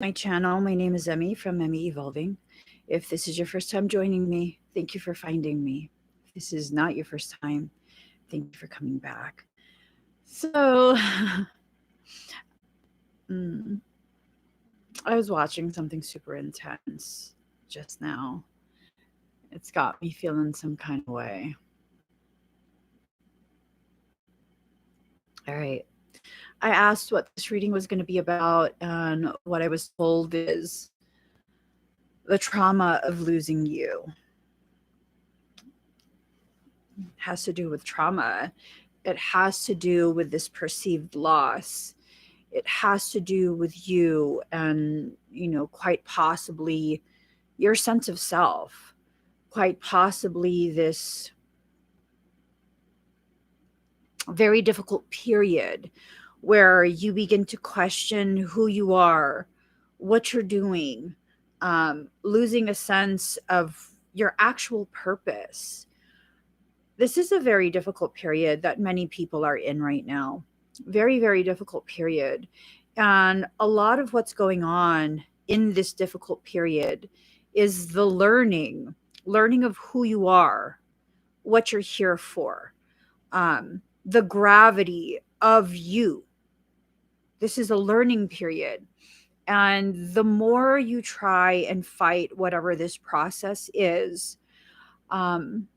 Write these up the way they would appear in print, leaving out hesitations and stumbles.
my channel. My name is Emmie from Emmie Evolving. If this is your first time joining me, thank you for finding me. If this is not your first time, thank you for coming back. So, mm, I was watching something super intense just now. It's got me feeling some kind of way. All right. I asked what this reading was going to be about, and what I was told is the trauma of losing you. It has to do with trauma. It has to do with this perceived loss. It has to do with you and, quite possibly your sense of self, quite possibly this very difficult period where you begin to question who you are, what you're doing, losing a sense of your actual purpose. This is a very difficult period that many people are in right now. Very, very difficult period. And a lot of what's going on in this difficult period is the learning of who you are, what you're here for, the gravity of you. This is a learning period. And the more you try and fight whatever this process is, um,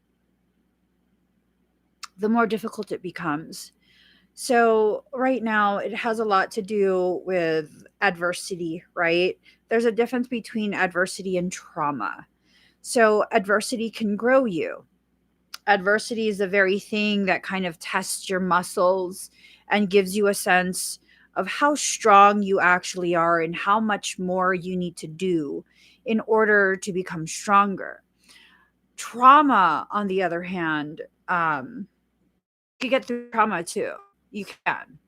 the more difficult it becomes. So, right now, it has a lot to do with adversity, right? There's a difference between adversity and trauma. So, adversity can grow you. Adversity is the very thing that kind of tests your muscles and gives you a sense of how strong you actually are and how much more you need to do in order to become stronger. Trauma, on the other hand, you get through trauma too. You can.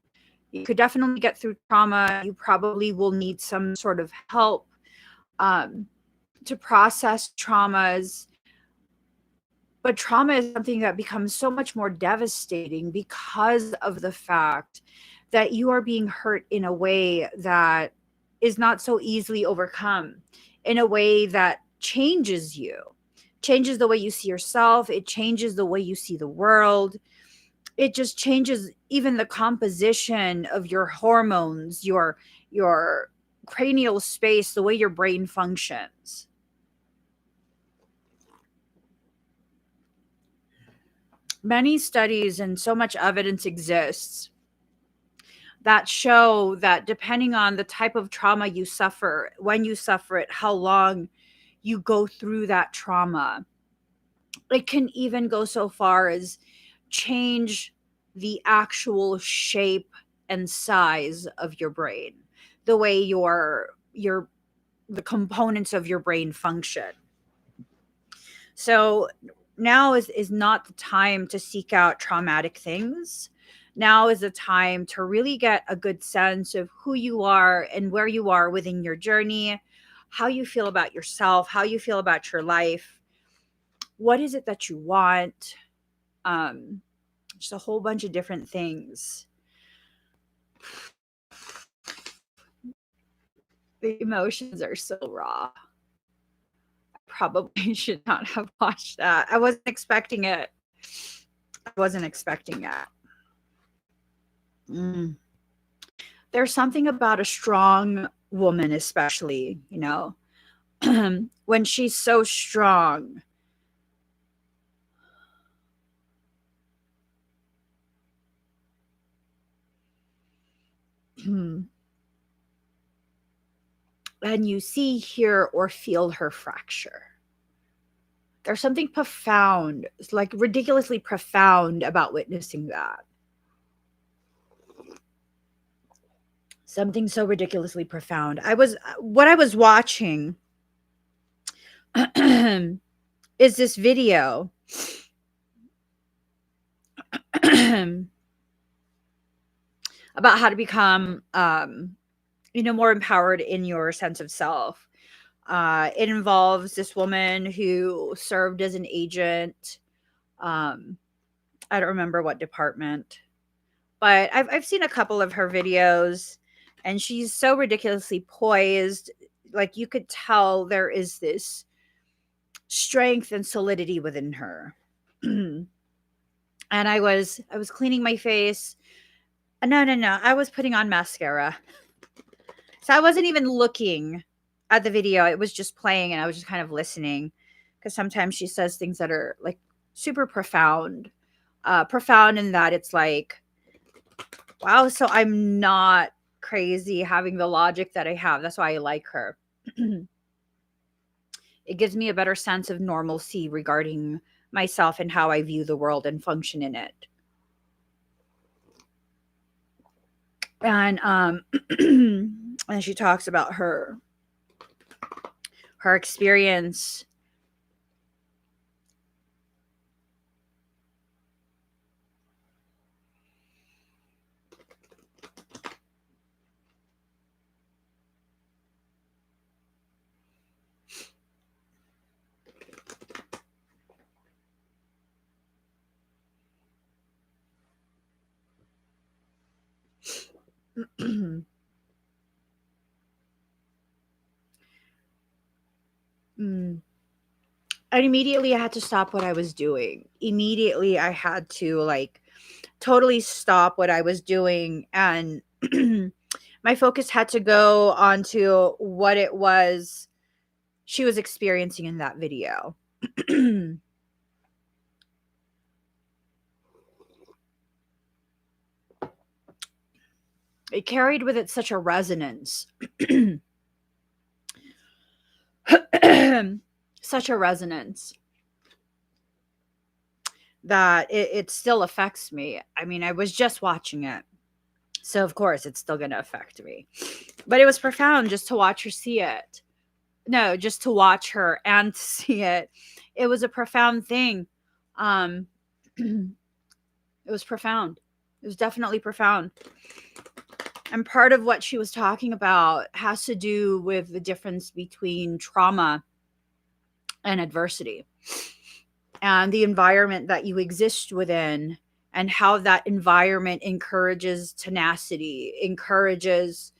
You could definitely get through trauma. You probably will need some sort of help um, to process traumas. But trauma is something that becomes so much more devastating because of the fact that you are being hurt in a way that is not so easily overcome, in a way that changes you, changes the way you see yourself, it changes the way you see the world. It just changes even the composition of your hormones, your cranial space, the way your brain functions. Many studies and so much evidence exists that show that depending on the type of trauma you suffer, when you suffer it, how long you go through that trauma, it can even go so far as change the actual shape and size of your brain, the way your the components of your brain function. So now is not the time to seek out traumatic things. Now is the time to really get a good sense of who you are and where you are within your journey, how you feel about yourself, how you feel about your life, what is it that you want, just a whole bunch of different things. The emotions are so raw. I probably should not have watched that. I wasn't expecting it. I wasn't expecting it. Mm. There's something about a strong woman, especially, when she's so strong. And you see, hear, or feel her fracture. There's something profound, it's like ridiculously profound about witnessing that. Something so ridiculously profound. What I was watching is this video about how to become more empowered in your sense of self. It involves this woman who served as an agent. I don't remember what department, but I've seen a couple of her videos, And she's so ridiculously poised. Like, you could tell there is this strength and solidity within her. And I was cleaning my face. No, no, no. I was putting on mascara. So I wasn't even looking at the video. It was just playing and I was just kind of listening, because sometimes she says things that are like super profound. Profound in that it's like, wow, so I'm not crazy having the logic that I have. That's why I like her. It gives me a better sense of normalcy regarding myself and how I view the world and function in it. And and she talks about her experience Mm. And immediately I had to stop what I was doing. Immediately I had to like totally stop what I was doing, and my focus had to go onto what it was she was experiencing in that video. It carried with it such a resonance. Such a resonance that it still affects me. I mean, I was just watching it, so of course it's still going to affect me. But it was profound just to watch her see it. No, just to watch her and see it. It was a profound thing. Um, it was profound. It was definitely profound. And part of what she was talking about has to do with the difference between trauma and adversity, and the environment that you exist within, and how that environment encourages tenacity, encourages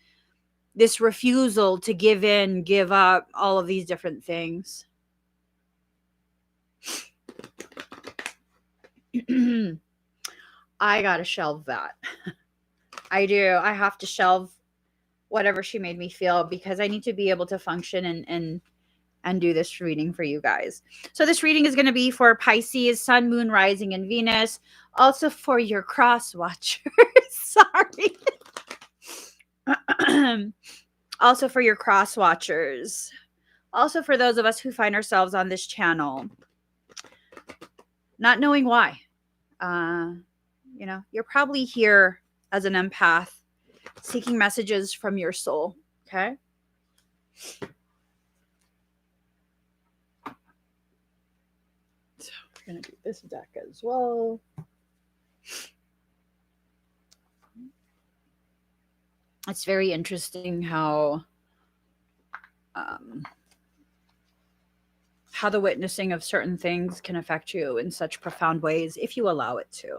this refusal to give in, give up, all of these different things. I gotta shelve that. I do. I have to shelve whatever she made me feel, because I need to be able to function and do this reading for you guys. So this reading is going to be for Pisces, Sun, Moon, Rising, and Venus. Also for your cross watchers. Sorry. Also for your cross watchers. Also for those of us who find ourselves on this channel not knowing why. You're probably here as an empath, seeking messages from your soul. Okay. So we're going to do this deck as well. It's very interesting how the witnessing of certain things can affect you in such profound ways if you allow it to.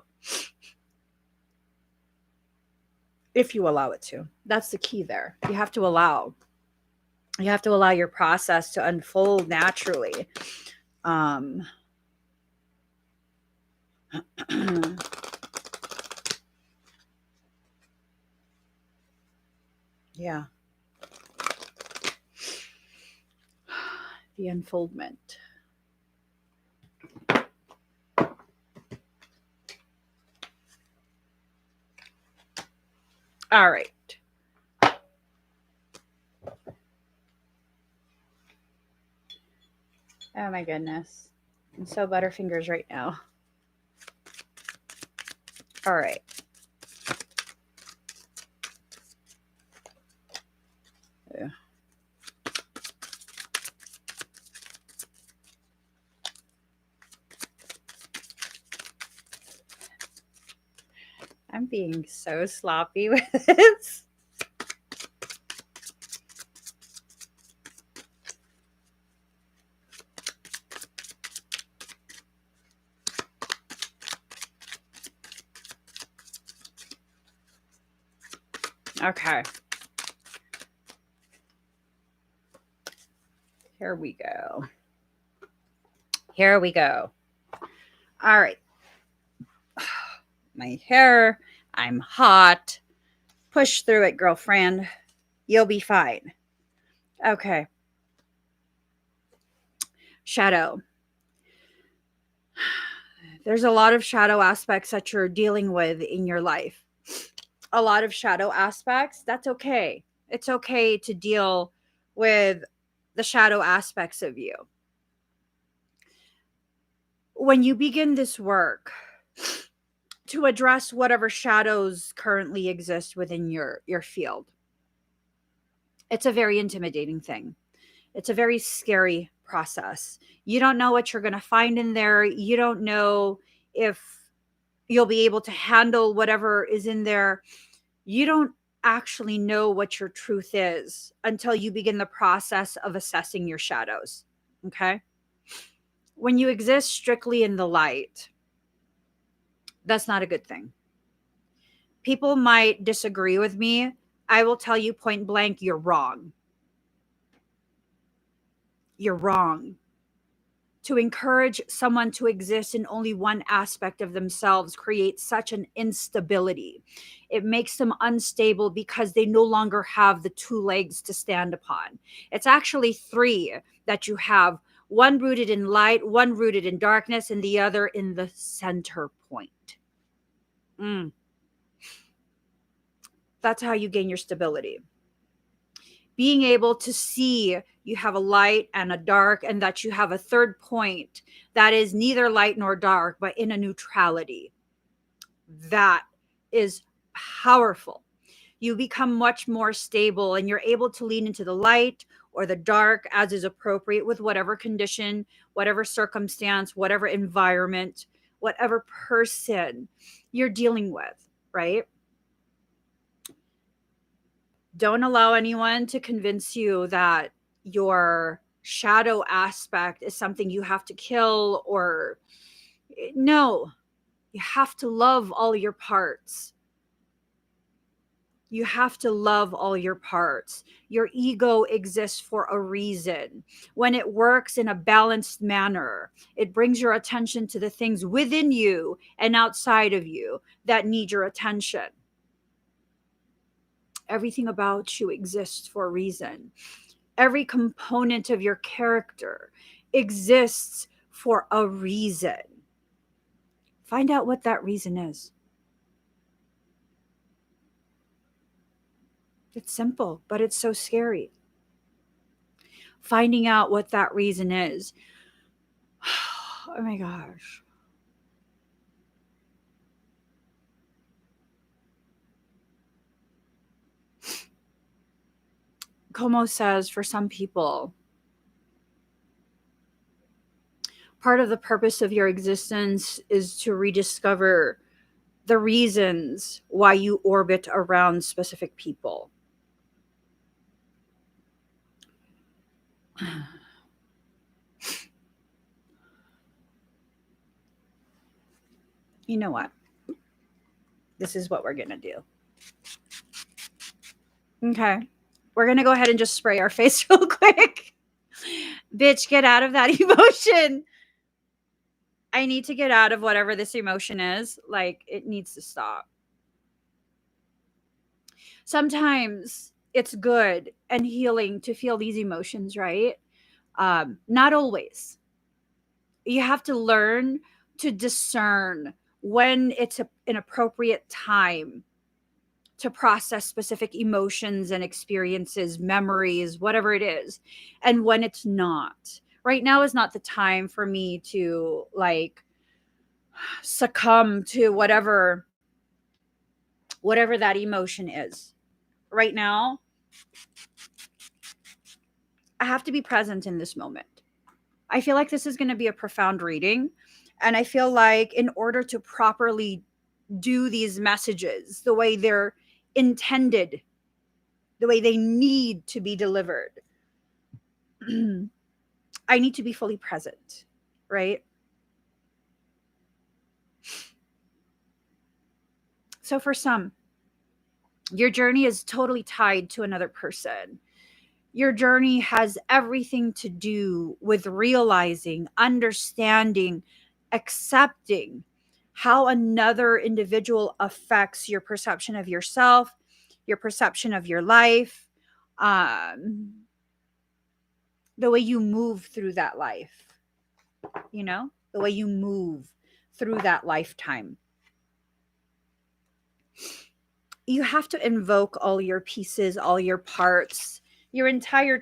If you allow it to. That's the key there. You have to allow. You have to allow your process to unfold naturally. Yeah. The unfoldment. All right. Oh my goodness. I'm so butterfingers right now. All right. Yeah. I'm being so sloppy with this. Okay. Here we go. Here we go. All right. My hair. I'm hot. Push through it, girlfriend. You'll be fine. Okay. Shadow. There's a lot of shadow aspects that you're dealing with in your life. A lot of shadow aspects. That's okay. It's okay to deal with the shadow aspects of you. When you begin this work to address whatever shadows currently exist within your field, it's a very intimidating thing. It's a very scary process. You don't know what you're going to find in there. You don't know if you'll be able to handle whatever is in there. You don't actually know what your truth is until you begin the process of assessing your shadows. Okay? When you exist strictly in the light, that's not a good thing. People might disagree with me. I will tell you point blank, you're wrong. You're wrong. To encourage someone to exist in only one aspect of themselves creates such an instability. It makes them unstable because they no longer have the two legs to stand upon. It's actually three that you have: one rooted in light, one rooted in darkness, and the other in the center point. That's how you gain your stability. Being able to see you have a light and a dark, and that you have a third point that is neither light nor dark, but in a neutrality. That is powerful. You become much more stable and you're able to lean into the light or the dark as is appropriate with whatever condition, whatever circumstance, whatever environment, whatever person you're dealing with, right? Don't allow anyone to convince you that your shadow aspect is something you have to kill or no. You have to love all your parts. You have to love all your parts. Your ego exists for a reason. When it works in a balanced manner, it brings your attention to the things within you and outside of you that need your attention. Everything about you exists for a reason. Every component of your character exists for a reason. Find out what that reason is. It's simple, but it's so scary. Finding out what that reason is. Oh my gosh. Como says, for some people, part of the purpose of your existence is to rediscover the reasons why you orbit around specific people. You know what? This is what we're going to do. Okay. We're going to go ahead and just spray our face real quick. Bitch, get out of that emotion. I need to get out of whatever this emotion is. Like, it needs to stop. Sometimes it's good and healing to feel these emotions, right? Not always. You have to learn to discern when it's an appropriate time to process specific emotions and experiences, memories, whatever it is, and when it's not. Right now is not the time for me to like succumb to whatever that emotion is. Right now, I have to be present in this moment. I feel like this is going to be a profound reading, and I feel like in order to properly do these messages the way they're intended, the way they need to be delivered, I need to be fully present, right? So for some, your journey is totally tied to another person. Your journey has everything to do with realizing, understanding, accepting how another individual affects your perception of yourself, your perception of your life, um, the way you move through that life, the way you move through that lifetime. You have to invoke all your pieces, all your parts, your entire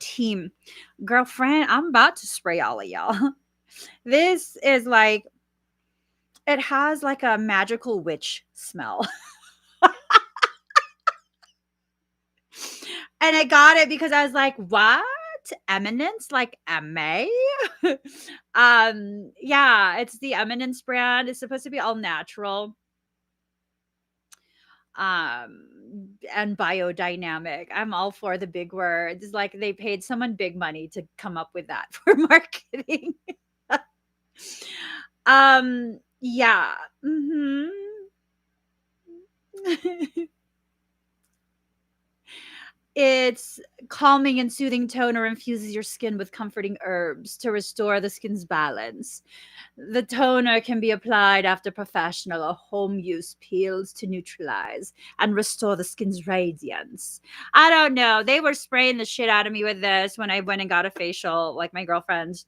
team. Girlfriend, I'm about to spray all of y'all. This is like, it has like a magical witch smell. And I got it because I was like, what? Eminence, like Emmie? Yeah, it's the Eminence brand. It's supposed to be all natural. And biodynamic. I'm all for the big words. It's like they paid someone big money to come up with that for marketing. Yeah. Mhm. Its calming and soothing toner infuses your skin with comforting herbs to restore the skin's balance. The toner can be applied after professional or home use peels to neutralize and restore the skin's radiance. I don't know. They were spraying the shit out of me with this when I went and got a facial, like my girlfriend.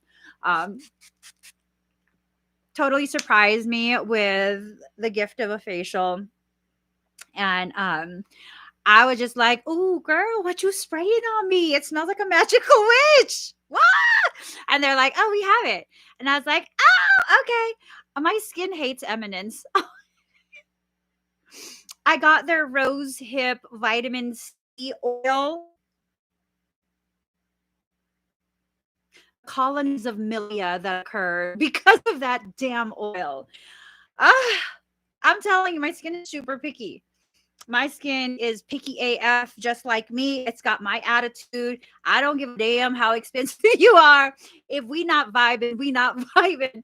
Totally surprised me with the gift of a facial. And I was just like, "Ooh, girl, what you spraying on me? It smells like a magical witch." What? And they're like, "Oh, we have it." And I was like, "Oh, okay." My skin hates Eminence. I got their rose hip vitamin C oil. Colonies of milia that occurred because of that damn oil. Ah, I'm telling you, my skin is super picky. My skin is picky AF, just like me. It's got my attitude. I don't give a damn how expensive you are. If we not vibing, we not vibing.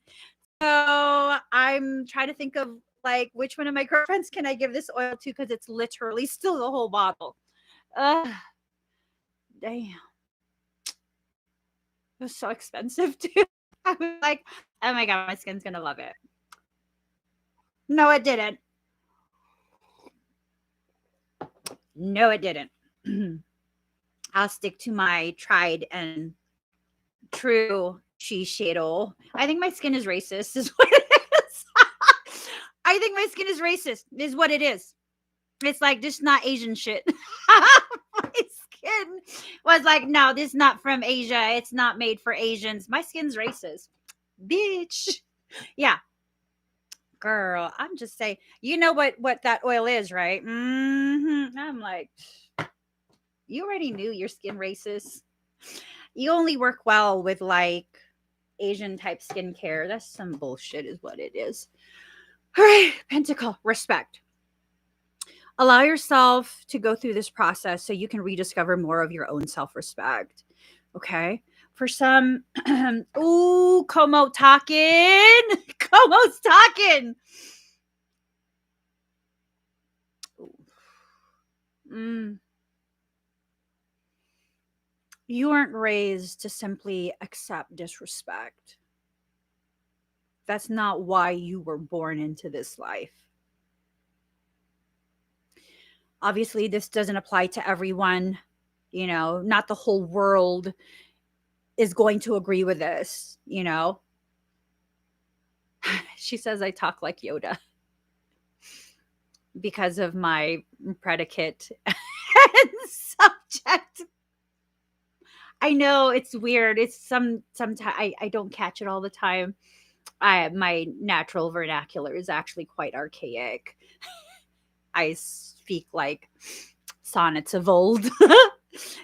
So I'm trying to think of like which one of my girlfriends can I give this oil to because it's literally still the whole bottle. Ugh, damn, it was so expensive too. I was like, oh my god, my skin's gonna love it. No, it didn't. No, it didn't. I'll stick to my tried and true Shiseido. I think my skin is racist, is what it is. I think my skin is racist, is what it is. It's like just not Asian shit. My skin was like, no, this is not from Asia. It's not made for Asians. My skin's racist. Bitch. Yeah. Girl, I'm just saying, you know what that oil is, right? I'm like, you already knew your skin racist. You only work well with like Asian type skincare. That's some bullshit, is what it is. All right, Pentacle, respect. Allow yourself to go through this process so you can rediscover more of your own self respect. Okay. For some, ooh, como talking. Como's talking. Mm. You weren't raised to simply accept disrespect. That's not why you were born into this life. Obviously, this doesn't apply to everyone. Not the whole world is going to agree with this. She says I talk like Yoda because of my predicate and subject. I know it's weird. It's sometimes I don't catch it all the time. My natural vernacular is actually quite archaic. I speak like sonnets of old.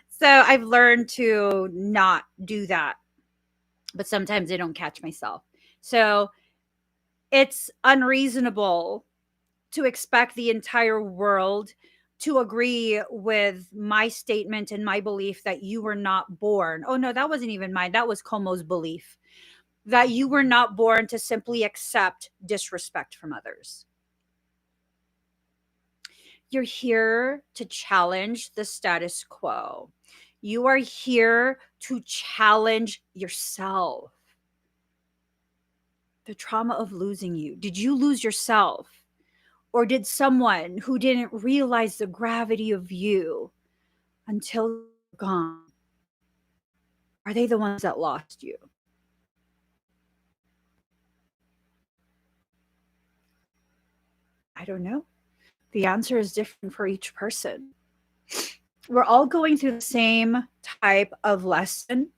So I've learned to not do that. But sometimes I don't catch myself. So it's unreasonable to expect the entire world to agree with my statement and my belief that you were not born. Oh, no, that wasn't even mine. That was Como's belief that you were not born to simply accept disrespect from others. You're here to challenge the status quo. You are here to challenge yourself. The trauma of losing you. Did you lose yourself? Or did someone who didn't realize the gravity of you until you're gone, are they the ones that lost you? I don't know. The answer is different for each person. We're all going through the same type of lesson.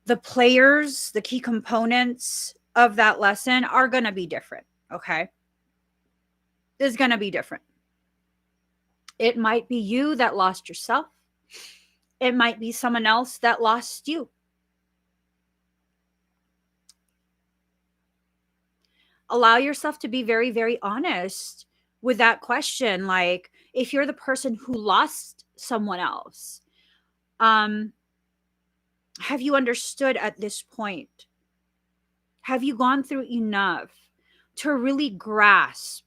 The players, the key components of that lesson are going to be different. Okay. It's going to be different. It might be you that lost yourself. It might be someone else that lost you. Allow yourself to be very, very honest with that question. Like, if you're the person who lost someone else, have you understood at this point? Have you gone through enough to really grasp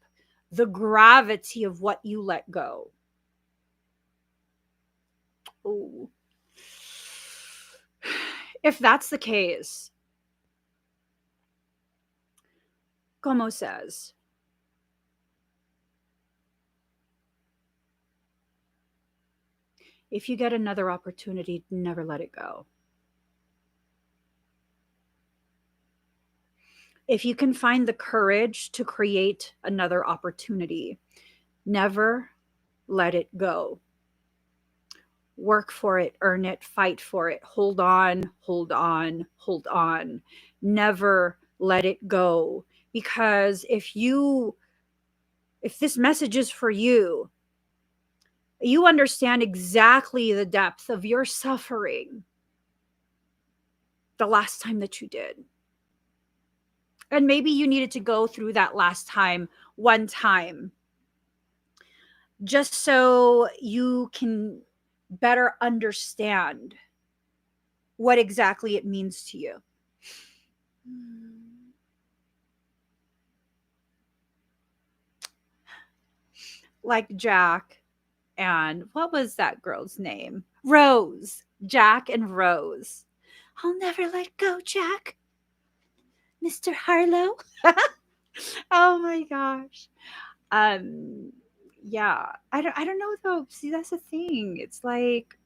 the gravity of what you let go? Ooh. If that's the case, Como says, if you get another opportunity, never let it go. If you can find the courage to create another opportunity, never let it go. Work for it, earn it, fight for it, hold on, hold on, hold on. Never let it go. Because if this message is for you, you understand exactly the depth of your suffering the last time that you did. And maybe you needed to go through that last time, one time, just so you can better understand what exactly it means to you. Like Jack and what was that girl's name? Rose. Jack and Rose. I'll never let go, Jack. Mr. Harlow. Oh my gosh. Yeah. I don't know though. See, that's the thing. It's like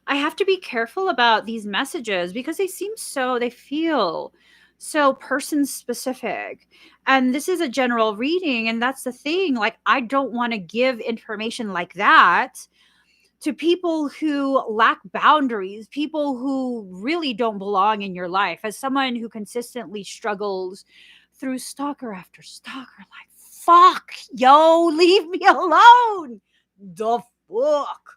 I have to be careful about these messages because they feel so person specific. And this is a general reading. And that's the thing. Like, I don't want to give information like that to people who lack boundaries, people who really don't belong in your life. As someone who consistently struggles through stalker after stalker, like, fuck, yo, leave me alone. The fuck.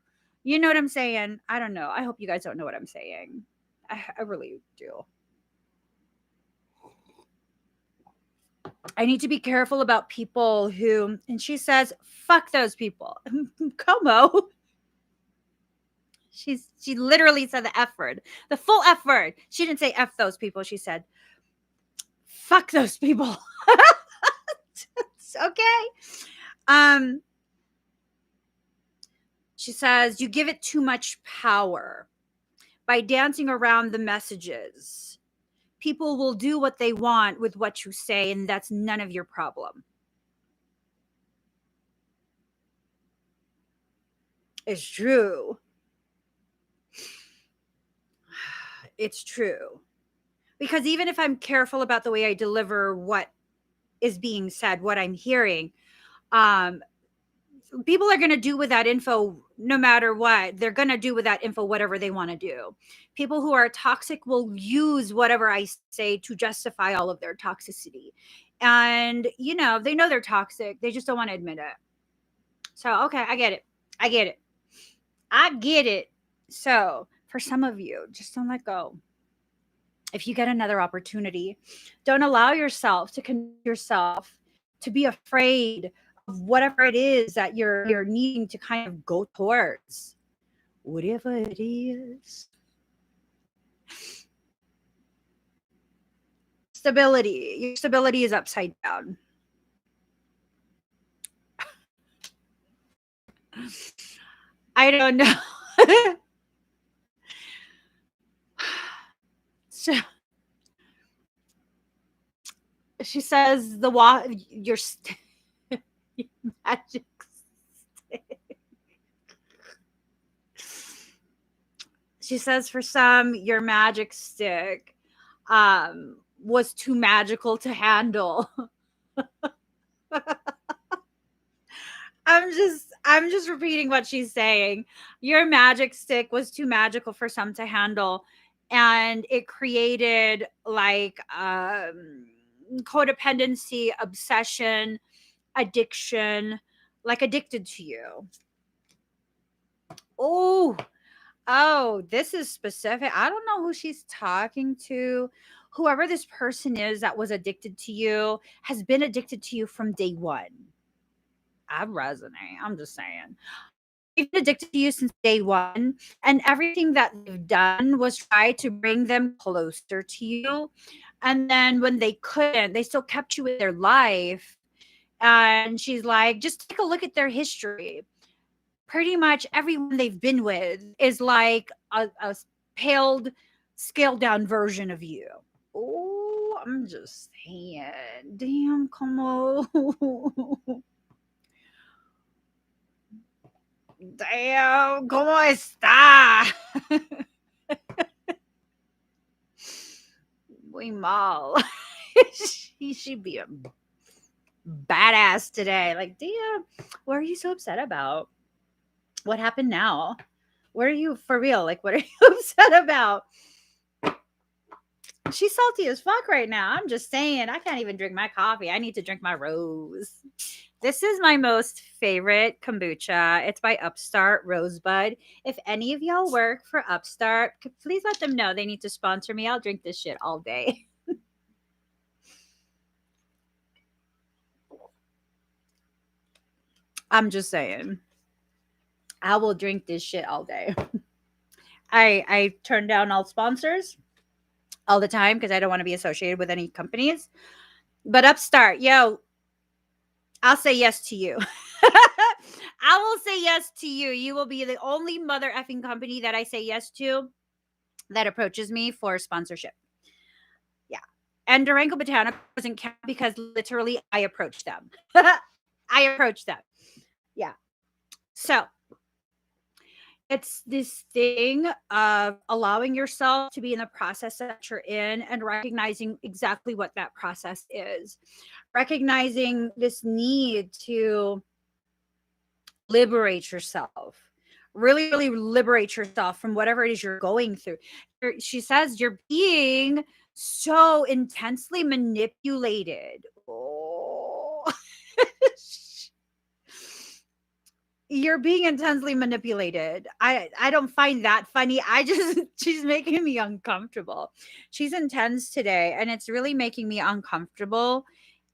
You know what I'm saying? I don't know. I hope you guys don't know what I'm saying. I really do. I need to be careful about people who, and she says, fuck those people. Como. She literally said the F word, the full F word. She didn't say F those people. She said, fuck those people. It's okay. She says, you give it too much power by dancing around the messages. People will do what they want with what you say, and that's none of your problem. It's true. It's true. Because even if I'm careful about the way I deliver what is being said, what I'm hearing, um, people are going to do with that info no matter what. They're going to do with that info whatever they want to do. People who are toxic will use whatever I say to justify all of their toxicity. And, they know they're toxic. They just don't want to admit it. So, okay, I get it. I get it. I get it. So, for some of you, just don't let go. If you get another opportunity, don't allow yourself to convince yourself to be afraid of whatever it is that you're needing to kind of go towards. Whatever it is. Stability. Your stability is upside down. I don't know. So she says your your magic stick. She says for some, your magic stick was too magical to handle. I'm just repeating what she's saying. Your magic stick was too magical for some to handle, and it created like codependency, obsession, addiction, like addicted to you. Oh, oh, this is specific. I don't know who she's talking to. Whoever this person is that was addicted to you has been addicted to you from day one. I resonate. I'm just saying. They've been addicted to you since day one, and everything that they've done was try to bring them closer to you. And then when they couldn't, they still kept you in their life. And she's like, just take a look at their history. Pretty much everyone they've been with is like a paled, scaled down version of you. Oh, I'm just saying. Damn, come on. Damn, ¿cómo está? Muy mal. She be a badass today. Like, damn, what are you so upset about? What happened now? What are you for real? Like, what are you upset about? She's salty as fuck right now. I'm just saying, I can't even drink my coffee. I need to drink my rose. This is my most favorite kombucha. It's by Upstart Rosebud. If any of y'all work for Upstart, please let them know they need to sponsor me. I'll drink this shit all day. I'm just saying. I will drink this shit all day. I turn down all sponsors all the time because I don't want to be associated with any companies. But Upstart, yo, I'll say yes to you. I will say yes to you. You will be the only mother effing company that I say yes to that approaches me for sponsorship. Yeah. And Durango Botanical doesn't count because literally I approached them. I approached them. Yeah. So it's this thing of allowing yourself to be in the process that you're in and recognizing exactly what that process is. Recognizing this need to liberate yourself. Really, really liberate yourself from whatever it is you're going through. She says you're being so intensely manipulated. Oh. You're being intensely manipulated. I don't find that funny. I just she's making me uncomfortable. She's intense today and it's really making me uncomfortable.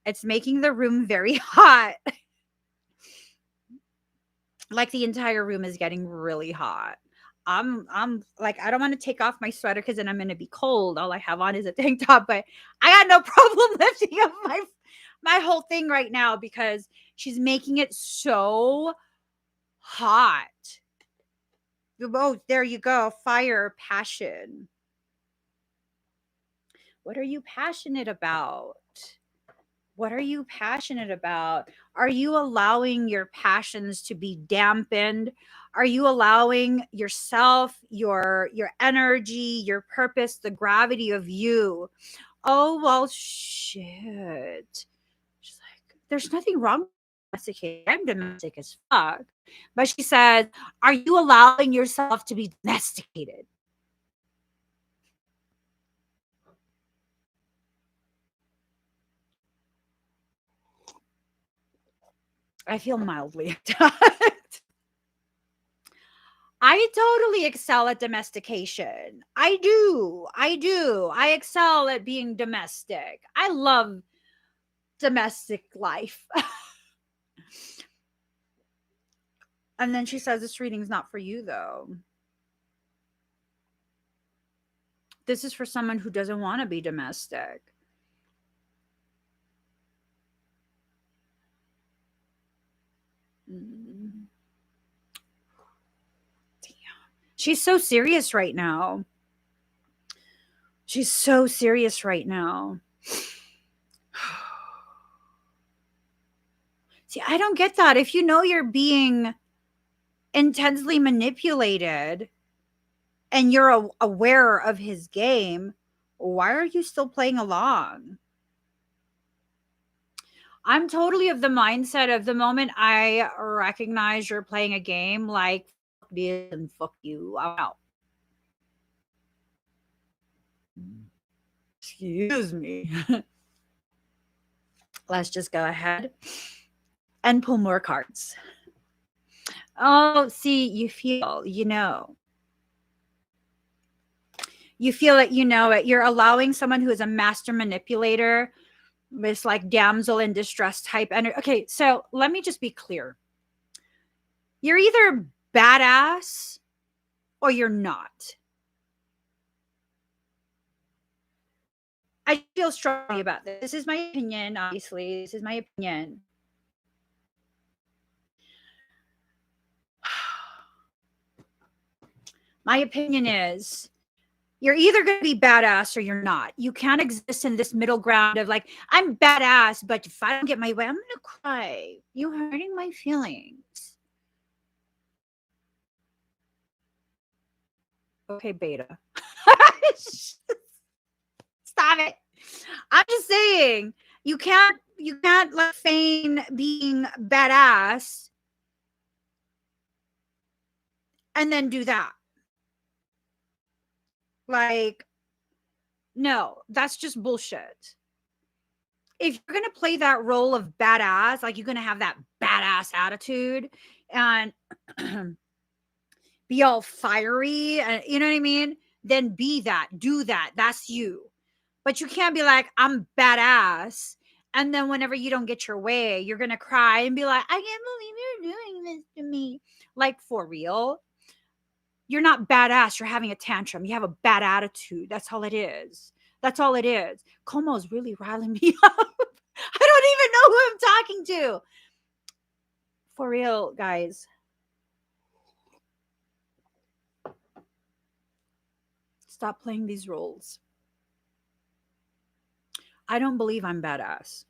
It's making the room very hot. Like the entire room is getting really hot. I'm like I don't want to take off my sweater because then I'm gonna be cold. All I have on is a tank top, but I got no problem lifting up my whole thing right now because she's making it so hot. Oh, there you go. Fire, passion. What are you passionate about? What are you passionate about? Are you allowing your passions to be dampened? Are you allowing yourself, your energy, your purpose, the gravity of you? Oh, well, shit. She's like, there's nothing wrong with domesticated. I'm domestic as fuck. But she said, are you allowing yourself to be domesticated? I feel mildly attacked. I totally excel at domestication. I do. I do. I excel at being domestic. I love domestic life. And then she says, this reading's not for you, though. This is for someone who doesn't want to be domestic. Mm. She's so serious right now. She's so serious right now. See, I don't get that. If you know you're being intensely manipulated and you're aware of his game, why are you still playing along? I'm totally of the mindset of the moment I recognize you're playing a game, like, fuck this and fuck you, I'm out. Excuse me. Let's just go ahead and pull more cards. Oh, see, you feel, you know. You feel it, you know it. You're allowing someone who is a master manipulator, this like damsel in distress type energy. Okay, so let me just be clear. You're either badass or you're not. I feel strongly about this. This is my opinion, obviously. This is my opinion. My opinion is you're either going to be badass or you're not. You can't exist in this middle ground of like, I'm badass, but if I don't get my way, I'm going to cry. You're hurting my feelings. Okay, beta. Stop it. I'm just saying, you can't like feign being badass and then do that. Like, no, that's just bullshit. If you're going to play that role of badass, like you're going to have that badass attitude and be all fiery, and you know what I mean? Then be that, do that. That's you. But you can't be like, I'm badass. And then whenever you don't get your way, you're going to cry and be like, I can't believe you're doing this to me. Like, for real? You're not badass. You're having a tantrum. You have a bad attitude. That's all it is. That's all it is. Como's really riling me up. I don't even know who I'm talking to. For real, guys. Stop playing these roles. I don't believe I'm badass.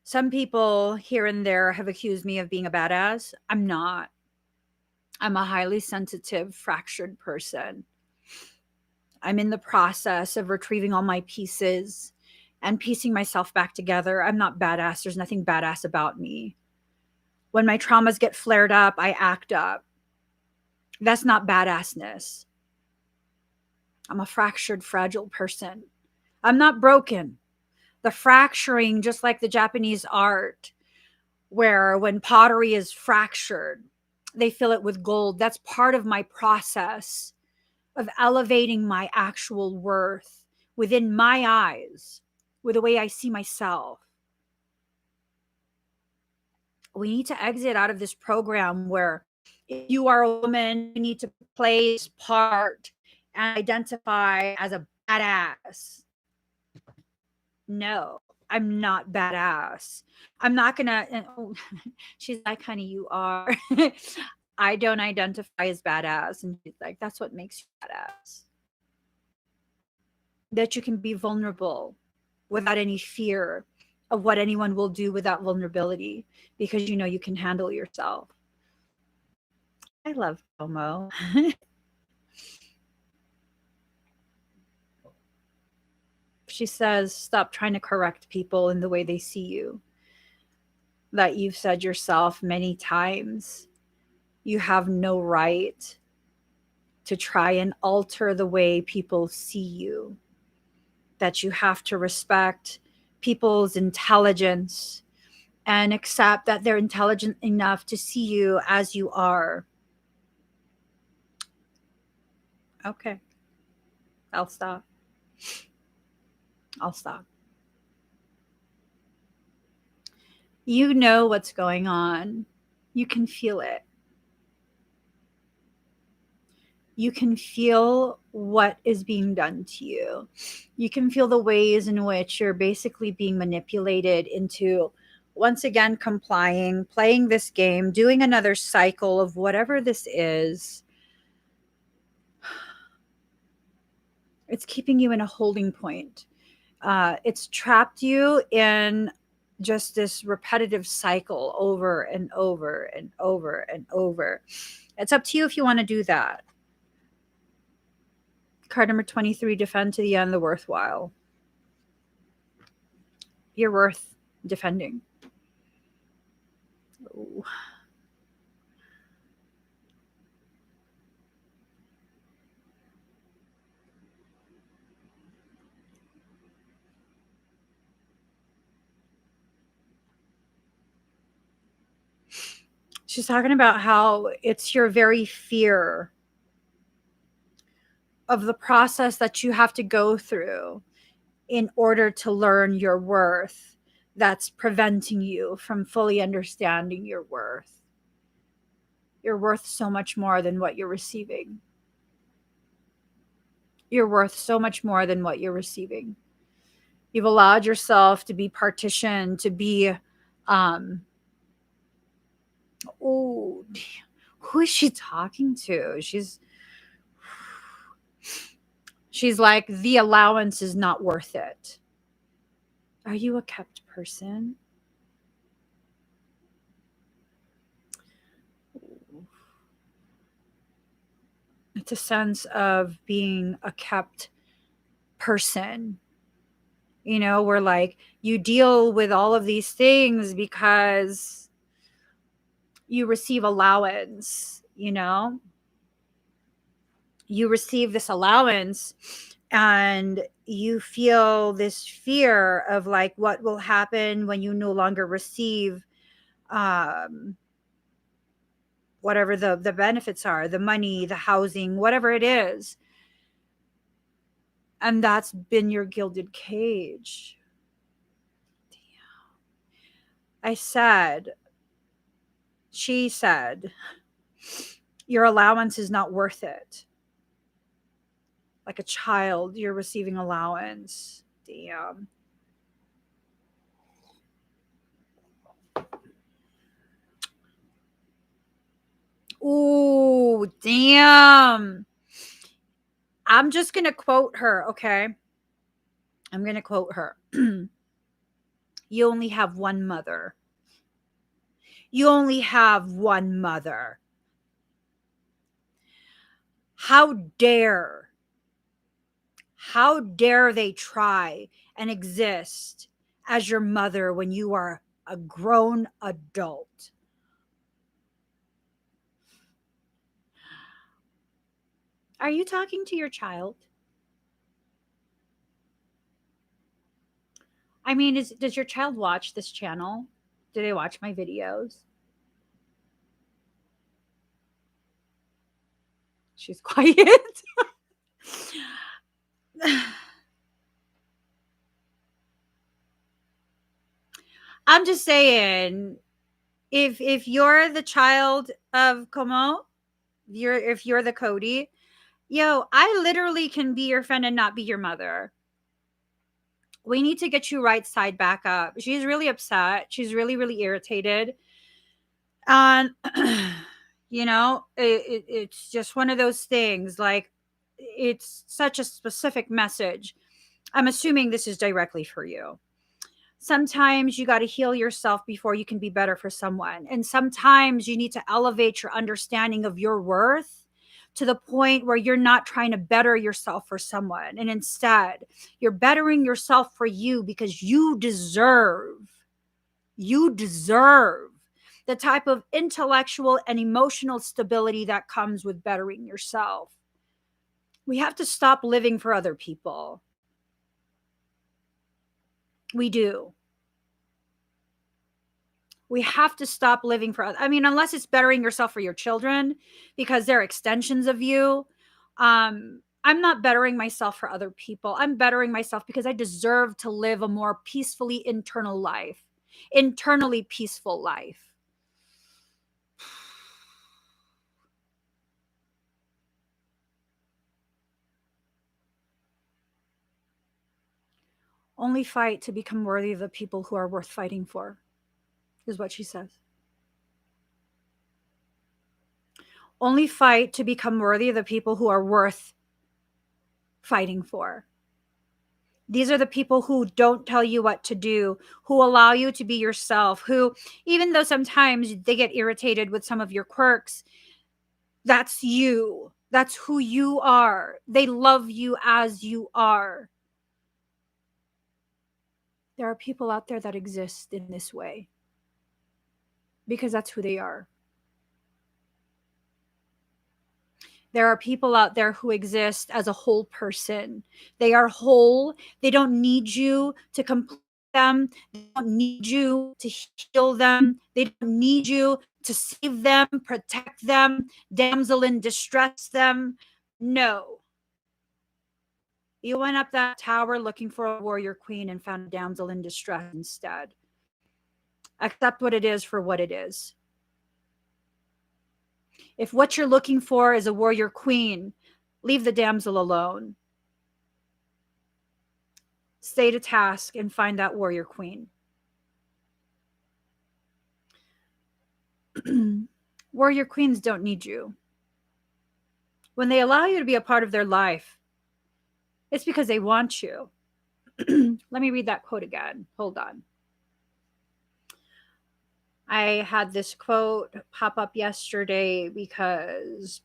Some people here and there have accused me of being a badass. I'm not. I'm a highly sensitive, fractured person. I'm in the process of retrieving all my pieces and piecing myself back together. I'm not badass. There's nothing badass about me. When my traumas get flared up, I act up. That's not badassness. I'm a fractured, fragile person. I'm not broken. The fracturing, just like the Japanese art, where when pottery is fractured, they fill it with gold. That's part of my process of elevating my actual worth within my eyes, with the way I see myself. We need to exit out of this program where if you are a woman, you need to play this part and identify as a badass. No, I'm not badass. I'm not gonna. Oh, she's like, honey, you are. I don't identify as badass. And she's like, that's what makes you badass. That you can be vulnerable without any fear of what anyone will do with that vulnerability because you know you can handle yourself. I love Como. She says, stop trying to correct people in the way they see you. That you've said yourself many times. You have no right to try and alter the way people see you. That you have to respect people's intelligence and accept that they're intelligent enough to see you as you are. Okay. I'll stop. I'll stop. You know what's going on. You can feel it. You can feel what is being done to you. You can feel the ways in which you're basically being manipulated into once again complying, playing this game, doing another cycle of whatever this is. It's keeping you in a holding point. It's trapped you in just this repetitive cycle over and over and over and over. It's up to you if you want to do that. Card number 23, defend to the end the worthwhile. You're worth defending. Ooh. She's talking about how it's your very fear of the process that you have to go through in order to learn your worth that's preventing you from fully understanding your worth. You're worth so much more than what you're receiving. You're worth so much more than what you're receiving. You've allowed yourself to be partitioned, to be, oh, who is she talking to? She's like, the allowance is not worth it. Are you a kept person? It's a sense of being a kept person. You know, where like you deal with all of these things because you receive allowance, you know? You receive this allowance and you feel this fear of like what will happen when you no longer receive whatever the benefits are, the money, the housing, whatever it is. And that's been your gilded cage. She said, your allowance is not worth it. Like a child, you're receiving allowance. Damn. Ooh, damn. I'm just going to quote her, okay? I'm going to quote her. You only have one mother. You only have one mother. How dare they try and exist as your mother when you are a grown adult? Are you talking to your child? I mean, does your child watch this channel? Do they watch my videos? She's quiet. I'm just saying, if you're the child of Como, if you're the Cody, yo, I literally can be your friend and not be your mother. We need to get you right side back up. She's really upset. She's really, really irritated. And, you know, it's just one of those things. Like, it's such a specific message. I'm assuming this is directly for you. Sometimes you got to heal yourself before you can be better for someone. And sometimes you need to elevate your understanding of your worth to the point where you're not trying to better yourself for someone. And instead, you're bettering yourself for you because you deserve the type of intellectual and emotional stability that comes with bettering yourself. We have to stop living for other people. We do. We have to stop living for, I mean, unless it's bettering yourself for your children because they're extensions of you. I'm not bettering myself for other people. I'm bettering myself because I deserve to live a more peacefully internally peaceful life. Only fight to become worthy of the people who are worth fighting for. is what she says. Only fight to become worthy of the people who are worth fighting for. These are the people who don't tell you what to do, who allow you to be yourself, who, even though sometimes they get irritated with some of your quirks, that's you. That's who you are. They love you as you are. There are people out there that exist in this way because that's who they are. There are people out there who exist as a whole person. They are whole. They don't need you to complete them. They don't need you to heal them. They don't need you to save them, protect them, damsel in distress them. No. You went up that tower looking for a warrior queen and found a damsel in distress instead. Accept what it is for what it is. If what you're looking for is a warrior queen, leave the damsel alone. Stay to task and find that warrior queen. Warrior queens don't need you. When they allow you to be a part of their life, it's because they want you. Let me read that quote again. Hold on. I had this quote pop up yesterday because of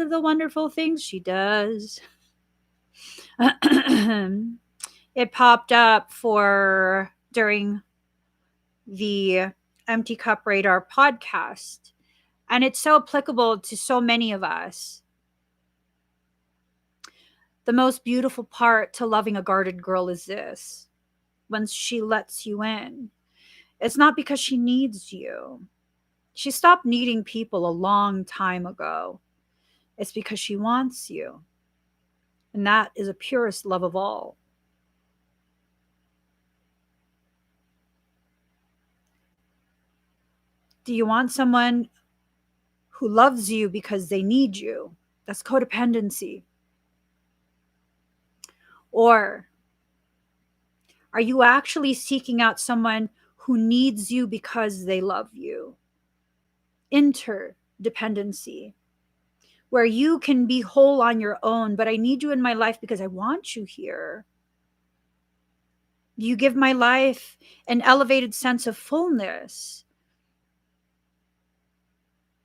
the wonderful things she does. It popped up during the Empty Cup Radar podcast, and it's so applicable to so many of us. The most beautiful part to loving a guarded girl is this: when she lets you in, it's not because she needs you. She stopped needing people a long time ago. It's because she wants you. And that is the purest love of all. Do you want someone who loves you because they need you? That's codependency. Or are you actually seeking out someone who needs you because they love you? Interdependency, where you can be whole on your own, but I need you in my life because I want you here. You give my life an elevated sense of fullness.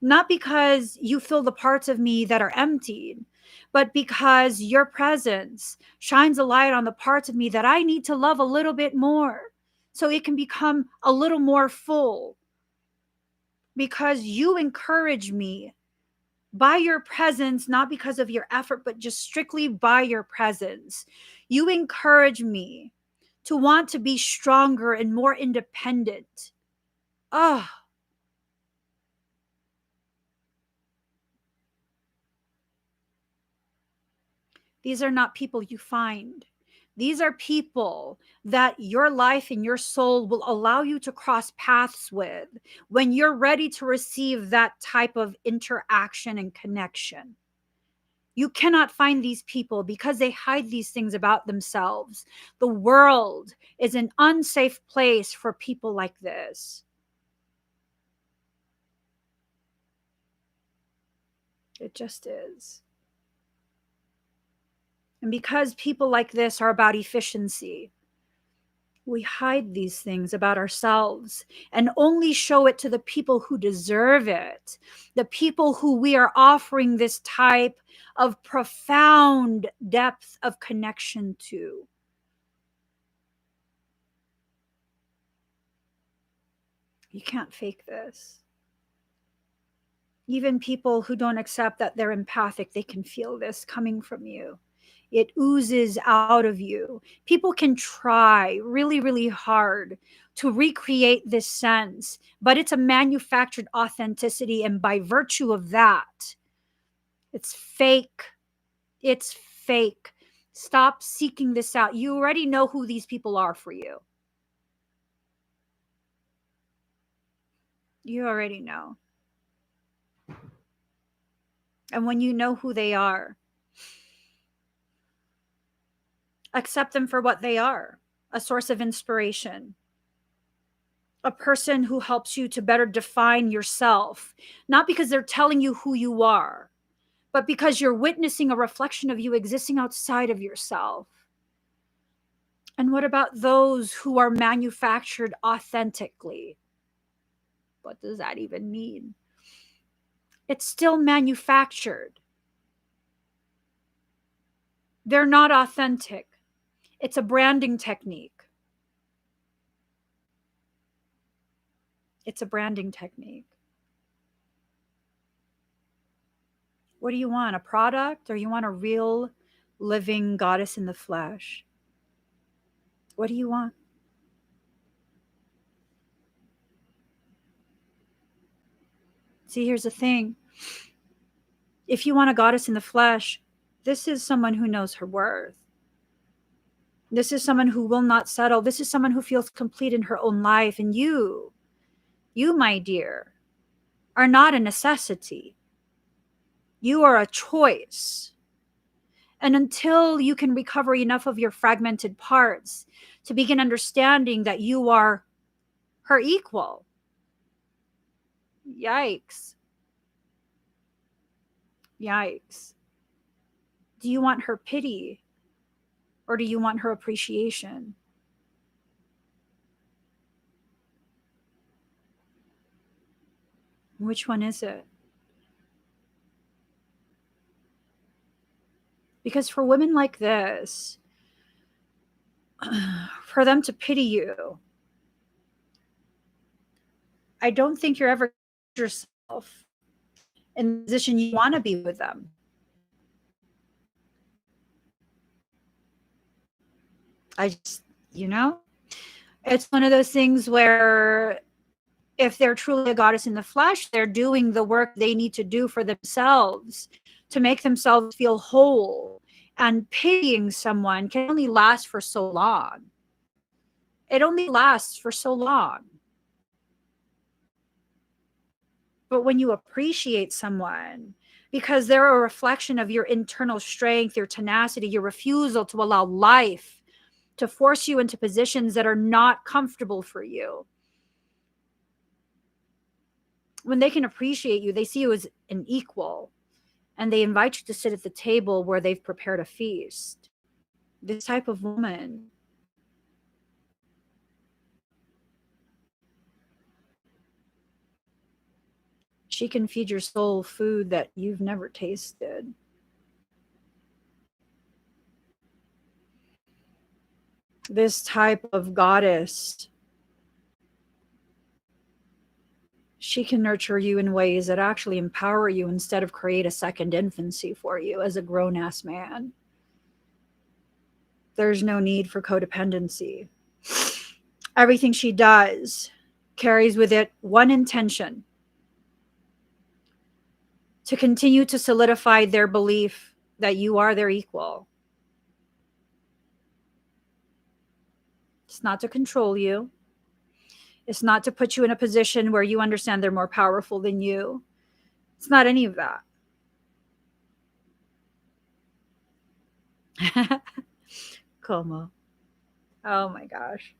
Not because you fill the parts of me that are emptied, but because your presence shines a light on the parts of me that I need to love a little bit more so it can become a little more full. Because you encourage me by your presence, not because of your effort, but just strictly by your presence. You encourage me to want to be stronger and more independent. Oh, these are not people you find. These are people that your life and your soul will allow you to cross paths with when you're ready to receive that type of interaction and connection. You cannot find these people because they hide these things about themselves. The world is an unsafe place for people like this. It just is. And because people like this are about efficiency, we hide these things about ourselves and only show it to the people who deserve it, the people who we are offering this type of profound depth of connection to. You can't fake this. Even people who don't accept that they're empathic, they can feel this coming from you. It oozes out of you. People can try really, really hard to recreate this sense, but it's a manufactured authenticity. And by virtue of that, it's fake. It's fake. Stop seeking this out. You already know who these people are for you. You already know. And when you know who they are, accept them for what they are. a source of inspiration, a person who helps you to better define yourself, not because they're telling you who you are, but because you're witnessing a reflection of you existing outside of yourself. And what about those who are manufactured authentically? What does that even mean? It's still manufactured. They're not authentic. It's a branding technique. It's a branding technique. What do you want? A product, or you want a real living goddess in the flesh? What do you want? See, here's the thing. If you want a goddess in the flesh, this is someone who knows her worth. This is someone who will not settle. This is someone who feels complete in her own life. And you, my dear, are not a necessity. You are a choice. And until you can recover enough of your fragmented parts to begin understanding that you are her equal, yikes. Yikes. Do you want her pity, or do you want her appreciation? Which one is it? Because for women like this, for them to pity you, I don't think you're ever yourself in the position you want to be with them. I just, it's one of those things where if they're truly a goddess in the flesh, they're doing the work they need to do for themselves to make themselves feel whole. And pitying someone can only last for so long. It only lasts for so long. But when you appreciate someone, because they're a reflection of your internal strength, your tenacity, your refusal to allow life to force you into positions that are not comfortable for you. When they can appreciate you, they see you as an equal, and they invite you to sit at the table where they've prepared a feast. This type of woman, she can feed your soul food that you've never tasted. This type of goddess, she can nurture you in ways that actually empower you instead of create a second infancy for you as a grown-ass man. There's no need for codependency. Everything she does carries with it one intention: to continue to solidify their belief that you are their equal. It's not to control you. It's not to put you in a position where you understand they're more powerful than you. It's not any of that. Como. Oh my gosh.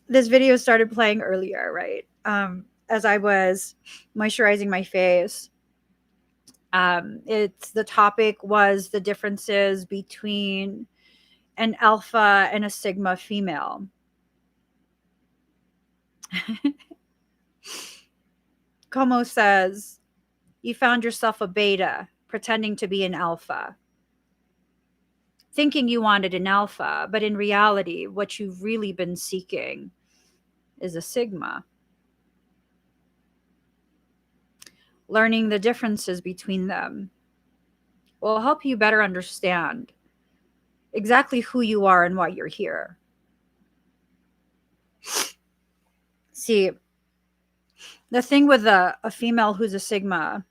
This video started playing earlier, right? As I was moisturizing my face. The topic was the differences between an alpha and a sigma female. Como says, you found yourself a beta pretending to be an alpha, thinking you wanted an alpha, but in reality, what you've really been seeking is a sigma. Learning the differences between them will help you better understand exactly who you are and why you're here. See, the thing with a female who's a sigma,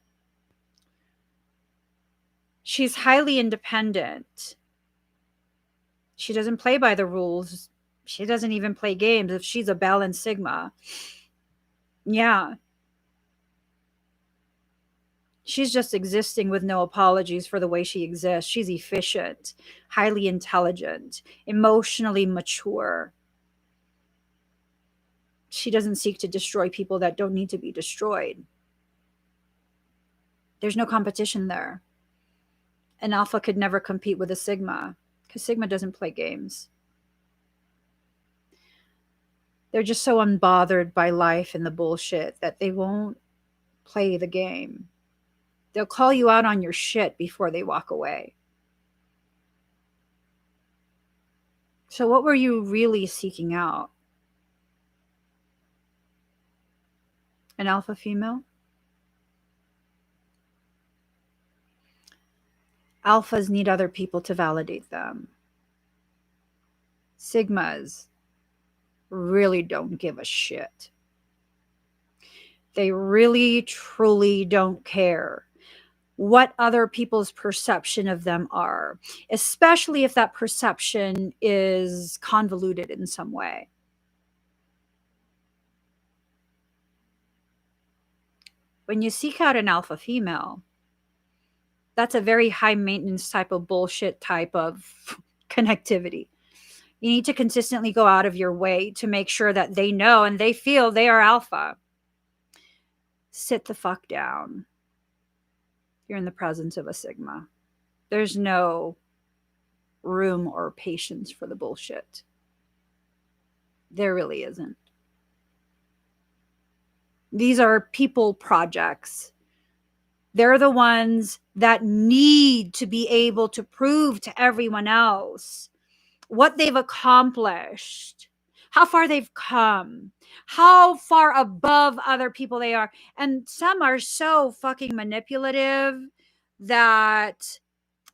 she's highly independent. She doesn't play by the rules. She doesn't even play games if she's a balanced sigma. Yeah. She's just existing with no apologies for the way she exists. She's efficient, highly intelligent, emotionally mature. She doesn't seek to destroy people that don't need to be destroyed. There's no competition there. An alpha could never compete with a sigma because sigma doesn't play games. They're just so unbothered by life and the bullshit that they won't play the game. They'll call you out on your shit before they walk away. So what were you really seeking out? An alpha female? Alphas need other people to validate them. Sigmas really don't give a shit. They really, truly don't care what other people's perception of them are, especially if that perception is convoluted in some way. When you seek out an alpha female, that's a very high maintenance type of bullshit type of connectivity. You need to consistently go out of your way to make sure that they know and they feel they are alpha. Sit the fuck down. You're in the presence of a sigma. There's no room or patience for the bullshit. There really isn't. These are people projects. They're the ones that need to be able to prove to everyone else what they've accomplished, how far they've come, how far above other people they are. And some are so fucking manipulative that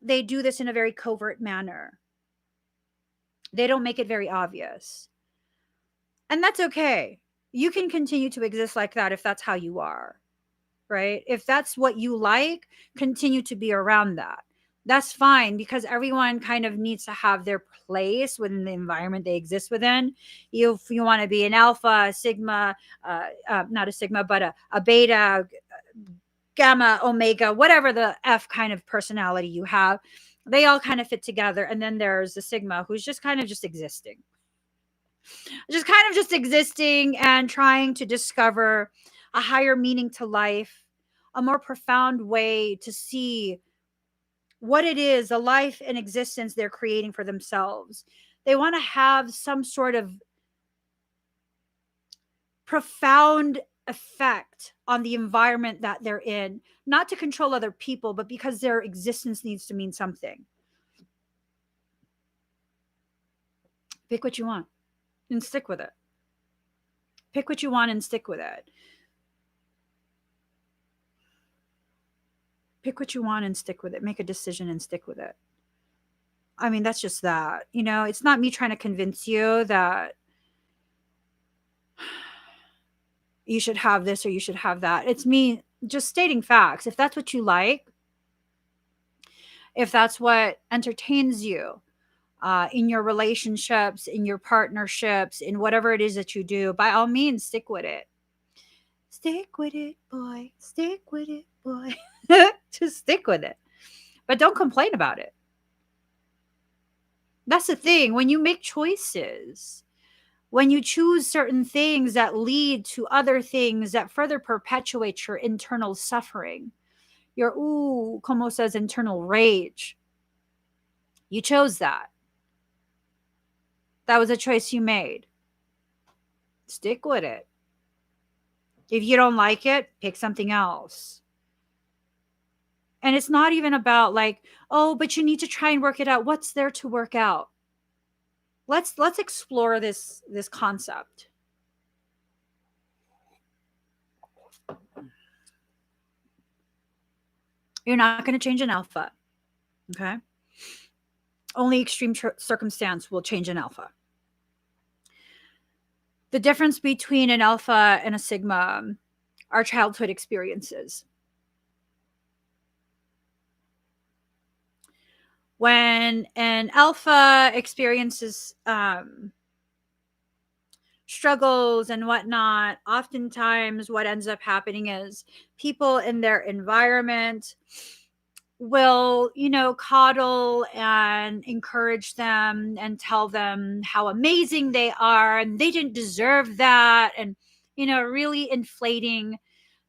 they do this in a very covert manner. They don't make it very obvious. And that's okay. You can continue to exist like that if that's how you are, right? If that's what you like, continue to be around that. That's fine, because everyone kind of needs to have their place within the environment they exist within. If you want to be an alpha, a sigma, not a sigma, but a beta, gamma, omega, whatever the F kind of personality you have, they all kind of fit together. And then there's the sigma who's just kind of just existing. Just existing and trying to discover a higher meaning to life, a more profound way to see what it is, a life and existence they're creating for themselves. They want to have some sort of profound effect on the environment that they're in, not to control other people, but because their existence needs to mean something. Pick what you want and stick with it. Pick what you want and stick with it. Pick what you want and stick with it. Make a decision and stick with it. I mean, that's just that. You know, it's not me trying to convince you that you should have this or you should have that. It's me just stating facts. If that's what you like, if that's what entertains you in your relationships, in your partnerships, in whatever it is that you do, by all means, stick with it. Stick with it, boy. Stick with it, boy. Just stick with it. But don't complain about it. That's the thing. When you make choices, when you choose certain things that lead to other things that further perpetuate your internal suffering, your, como says, internal rage, you chose that. That was a choice you made. Stick with it. If you don't like it, pick something else. And it's not even about like, oh, but you need to try and work it out. What's there to work out? Let's explore this concept. You're not going to change an alpha. Okay? Only extreme circumstance will change an alpha. The difference between an alpha and a sigma are childhood experiences. When an alpha experiences struggles and whatnot, oftentimes what ends up happening is people in their environment will, coddle and encourage them and tell them how amazing they are and they didn't deserve that. And, really inflating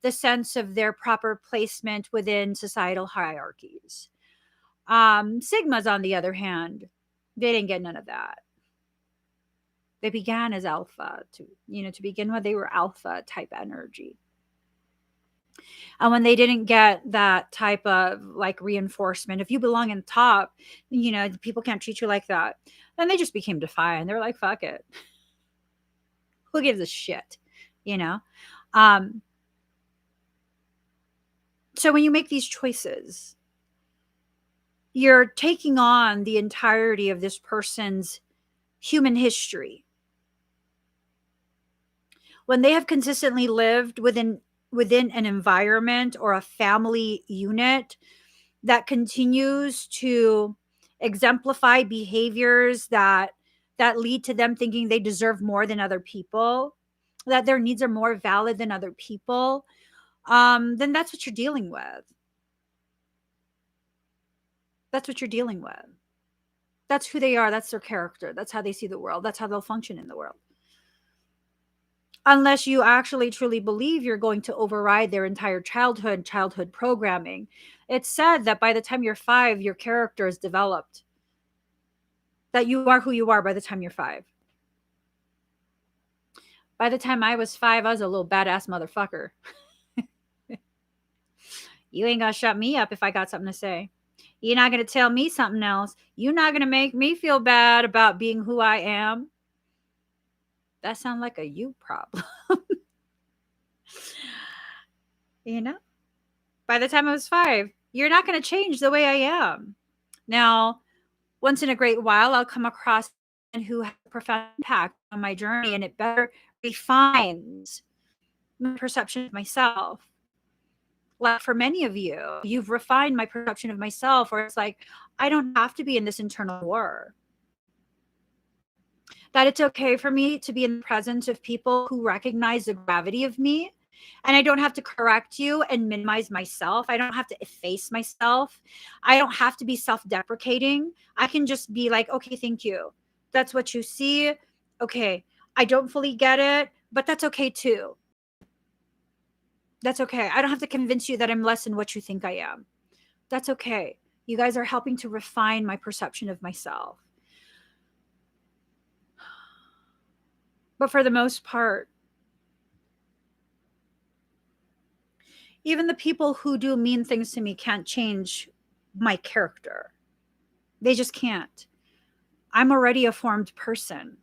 the sense of their proper placement within societal hierarchies. Sigmas, on the other hand, they didn't get none of that. They began as alpha to begin with, they were alpha type energy. And when they didn't get that type of like reinforcement, if you belong in the top, people can't treat you like that. Then they just became defiant. They were like, fuck it. Who gives a shit? So when you make these choices, you're taking on the entirety of this person's human history. When they have consistently lived within an environment or a family unit that continues to exemplify behaviors that lead to them thinking they deserve more than other people, that their needs are more valid than other people, then that's what you're dealing with. That's what you're dealing with. That's who they are. That's their character. That's how they see the world. That's how they'll function in the world. Unless you actually truly believe you're going to override their entire childhood programming. It's said that by the time you're 5, your character is developed. That you are who you are by the time you're 5. By the time I was 5, I was a little badass motherfucker. You ain't gonna shut me up if I got something to say. You're not gonna tell me something else. You're not gonna make me feel bad about being who I am. That sounds like a you problem. By the time I was 5, you're not going to change the way I am. Now, once in a great while, I'll come across someone who has a profound impact on my journey, and it better refines my perception of myself. Like for many of you, you've refined my perception of myself, where it's like, I don't have to be in this internal war. That it's okay for me to be in the presence of people who recognize the gravity of me. And I don't have to correct you and minimize myself. I don't have to efface myself. I don't have to be self-deprecating. I can just be like, okay, thank you. That's what you see. Okay, I don't fully get it, but that's okay too. That's okay. I don't have to convince you that I'm less than what you think I am. That's okay. You guys are helping to refine my perception of myself. But for the most part, even the people who do mean things to me can't change my character. They just can't. I'm already a formed person.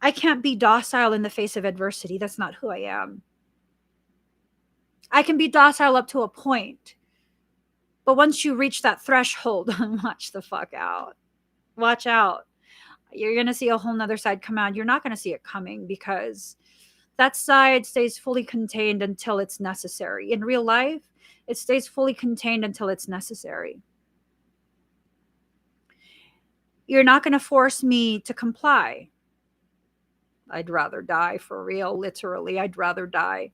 I can't be docile in the face of adversity. That's not who I am. I can be docile up to a point. But once you reach that threshold, watch the fuck out. Watch out. You're going to see a whole nother side come out. You're not going to see it coming because that side stays fully contained until it's necessary. In real life, it stays fully contained until it's necessary. You're not going to force me to comply. I'd rather die, for real, literally. I'd rather die.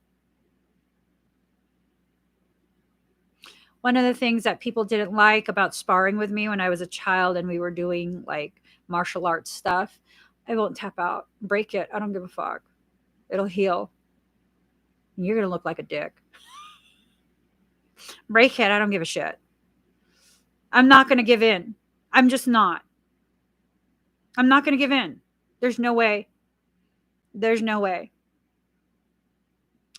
One of the things that people didn't like about sparring with me when I was a child and we were doing like martial arts stuff, I won't tap out. Break it. I don't give a fuck. It'll heal. You're going to look like a dick. Break it. I don't give a shit. I'm not going to give in. I'm just not. I'm not going to give in. There's no way. There's no way.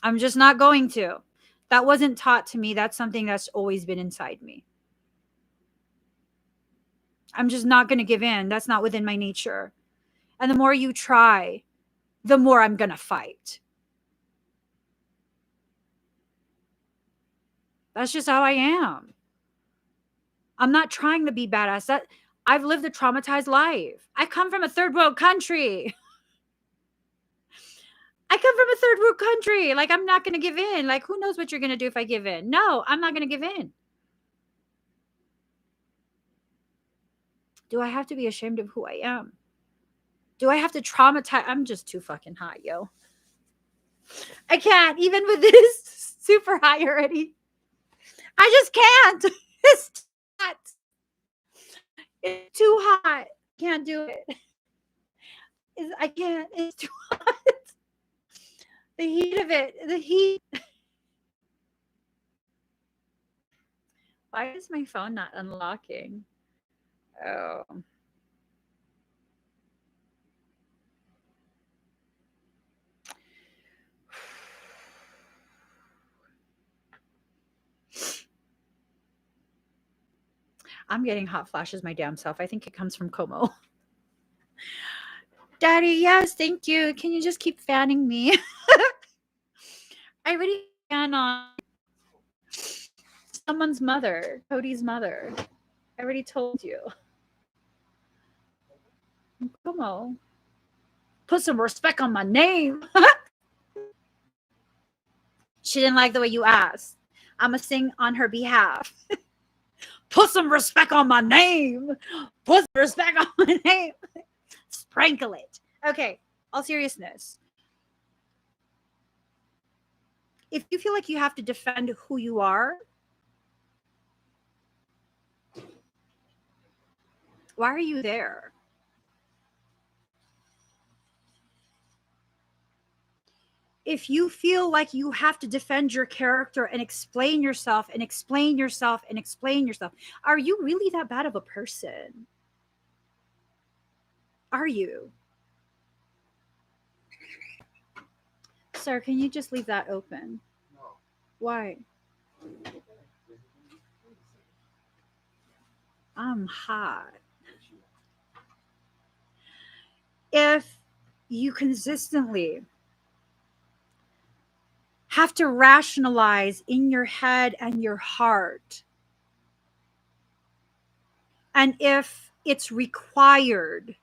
I'm just not going to. That wasn't taught to me. That's something that's always been inside me. I'm just not going to give in. That's not within my nature. And the more you try, the more I'm going to fight. That's just how I am. I'm not trying to be badass. I've lived a traumatized life. I come from a third world country. Like, I'm not going to give in. Like, who knows what you're going to do if I give in? No, I'm not going to give in. Do I have to be ashamed of who I am? Do I have to traumatize? I'm just too fucking hot, yo. I can't, even with this super high already. I just can't. It's too hot. It's too hot. Can't do it. I can't. It's too hot. The heat of it. The heat. Why is my phone not unlocking? Oh. I'm getting hot flashes my damn self. I think it comes from Como. Daddy, yes, thank you. Can you just keep fanning me? I already fan on someone's mother, Cody's mother. I already told you. Como. Put some respect on my name. She didn't like the way you asked. I'm going to sing on her behalf. Put some respect on my name. Put some respect on my name. Sprinkle it. Okay, all seriousness. If you feel like you have to defend who you are, why are you there? If you feel like you have to defend your character and explain yourself and explain yourself and explain yourself, are you really that bad of a person? Are you? Sir, can you just leave that open? No. Why? I'm hot. If you consistently have to rationalize in your head and your heart, and if it's required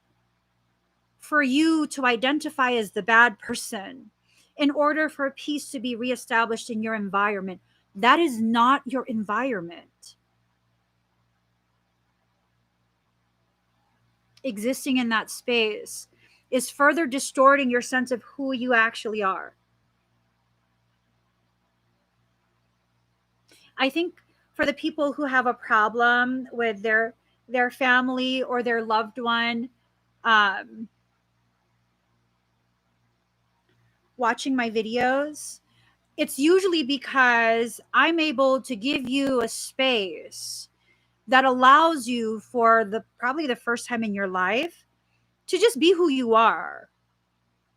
for you to identify as the bad person in order for peace to be reestablished in your environment, that is not your environment. Existing in that space is further distorting your sense of who you actually are. I think for the people who have a problem with their family or their loved one watching my videos, it's usually because I'm able to give you a space that allows you for probably the first time in your life to just be who you are.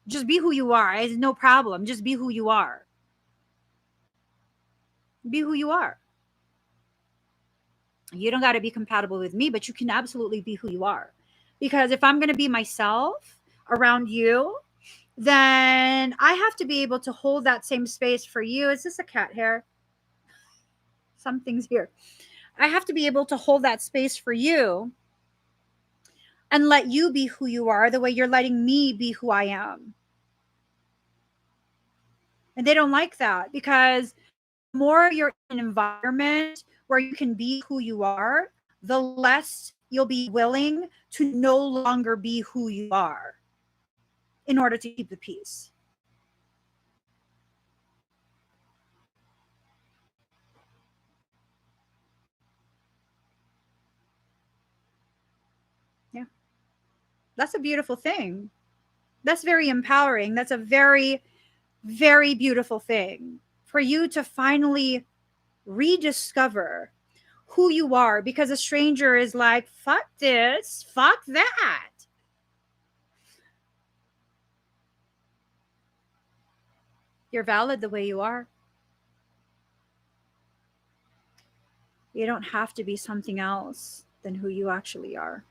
Just be who you are. It's no problem. Just be who you are. Be who you are. You don't got to be compatible with me, but you can absolutely be who you are. Because if I'm going to be myself around you, then I have to be able to hold that same space for you. Is this a cat hair? Something's here. I have to be able to hold that space for you and let you be who you are the way you're letting me be who I am. And they don't like that, because the more you're in an environment where you can be who you are, the less you'll be willing to no longer be who you are in order to keep the peace. Yeah. That's a beautiful thing. That's very empowering. That's a very, very beautiful thing for you to finally rediscover who you are, because a stranger is like, fuck this, fuck that. You're valid the way you are. You don't have to be something else than who you actually are.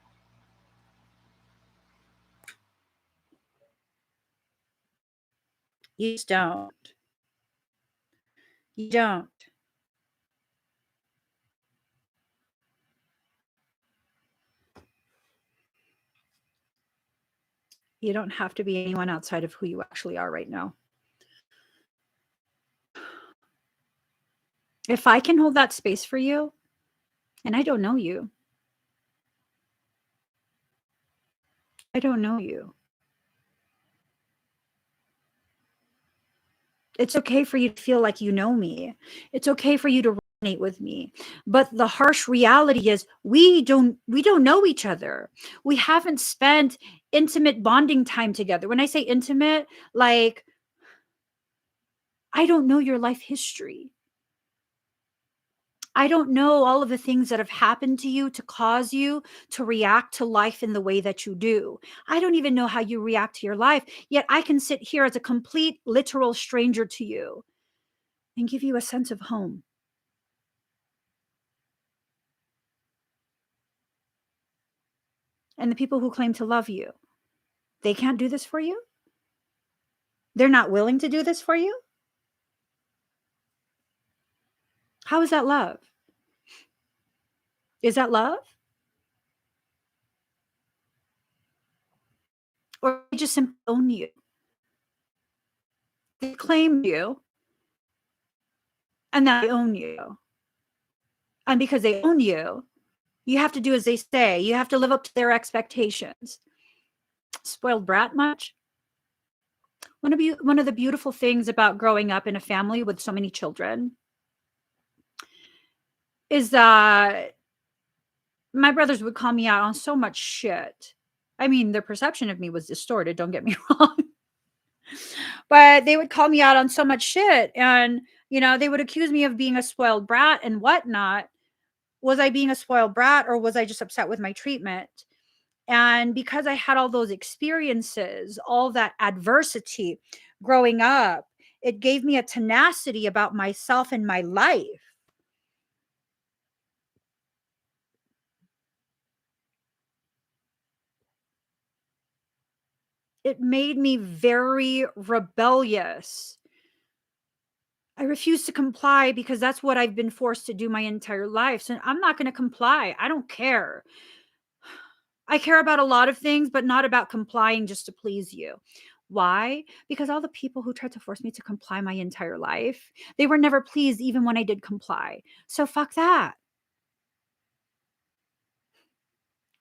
You just don't. You don't. You don't have to be anyone outside of who you actually are right now. If I can hold that space for you, and I don't know you, I don't know you. It's okay for you to feel like you know me. It's okay for you to resonate with me. But the harsh reality is we don't know each other. We haven't spent intimate bonding time together. When I say intimate, like I don't know your life history. I don't know all of the things that have happened to you to cause you to react to life in the way that you do. I don't even know how you react to your life, yet I can sit here as a complete, literal stranger to you and give you a sense of home. And the people who claim to love you, they can't do this for you? They're not willing to do this for you? How is that love? Is that love? Or they just simply own you? They claim you and that they own you. And because they own you, you have to do as they say. You have to live up to their expectations. Spoiled brat much? One of the beautiful things about growing up in a family with so many children is that my brothers would call me out on so much shit. I mean, their perception of me was distorted, don't get me wrong. But they would call me out on so much shit. And, they would accuse me of being a spoiled brat and whatnot. Was I being a spoiled brat or was I just upset with my treatment? And because I had all those experiences, all that adversity growing up, it gave me a tenacity about myself and my life. It made me very rebellious. I refuse to comply because that's what I've been forced to do my entire life. So I'm not going to comply. I don't care. I care about a lot of things, but not about complying just to please you. Why? Because all the people who tried to force me to comply my entire life, they were never pleased even when I did comply. So fuck that.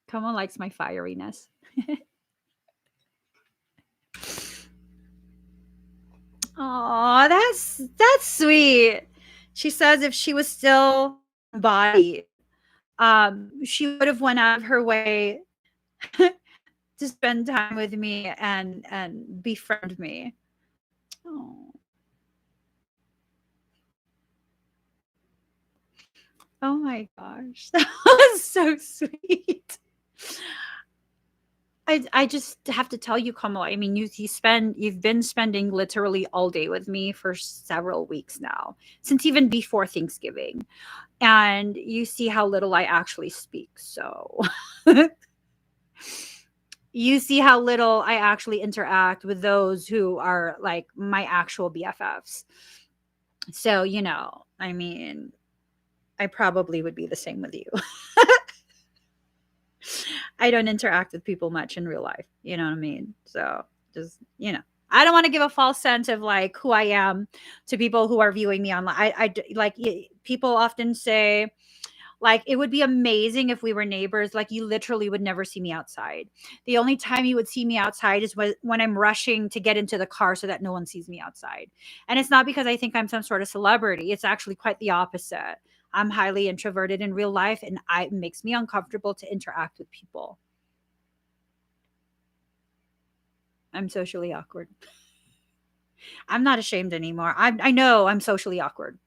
Como likes my fieriness. Oh, that's sweet. She says if she was still embodied, she would have went out of her way to spend time with me and befriend me. Oh, oh my gosh, that was so sweet. I just have to tell you, Kamal. I mean, you've been spending literally all day with me for several weeks now, since even before Thanksgiving, and you see how little I actually speak. So you see how little I actually interact with those who are like my actual BFFs. So, I mean, I probably would be the same with you. I don't interact with people much in real life. You know what I mean? So just, I don't want to give a false sense of like who I am to people who are viewing me online. Like people often say, like, it would be amazing if we were neighbors. Like, you literally would never see me outside. The only time you would see me outside is when I'm rushing to get into the car so that no one sees me outside. And it's not because I think I'm some sort of celebrity. It's actually quite the opposite. I'm highly introverted in real life, and it makes me uncomfortable to interact with people. I'm socially awkward. I'm not ashamed anymore. I know I'm socially awkward.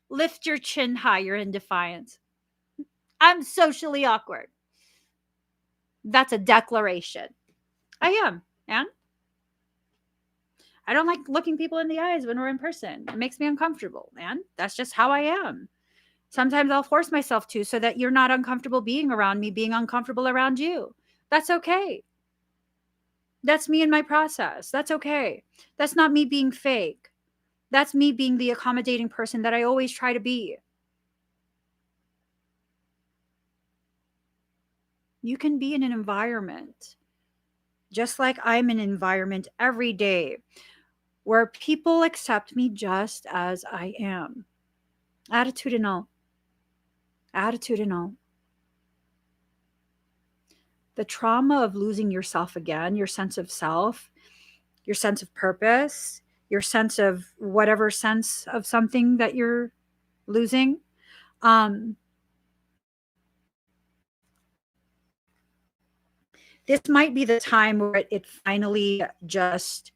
Lift your chin higher in defiance. I'm socially awkward. That's a declaration. I am. And I don't like looking people in the eyes when we're in person. It makes me uncomfortable, man. That's just how I am. Sometimes I'll force myself to so that you're not uncomfortable being around me, being uncomfortable around you. That's okay. That's me in my process. That's okay. That's not me being fake. That's me being the accommodating person that I always try to be. You can be in an environment, just like I'm in an environment every day, where people accept me just as I am. Attitude and all. Attitude and all. the trauma of losing yourself again, your sense of self, your sense of purpose, your sense of whatever sense of something that you're losing. This might be the time where it finally just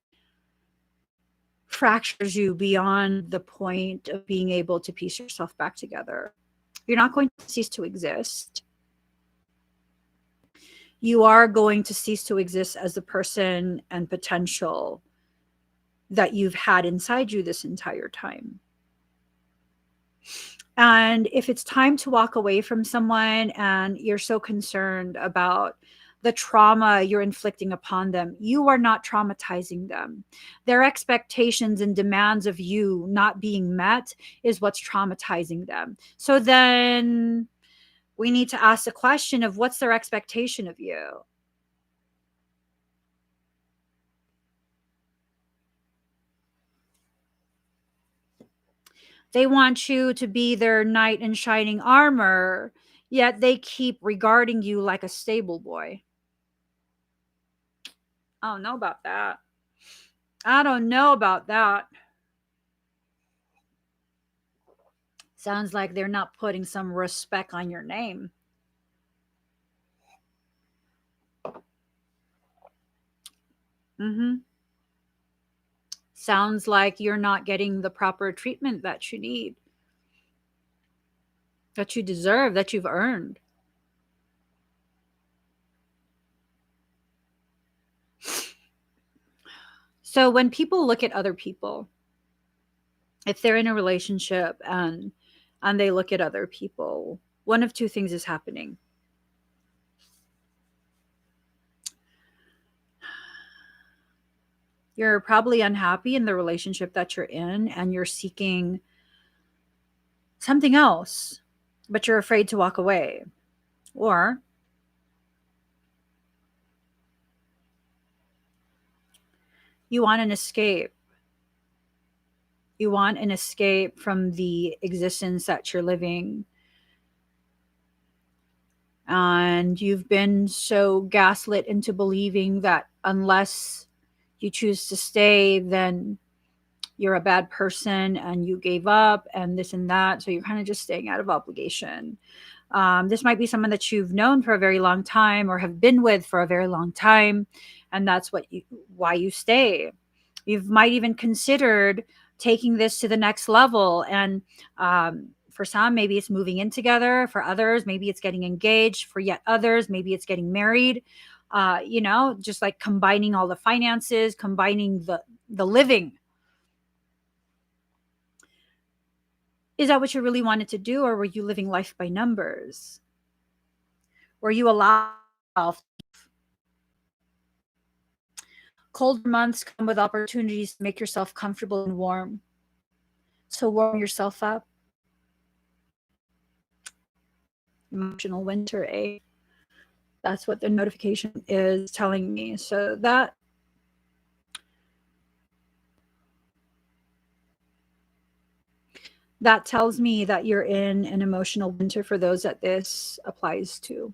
fractures you beyond the point of being able to piece yourself back together. You're not going to cease to exist. You are going to cease to exist as the person and potential that you've had inside you this entire time. And if it's time to walk away from someone and you're so concerned about the trauma you're inflicting upon them, you are not traumatizing them. Their expectations and demands of you not being met is what's traumatizing them. So then we need to ask the question of what's their expectation of you? They want you to be their knight in shining armor, yet they keep regarding you like a stable boy. I don't know about that. I don't know about that. Sounds like they're not putting some respect on your name. Sounds like you're not getting the proper treatment that you need, that you deserve, that you've earned. So when people look at other people, if they're in a relationship and they look at other people, one of two things is happening. You're probably unhappy in the relationship that you're in and you're seeking something else, but you're afraid to walk away. Or you want an escape. You want an escape from the existence that you're living. And you've been so gaslit into believing that unless you choose to stay, then you're a bad person and you gave up and this and that. So you're kind of just staying out of obligation. This might be someone that you've known for a very long time or have been with for a very long time. And that's why you stay. You might even considered taking this to the next level. And for some, maybe it's moving in together. For others, maybe it's getting engaged. For yet others, maybe it's getting married. Just like combining all the finances, combining the living. Is that what you really wanted to do, or were you living life by numbers? Were you allowed? Cold months come with opportunities to make yourself comfortable and warm. So warm yourself up. Emotional winter, eh? That's what the notification is telling me. So that tells me that you're in an emotional winter for those that this applies to.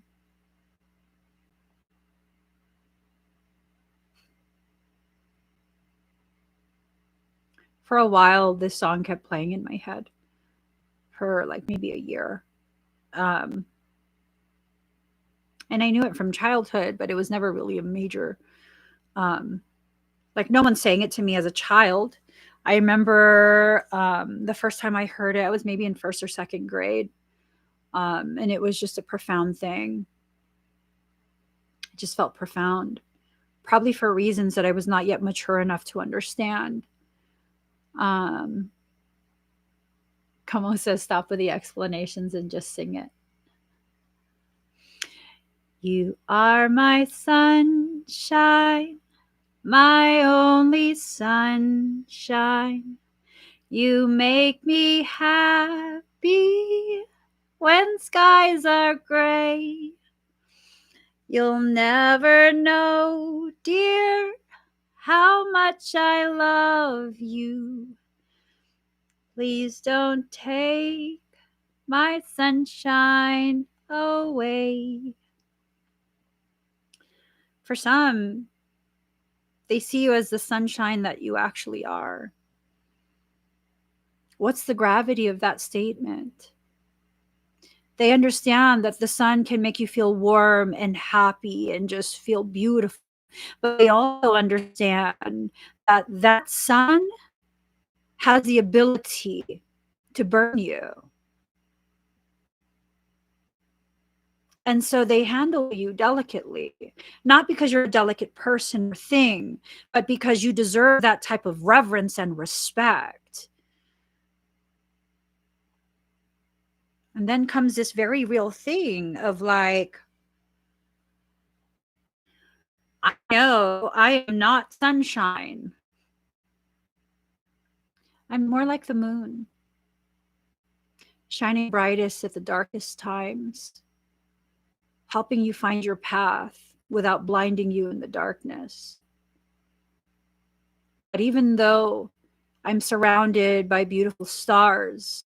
For a while, this song kept playing in my head for like maybe a year. And I knew it from childhood, but it was never really a major, like no one sang it to me as a child. I remember the first time I heard it, I was maybe in first or second grade. And it was just a profound thing. It just felt profound, probably for reasons that I was not yet mature enough to understand. Como says, stop with the explanations and just sing it. You are my sunshine, my only sunshine. You make me happy when skies are gray. You'll never know, dear, how much I love you. Please don't take my sunshine away. For some, they see you as the sunshine that you actually are. What's the gravity of that statement? They understand that the sun can make you feel warm and happy and just feel beautiful. But they also understand that that sun has the ability to burn you. And so they handle you delicately, not because you're a delicate person or thing, but because you deserve that type of reverence and respect. And then comes this very real thing of like, I know I am not sunshine. I'm more like the moon, shining brightest at the darkest times, helping you find your path without blinding you in the darkness. But even though I'm surrounded by beautiful stars,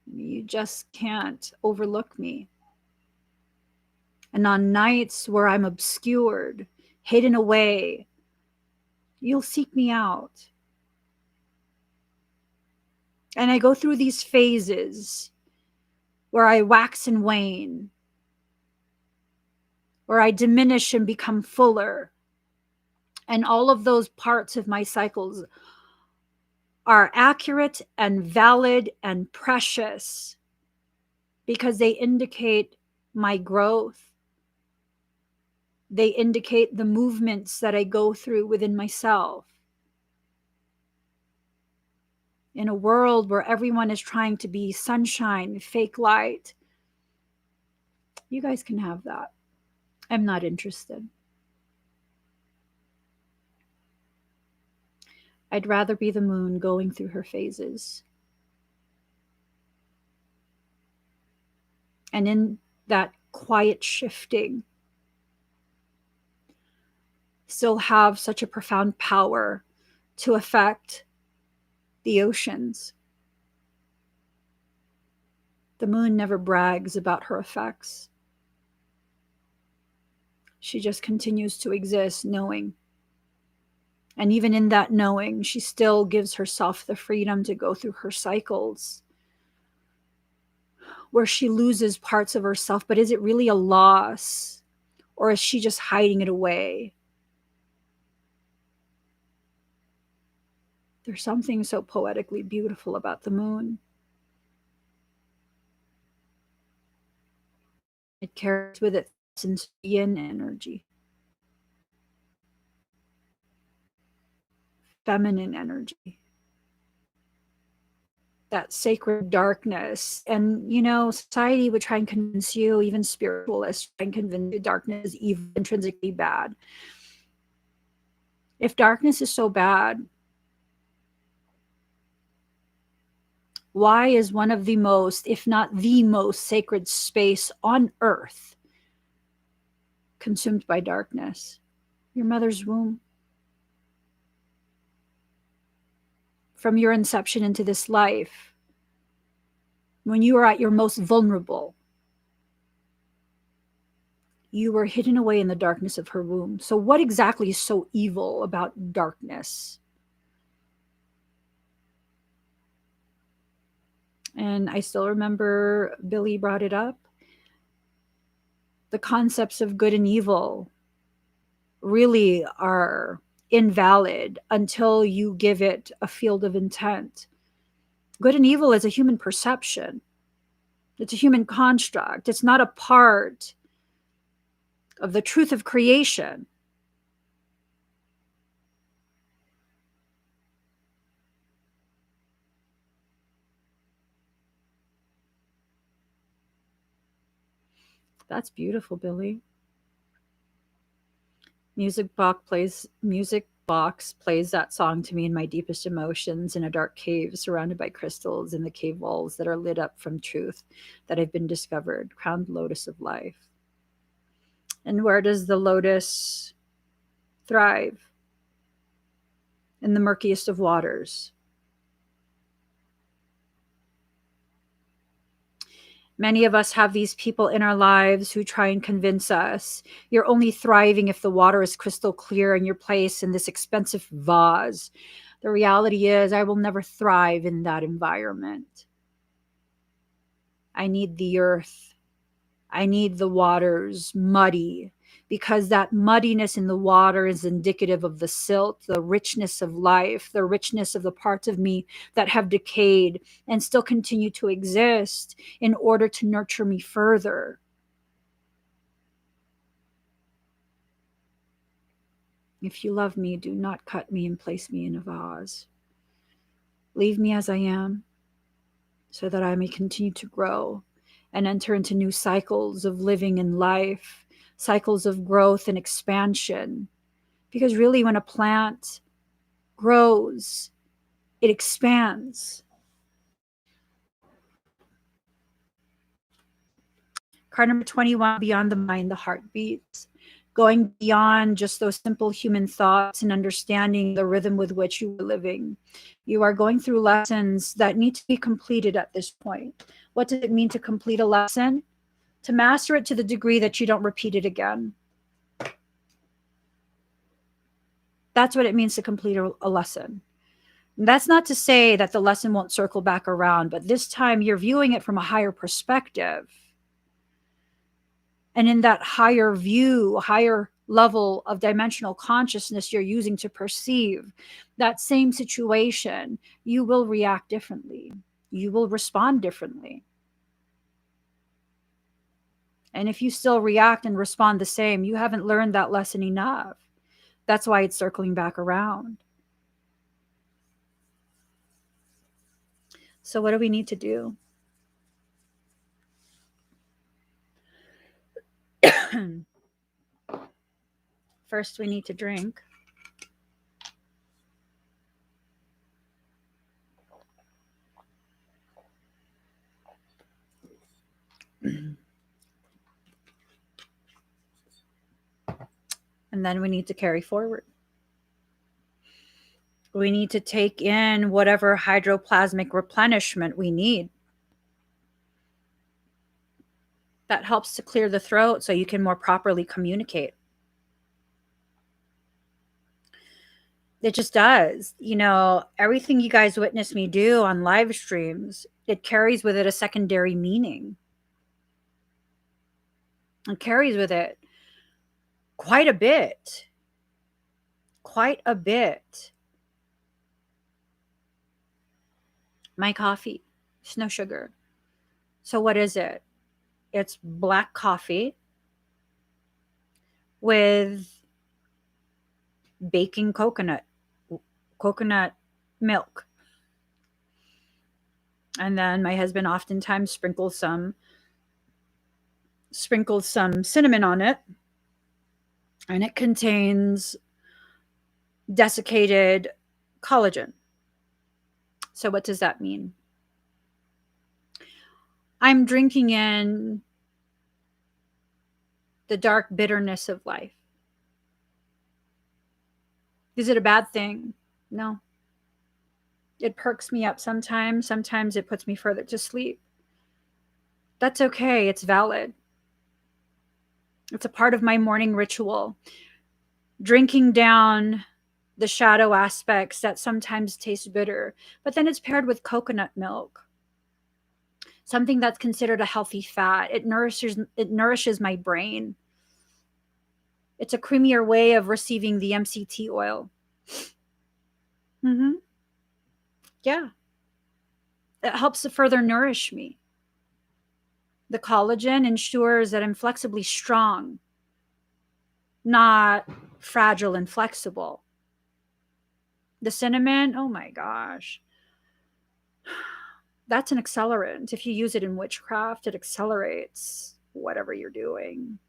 you just can't overlook me. And on nights where I'm obscured, hidden away, you'll seek me out. And I go through these phases where I wax and wane, where I diminish and become fuller. And all of those parts of my cycles are accurate and valid and precious because they indicate my growth. They indicate the movements that I go through within myself. In a world where everyone is trying to be sunshine, fake light, you guys can have that. I'm not interested. I'd rather be the moon going through her phases. And in that quiet shifting, still have such a profound power to affect the oceans. The moon never brags about her effects. She just continues to exist knowing. And even in that knowing, she still gives herself the freedom to go through her cycles where she loses parts of herself. But is it really a loss? Or is she just hiding it away? There's something so poetically beautiful about the moon. It carries with it yin energy, feminine energy, that sacred darkness. And, you know, society would try and convince you, even spiritualists try and convince you darkness is evil, intrinsically bad. If darkness is so bad, why is one of the most, if not the most sacred space on earth consumed by darkness? Your mother's womb. From your inception into this life, when you are at your most vulnerable, you were hidden away in the darkness of her womb. So what exactly is so evil about darkness? And I still remember Billy brought it up. The concepts of good and evil really are invalid until you give it a field of intent. Good and evil is a human perception. It's a human construct. It's not a part of the truth of creation. That's beautiful, Billy. Music box plays that song to me in my deepest emotions in a dark cave surrounded by crystals in the cave walls that are lit up from truth that have been discovered, crowned lotus of life. And where does the lotus thrive? In the murkiest of waters. Many of us have these people in our lives who try and convince us you're only thriving if the water is crystal clear and you're placed in this expensive vase. The reality is, I will never thrive in that environment. I need the earth. I need the waters muddy, because that muddiness in the water is indicative of the silt, the richness of life, the richness of the parts of me that have decayed and still continue to exist in order to nurture me further. If you love me, do not cut me and place me in a vase. Leave me as I am, so that I may continue to grow and enter into new cycles of living in life, cycles of growth and expansion. Because really, when a plant grows, it expands. Card number 21, beyond the mind, the heart beats. Going beyond just those simple human thoughts and understanding the rhythm with which you are living. You are going through lessons that need to be completed at this point. What does it mean to complete a lesson? To master it to the degree that you don't repeat it again. That's what it means to complete a lesson. And that's not to say that the lesson won't circle back around, but this time you're viewing it from a higher perspective. And in that higher view, higher level of dimensional consciousness you're using to perceive that same situation, you will react differently. You will respond differently. And if you still react and respond the same, you haven't learned that lesson enough. That's why it's circling back around. So what do we need to do? First, we need to drink. And then we need to carry forward. We need to take in whatever hydroplasmic replenishment we need. That helps to clear the throat so you can more properly communicate. It just does. You know, everything you guys witness me do on live streams, it carries with it a secondary meaning. It carries with it quite a bit. Quite a bit. My coffee, it's no sugar. So what is it? It's black coffee with baking coconut milk. And then my husband oftentimes sprinkles some cinnamon on it. And it contains desiccated collagen. So what does that mean? I'm drinking in the dark bitterness of life. Is it a bad thing? No. It perks me up sometimes. Sometimes it puts me further to sleep. That's okay. It's valid. It's a part of my morning ritual. Drinking down the shadow aspects that sometimes taste bitter, but then it's paired with coconut milk, something that's considered a healthy fat. It nourishes my brain. It's a creamier way of receiving the MCT oil. Yeah. It helps to further nourish me. The collagen ensures that I'm flexibly strong, not fragile and flexible. The cinnamon, oh my gosh. That's an accelerant. If you use it in witchcraft, it accelerates whatever you're doing.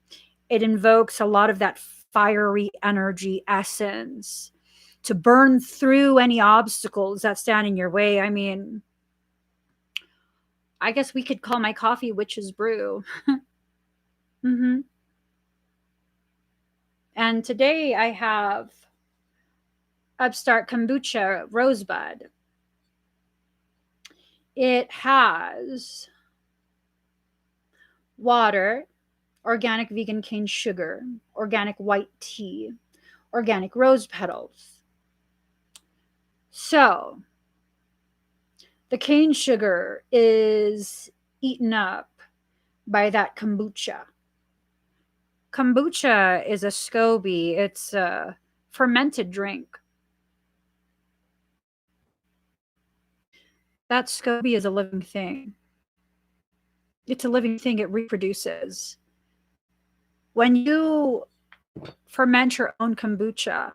It invokes a lot of that fiery energy essence to burn through any obstacles that stand in your way. I mean, I guess we could call my coffee witch's brew. And today I have Upstart Kombucha Rosebud. It has water, organic vegan cane sugar, organic white tea, organic rose petals. So the cane sugar is eaten up by that kombucha. Kombucha is a SCOBY. It's a fermented drink. That SCOBY is a living thing. It's a living thing. It reproduces. When you ferment your own kombucha,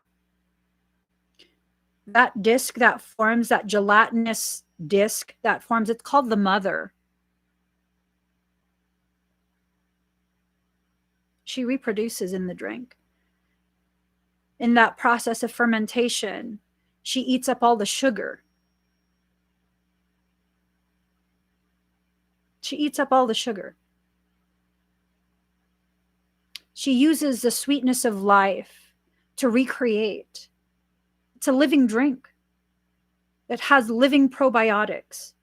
that disc that forms, that gelatinous disc that forms, it's called the mother. She reproduces in the drink. In that process of fermentation, she eats up all the sugar. She eats up all the sugar. She uses the sweetness of life to recreate. It's a living drink. It has living probiotics.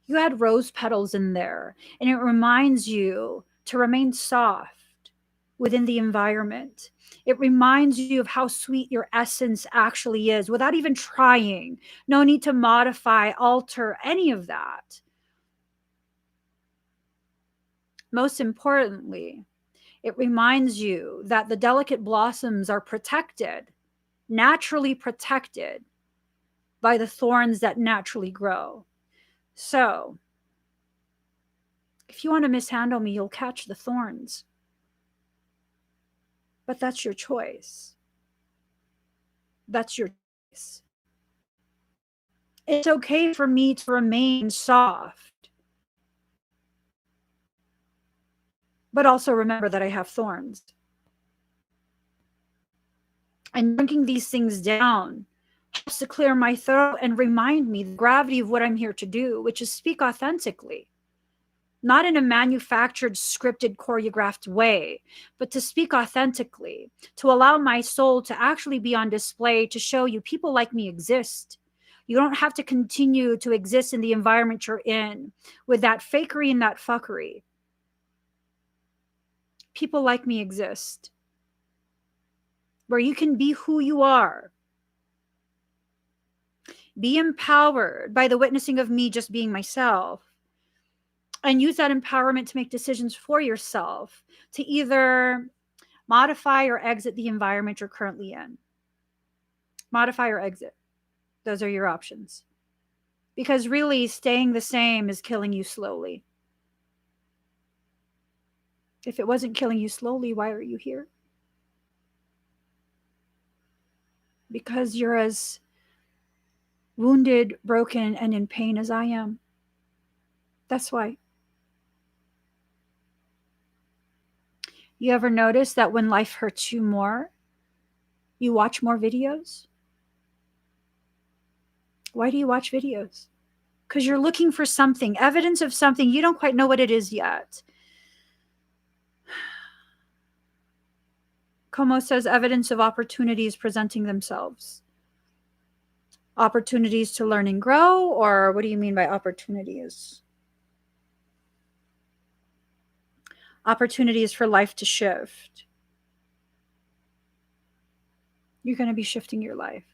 You add rose petals in there, and it reminds you to remain soft within the environment. It reminds you of how sweet your essence actually is without even trying. No need to modify, alter any of that. Most importantly, it reminds you that the delicate blossoms are protected, naturally protected by the thorns that naturally grow. So, if you want to mishandle me, you'll catch the thorns. But that's your choice. That's your choice. It's okay for me to remain soft, but also remember that I have thorns. And drinking these things down helps to clear my throat and remind me the gravity of what I'm here to do, which is speak authentically. Not in a manufactured, scripted, choreographed way, but to speak authentically, to allow my soul to actually be on display, to show you people like me exist. You don't have to continue to exist in the environment you're in with that fakery and that fuckery. People like me exist, where you can be who you are. Be empowered by the witnessing of me just being myself. And use that empowerment to make decisions for yourself, to either modify or exit the environment you're currently in. Modify or exit. Those are your options. Because really, staying the same is killing you slowly. If it wasn't killing you slowly, why are you here? Because you're as wounded, broken, and in pain as I am. That's why. You ever notice that when life hurts you more, you watch more videos? Why do you watch videos? Because you're looking for something, evidence of something. You don't quite know what it is yet. Como says evidence of opportunities presenting themselves. Opportunities to learn and grow, or what do you mean by opportunities? Opportunities for life to shift. You're going to be shifting your life.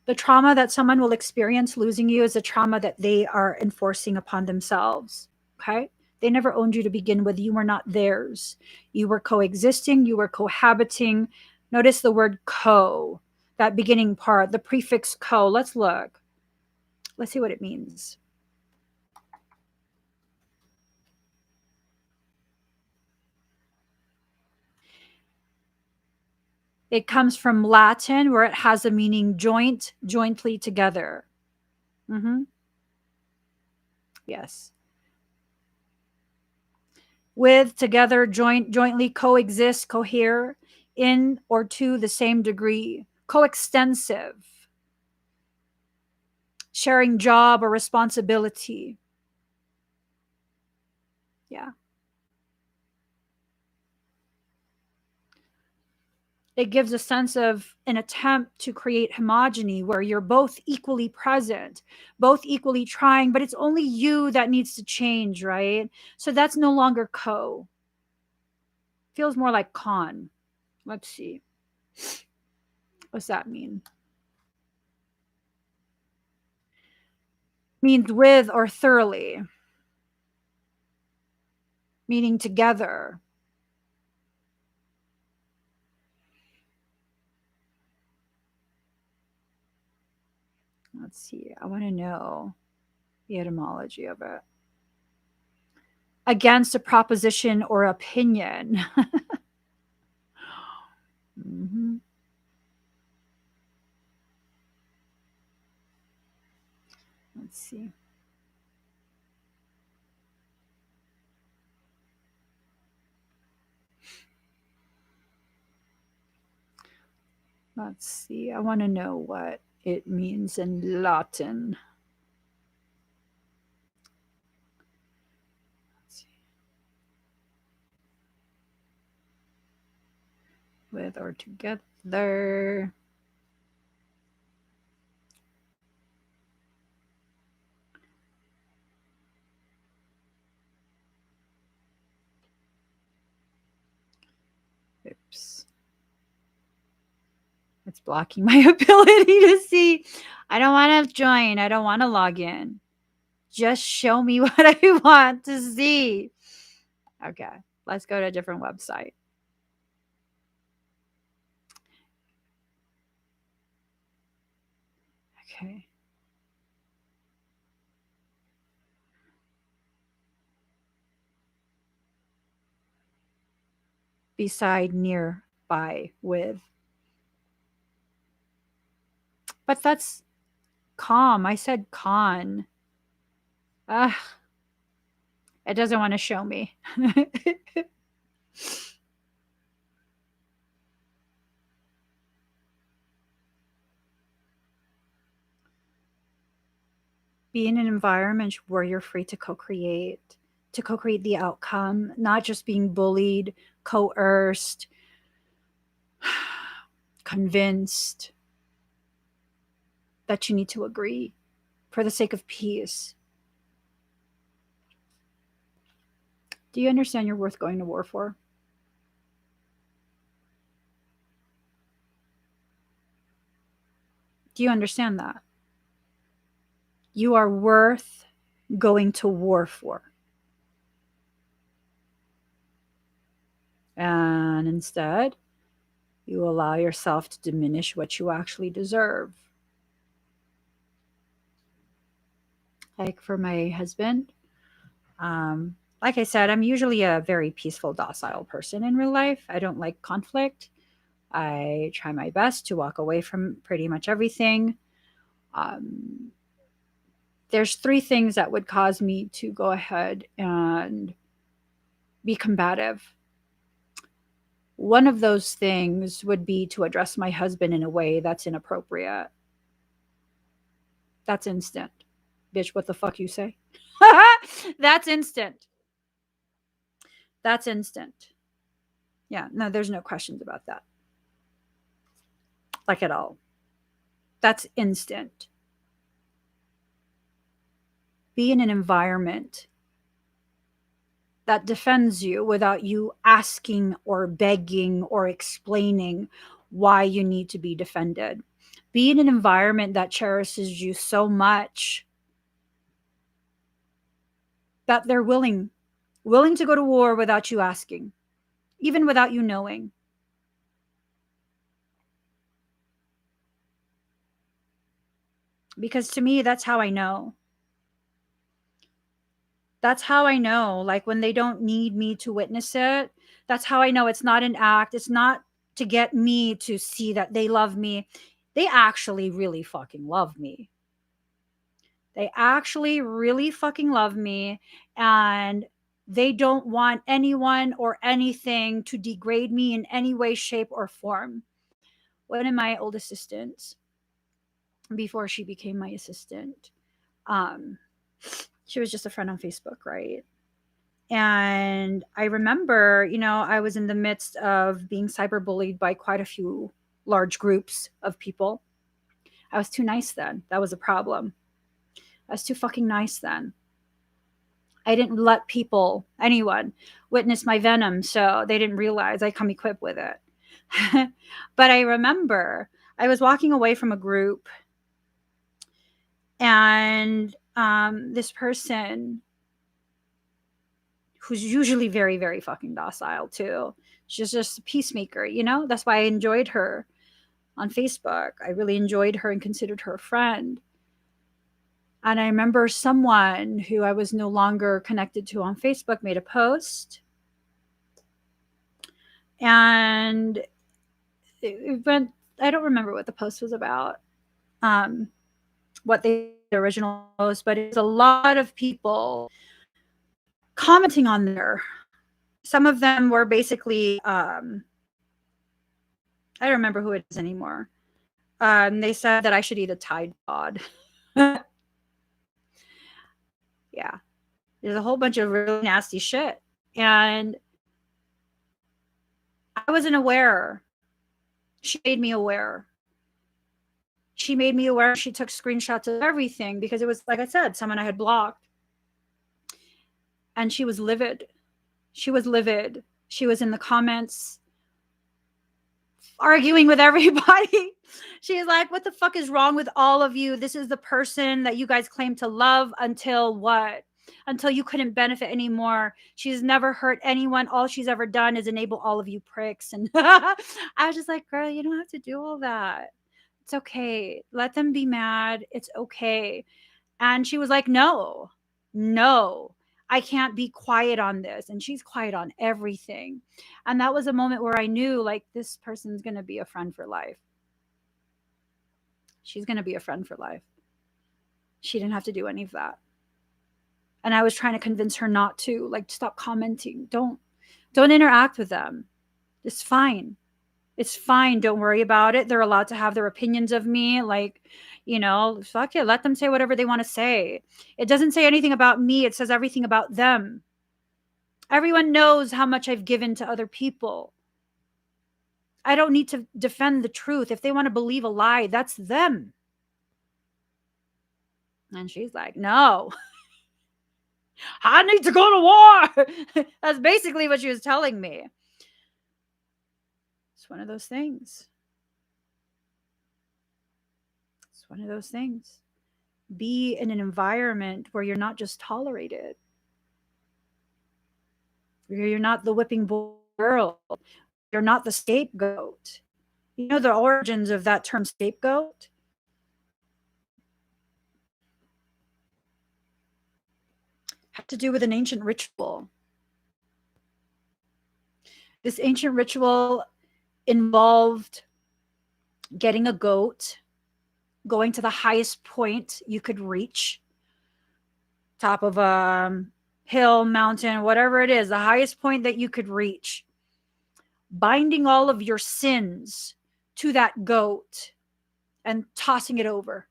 The trauma that someone will experience losing you is a trauma that they are enforcing upon themselves. Okay? They never owned you to begin with. You were not theirs. You were coexisting. You were cohabiting. Notice the word co, that beginning part, the prefix co. Let's look. Let's see what it means. It comes from Latin, where it has a meaning joint, jointly together. Yes. With, together, jointly, coexist, cohere, in or to the same degree, coextensive, sharing job or responsibility. Yeah. It gives a sense of an attempt to create homogeny where you're both equally present, both equally trying, but it's only you that needs to change, right? So that's no longer co. Feels more like con. Let's see. What's that mean? Means with or thoroughly, meaning together. Let's see. I want to know the etymology of it. Against a proposition or opinion. Mhm. Let's see. Let's see. I want to know what it means in Latin. Let's see. With or together. Oops. It's blocking my ability to see. I don't want to join. I don't want to log in. Just show me what I want to see. Okay, let's go to a different website. Okay. Beside, near, by, with. But that's calm. I said con. Ugh, it doesn't want to show me. Be in an environment where you're free to co create the outcome, not just being bullied, coerced, convinced that you need to agree for the sake of peace. Do you understand you're worth going to war for? Do you understand that? You are worth going to war for. And instead, you allow yourself to diminish what you actually deserve. Like for my husband, like I said, I'm usually a very peaceful, docile person in real life. I don't like conflict. I try my best to walk away from pretty much everything. Um, there's three things that would cause me to go ahead and be combative. One of those things would be to address my husband in a way that's inappropriate. That's instant. Bitch, what the fuck you say? That's instant. That's instant. Yeah, no, there's no questions about that. Like at all. That's instant. Be in an environment that defends you without you asking or begging or explaining why you need to be defended. Be in an environment that cherishes you so much that they're willing to go to war without you asking, even without you knowing. Because to me, that's how I know. That's how I know. Like when they don't need me to witness it, that's how I know it's not an act. It's not to get me to see that they love me. They actually really fucking love me. They actually really fucking love me. And they don't want anyone or anything to degrade me in any way, shape, or form. One of my old assistants, before she became my assistant, um, she was just a friend on Facebook, right? And I remember, I was in the midst of being cyberbullied by quite a few large groups of people. I was too nice then. That was a problem. I was too fucking nice then. I didn't let anyone, witness my venom, so they didn't realize I come equipped with it. But I remember I was walking away from a group, and this person, who's usually very, very fucking docile too, she's just a peacemaker, That's why I enjoyed her on Facebook. I really enjoyed her and considered her a friend. And I remember someone who I was no longer connected to on Facebook made a post. And it went, I don't remember what the post was about, what the original post, but it was a lot of people commenting on there. Some of them were basically, I don't remember who it is anymore. They said that I should eat a Tide Pod. Yeah. There's a whole bunch of really nasty shit. And I wasn't aware. She made me aware. She made me aware. She took screenshots of everything because it was, like I said, someone I had blocked. And she was livid. She was livid. She was in the comments arguing with everybody. She's like, what the fuck is wrong with all of you? This is the person that you guys claim to love until what? Until you couldn't benefit anymore. She's never hurt anyone. All she's ever done is enable all of you pricks. And I was just like, girl, you don't have to do all that. It's okay. Let them be mad. It's okay. And she was like, no, I can't be quiet on this. And she's quiet on everything. And that was a moment where I knew, like, this person's going to be a friend for life. She's going to be a friend for life. She didn't have to do any of that. And I was trying to convince her not to, like, stop commenting. Don't interact with them. It's fine. It's fine. Don't worry about it. They're allowed to have their opinions of me. Like, fuck it. Let them say whatever they want to say. It doesn't say anything about me. It says everything about them. Everyone knows how much I've given to other people. I don't need to defend the truth. If they want to believe a lie, that's them. And she's like, no, I need to go to war. That's basically what she was telling me. It's one of those things. It's one of those things. Be in an environment where you're not just tolerated. Where you're not the whipping girl. You're not the scapegoat. You know the origins of that term scapegoat? Had to do with an ancient ritual. This ancient ritual involved getting a goat, going to the highest point you could reach, top of a hill, mountain, whatever it is, the highest point that you could reach, binding all of your sins to that goat and tossing it over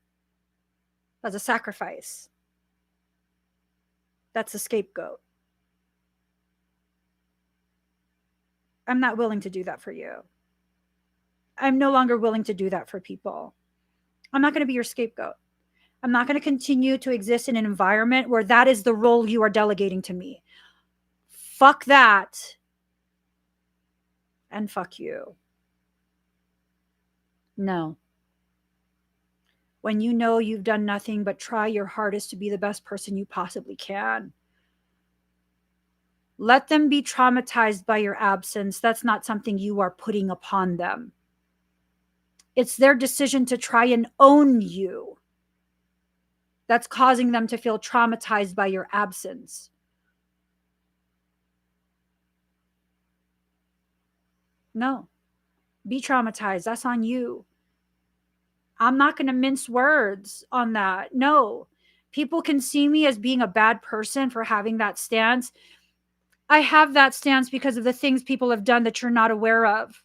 as a sacrifice. That's a scapegoat. I'm not willing to do that for you. I'm no longer willing to do that for people. I'm not going to be your scapegoat. I'm not going to continue to exist in an environment where that is the role you are delegating to me. Fuck that. And fuck you. No. When you know you've done nothing but try your hardest to be the best person you possibly can, let them be traumatized by your absence. That's not something you are putting upon them. It's their decision to try and own you that's causing them to feel traumatized by your absence. No. Be traumatized. That's on you. I'm not going to mince words on that. No. People can see me as being a bad person for having that stance. I have that stance because of the things people have done that you're not aware of.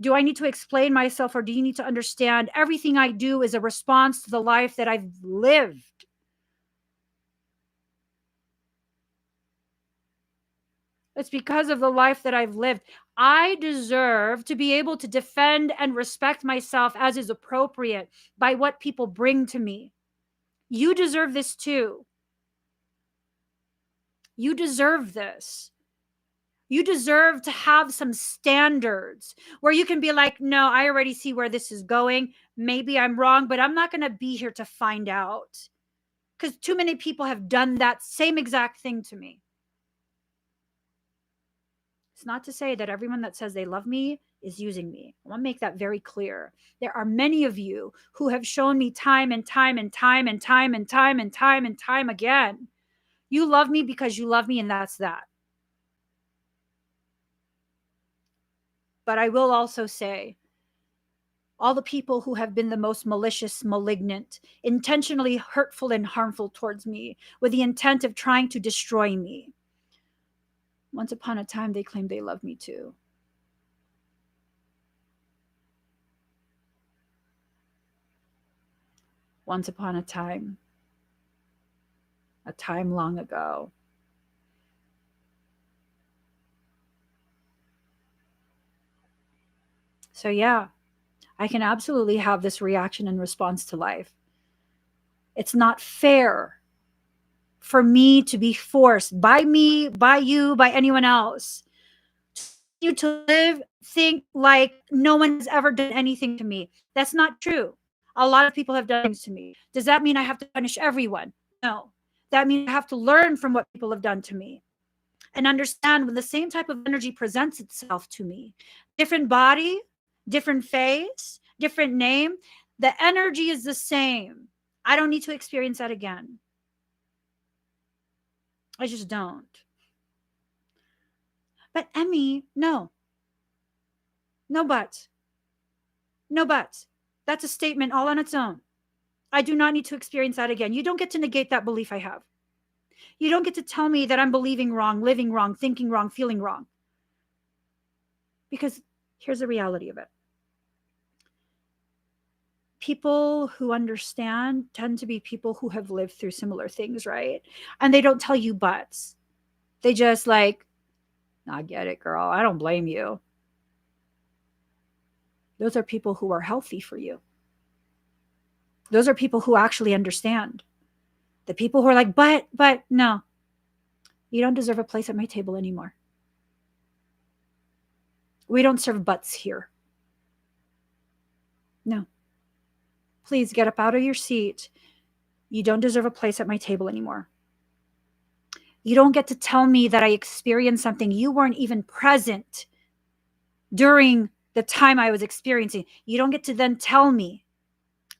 Do I need to explain myself, or do you need to understand everything I do is a response to the life that I've lived? It's because of the life that I've lived. I deserve to be able to defend and respect myself as is appropriate by what people bring to me. You deserve this too. You deserve this. You deserve to have some standards where you can be like, no, I already see where this is going. Maybe I'm wrong, but I'm not going to be here to find out. Because too many people have done that same exact thing to me. It's not to say that everyone that says they love me is using me. I want to make that very clear. There are many of you who have shown me time and time and time and time and time and time and time again. You love me because you love me, and that's that. But I will also say, all the people who have been the most malicious, malignant, intentionally hurtful and harmful towards me with the intent of trying to destroy me, once upon a time they claimed they loved me too. Once upon a time long ago. So yeah, I can absolutely have this reaction in response to life. It's not fair for me to be forced by me, by you, by anyone else, you to live, think like no one has ever done anything to me. That's not true. A lot of people have done things to me. Does that mean I have to punish everyone? No. That means I have to learn from what people have done to me and understand when the same type of energy presents itself to me. Different body, different face, different name. The energy is the same. I don't need to experience that again. I just don't. But Emmie, no. No buts. No buts. That's a statement all on its own. I do not need to experience that again. You don't get to negate that belief I have. You don't get to tell me that I'm believing wrong, living wrong, thinking wrong, feeling wrong. Because here's the reality of it. People who understand tend to be people who have lived through similar things, right? And they don't tell you buts. They just like, I get it, girl. I don't blame you. Those are people who are healthy for you. Those are people who actually understand. The people who are like, but no, you don't deserve a place at my table anymore. We don't serve butts here. No. Please get up out of your seat. You don't deserve a place at my table anymore. You don't get to tell me that I experienced something you weren't even present during the time I was experiencing. You don't get to then tell me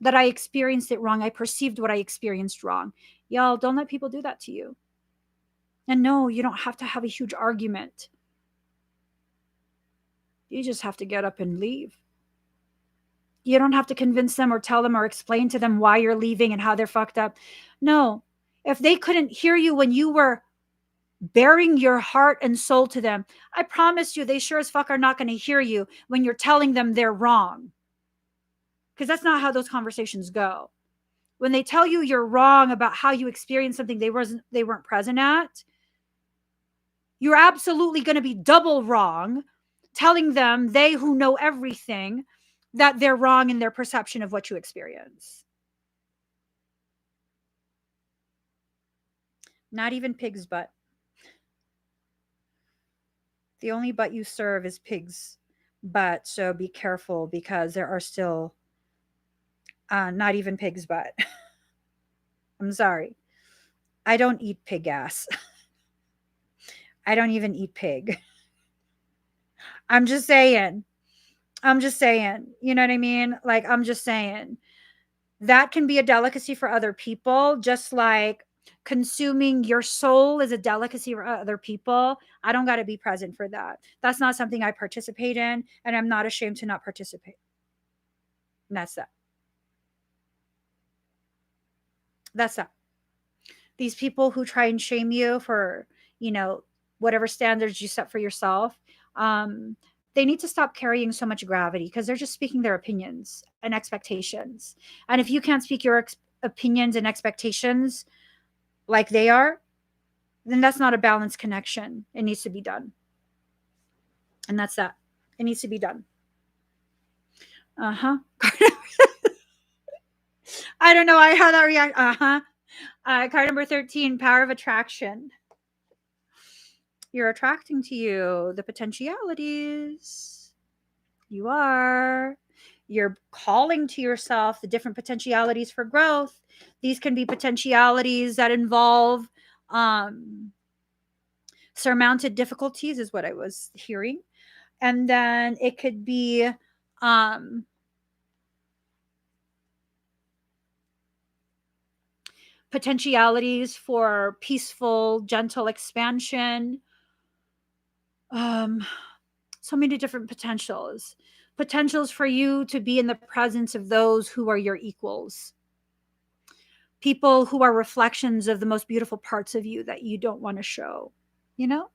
that I experienced it wrong. I perceived what I experienced wrong. Y'all, don't let people do that to you. And no, you don't have to have a huge argument. You just have to get up and leave. You don't have to convince them or tell them or explain to them why you're leaving and how they're fucked up. No, if they couldn't hear you when you were bearing your heart and soul to them, I promise you they sure as fuck are not going to hear you when you're telling them they're wrong. Because that's not how those conversations go. When they tell you you're wrong about how you experienced something they weren't present at, you're absolutely going to be double wrong, telling them, they who know everything, that they're wrong in their perception of what you experience. Not even pig's butt. The only butt you serve is pig's butt, so be careful because there are still not even pig's butt. I'm sorry. I don't eat pig ass. I don't even eat pig. I'm just saying. You know what I mean? Like, I'm just saying. That can be a delicacy for other people, just like consuming your soul is a delicacy for other people. I don't got to be present for that. That's not something I participate in, and I'm not ashamed to not participate. And that's that. That's that. These people who try and shame you for, whatever standards you set for yourself, they need to stop carrying so much gravity because they're just speaking their opinions and expectations. And if you can't speak your opinions and expectations like they are, then that's not a balanced connection. It needs to be done. And that's that. It needs to be done. Uh-huh. I don't know how that react. Uh-huh. Card number 13, power of attraction. You're attracting to you the potentialities. You are. You're calling to yourself the different potentialities for growth. These can be potentialities that involve surmounted difficulties, is what I was hearing. And then it could be potentialities for peaceful, gentle expansion. So many different potentials for you to be in the presence of those who are your equals, people who are reflections of the most beautiful parts of you that you don't want to show, you know.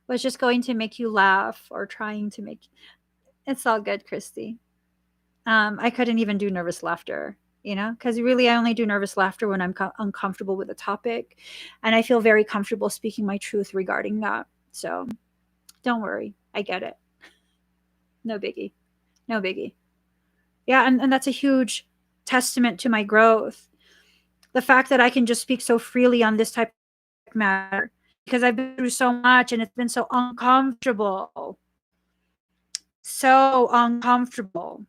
Was just going to make you laugh or trying to make, it's all good, Christy. I couldn't even do nervous laughter, because really I only do nervous laughter when I'm uncomfortable with a topic, and I feel very comfortable speaking my truth regarding that. So don't worry, I get it. No biggie. No biggie. Yeah, and that's a huge testament to my growth. The fact that I can just speak so freely on this type of matter, because I've been through so much and it's been so uncomfortable. So uncomfortable.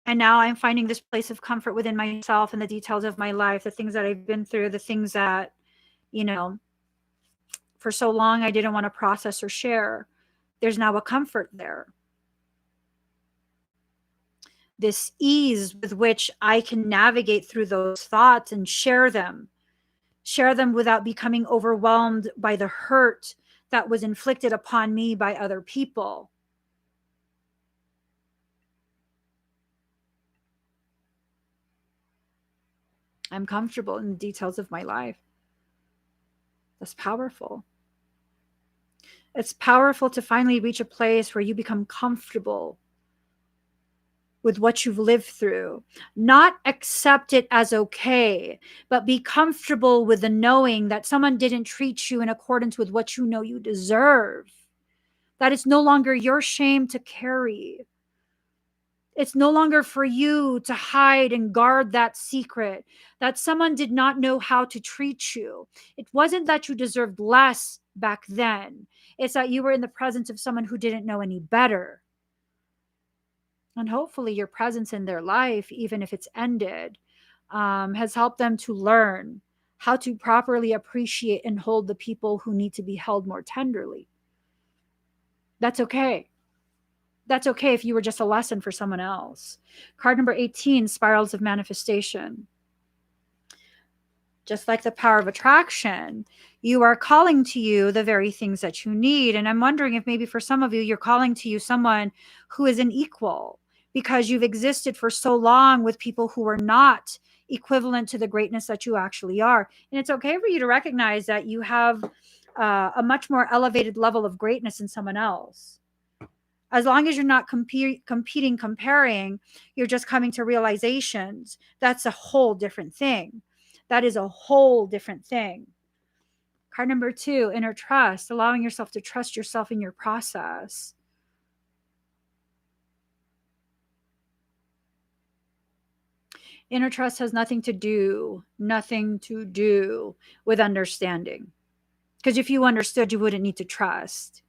And now I'm finding this place of comfort within myself and the details of my life, the things that I've been through, the things that, for so long I didn't want to process or share. There's now a comfort there. This ease with which I can navigate through those thoughts and share them without becoming overwhelmed by the hurt that was inflicted upon me by other people. I'm comfortable in the details of my life. That's powerful. It's powerful to finally reach a place where you become comfortable with what you've lived through. Not accept it as okay, but be comfortable with the knowing that someone didn't treat you in accordance with what you know you deserve. That it's no longer your shame to carry. It's no longer for you to hide and guard that secret, that someone did not know how to treat you. It wasn't that you deserved less back then. It's that you were in the presence of someone who didn't know any better. And hopefully your presence in their life, even if it's ended, has helped them to learn how to properly appreciate and hold the people who need to be held more tenderly. That's okay. That's okay if you were just a lesson for someone else. Card number 18, spirals of manifestation. Just like the power of attraction, you are calling to you the very things that you need. And I'm wondering if maybe for some of you, you're calling to you someone who is an equal, because you've existed for so long with people who are not equivalent to the greatness that you actually are. And it's okay for you to recognize that you have a much more elevated level of greatness in someone else. As long as you're not competing, comparing, you're just coming to realizations. That's a whole different thing. That is a whole different thing. Card number 2, inner trust, allowing yourself to trust yourself in your process. Inner trust has nothing to do with understanding. Because if you understood, you wouldn't need to trust.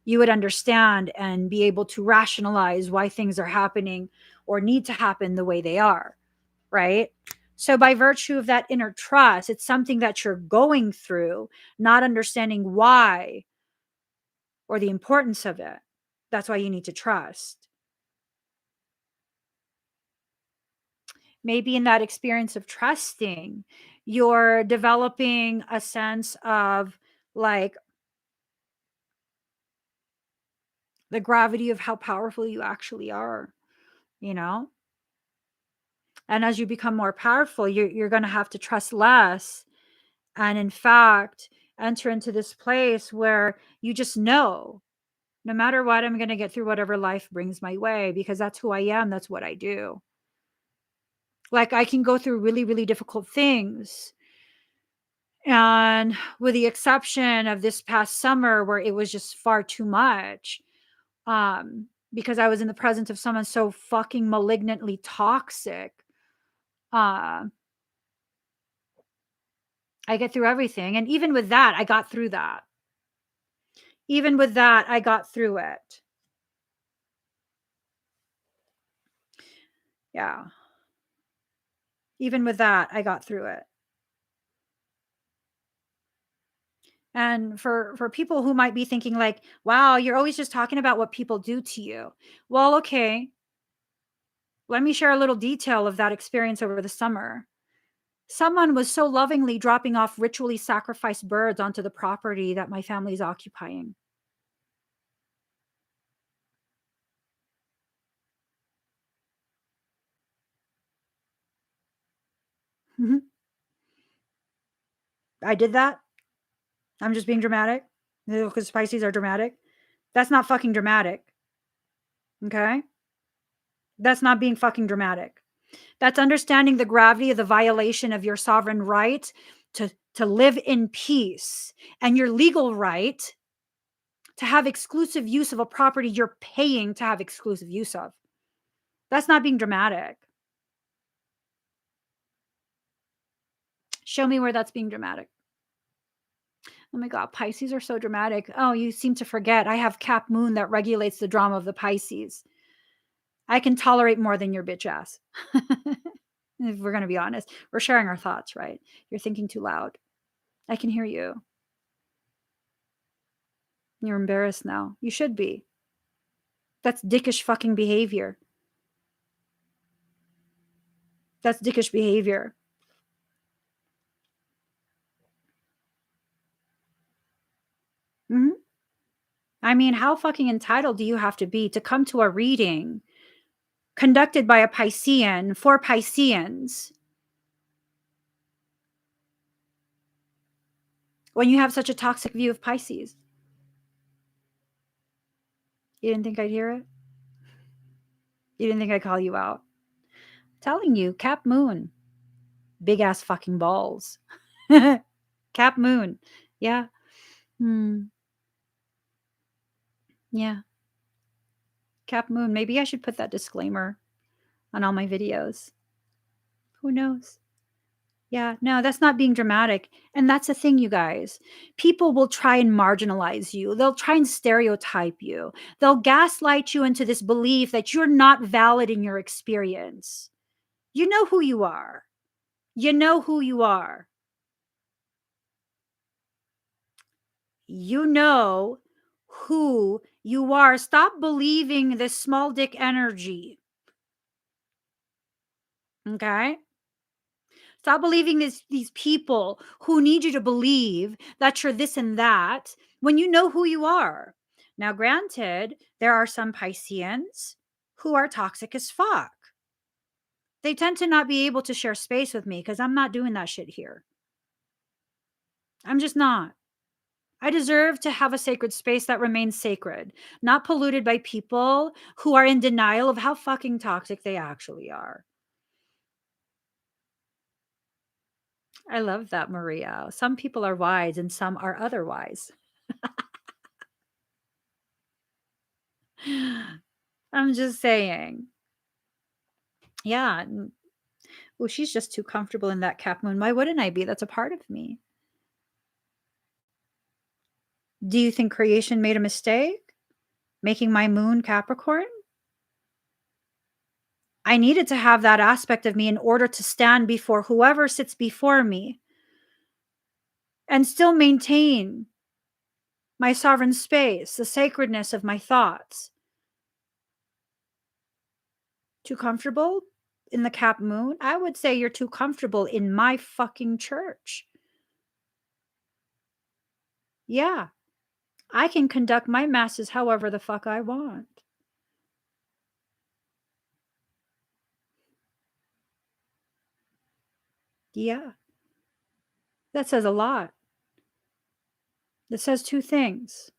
You would understand and be able to rationalize why things are happening or need to happen the way they are, right? So by virtue of that inner trust, it's something that you're going through, not understanding why or the importance of it. That's why you need to trust. Maybe in that experience of trusting, you're developing a sense of like the gravity of how powerful you actually are, you know? And as you become more powerful, you're going to have to trust less. And in fact, enter into this place where you just know. No matter what, I'm going to get through whatever life brings my way because that's who I am. That's what I do. Like, I can go through really, really difficult things. And with the exception of this past summer where it was just far too much, because I was in the presence of someone so fucking malignantly toxic, uh, I get through everything. And even with that, I got through that. Even with that, I got through it. Yeah. Even with that, I got through it. And for people who might be thinking like, "Wow, you're always just talking about what people do to you." Well, okay. Let me share a little detail of that experience over the summer. Someone was so lovingly dropping off ritually sacrificed birds onto the property that my family is occupying. Mhm. I did that. I'm just being dramatic. Because Pisces are dramatic. That's not fucking dramatic. Okay? That's not being fucking dramatic. That's understanding the gravity of the violation of your sovereign right to live in peace and your legal right to have exclusive use of a property you're paying to have exclusive use of. That's not being dramatic. Show me where that's being dramatic. Oh my God, Pisces are so dramatic. Oh, you seem to forget. I have Cap Moon that regulates the drama of the Pisces. I can tolerate more than your bitch ass. If we're going to be honest, we're sharing our thoughts, right? You're thinking too loud. I can hear you. You're embarrassed now. You should be. That's dickish fucking behavior. That's dickish behavior. Mhm. I mean, how fucking entitled do you have to be to come to a reading conducted by a Piscean for Pisceans when you have such a toxic view of Pisces? You didn't think I'd hear it? You didn't think I'd call you out? Telling you, Cap Moon, big ass fucking balls. Cap Moon. Yeah. Hmm. Yeah. Cap Moon. Maybe I should put that disclaimer on all my videos. Who knows? Yeah, no, that's not being dramatic. And that's the thing, you guys. People will try and marginalize you. They'll try and stereotype you. They'll gaslight you into this belief that you're not valid in your experience. You know who you are. You know who you are. You know who you are. Stop believing this small dick energy. Okay? Stop believing these people who need you to believe that you're this and that when you know who you are. Now, granted, there are some Pisceans who are toxic as fuck. They tend to not be able to share space with me because I'm not doing that shit here. I'm just not. I deserve to have a sacred space that remains sacred, not polluted by people who are in denial of how fucking toxic they actually are. I love that, Maria. Some people are wise and some are otherwise. I'm just saying. Yeah. Well, she's just too comfortable in that Cap Moon. Why wouldn't I be? That's a part of me. Do you think creation made a mistake making my moon Capricorn? I needed to have that aspect of me in order to stand before whoever sits before me and still maintain my sovereign space, the sacredness of my thoughts. Too comfortable in the Cap Moon? I would say you're too comfortable in my fucking church. Yeah, I can conduct my masses however the fuck I want. Yeah, that says a lot. That says two things.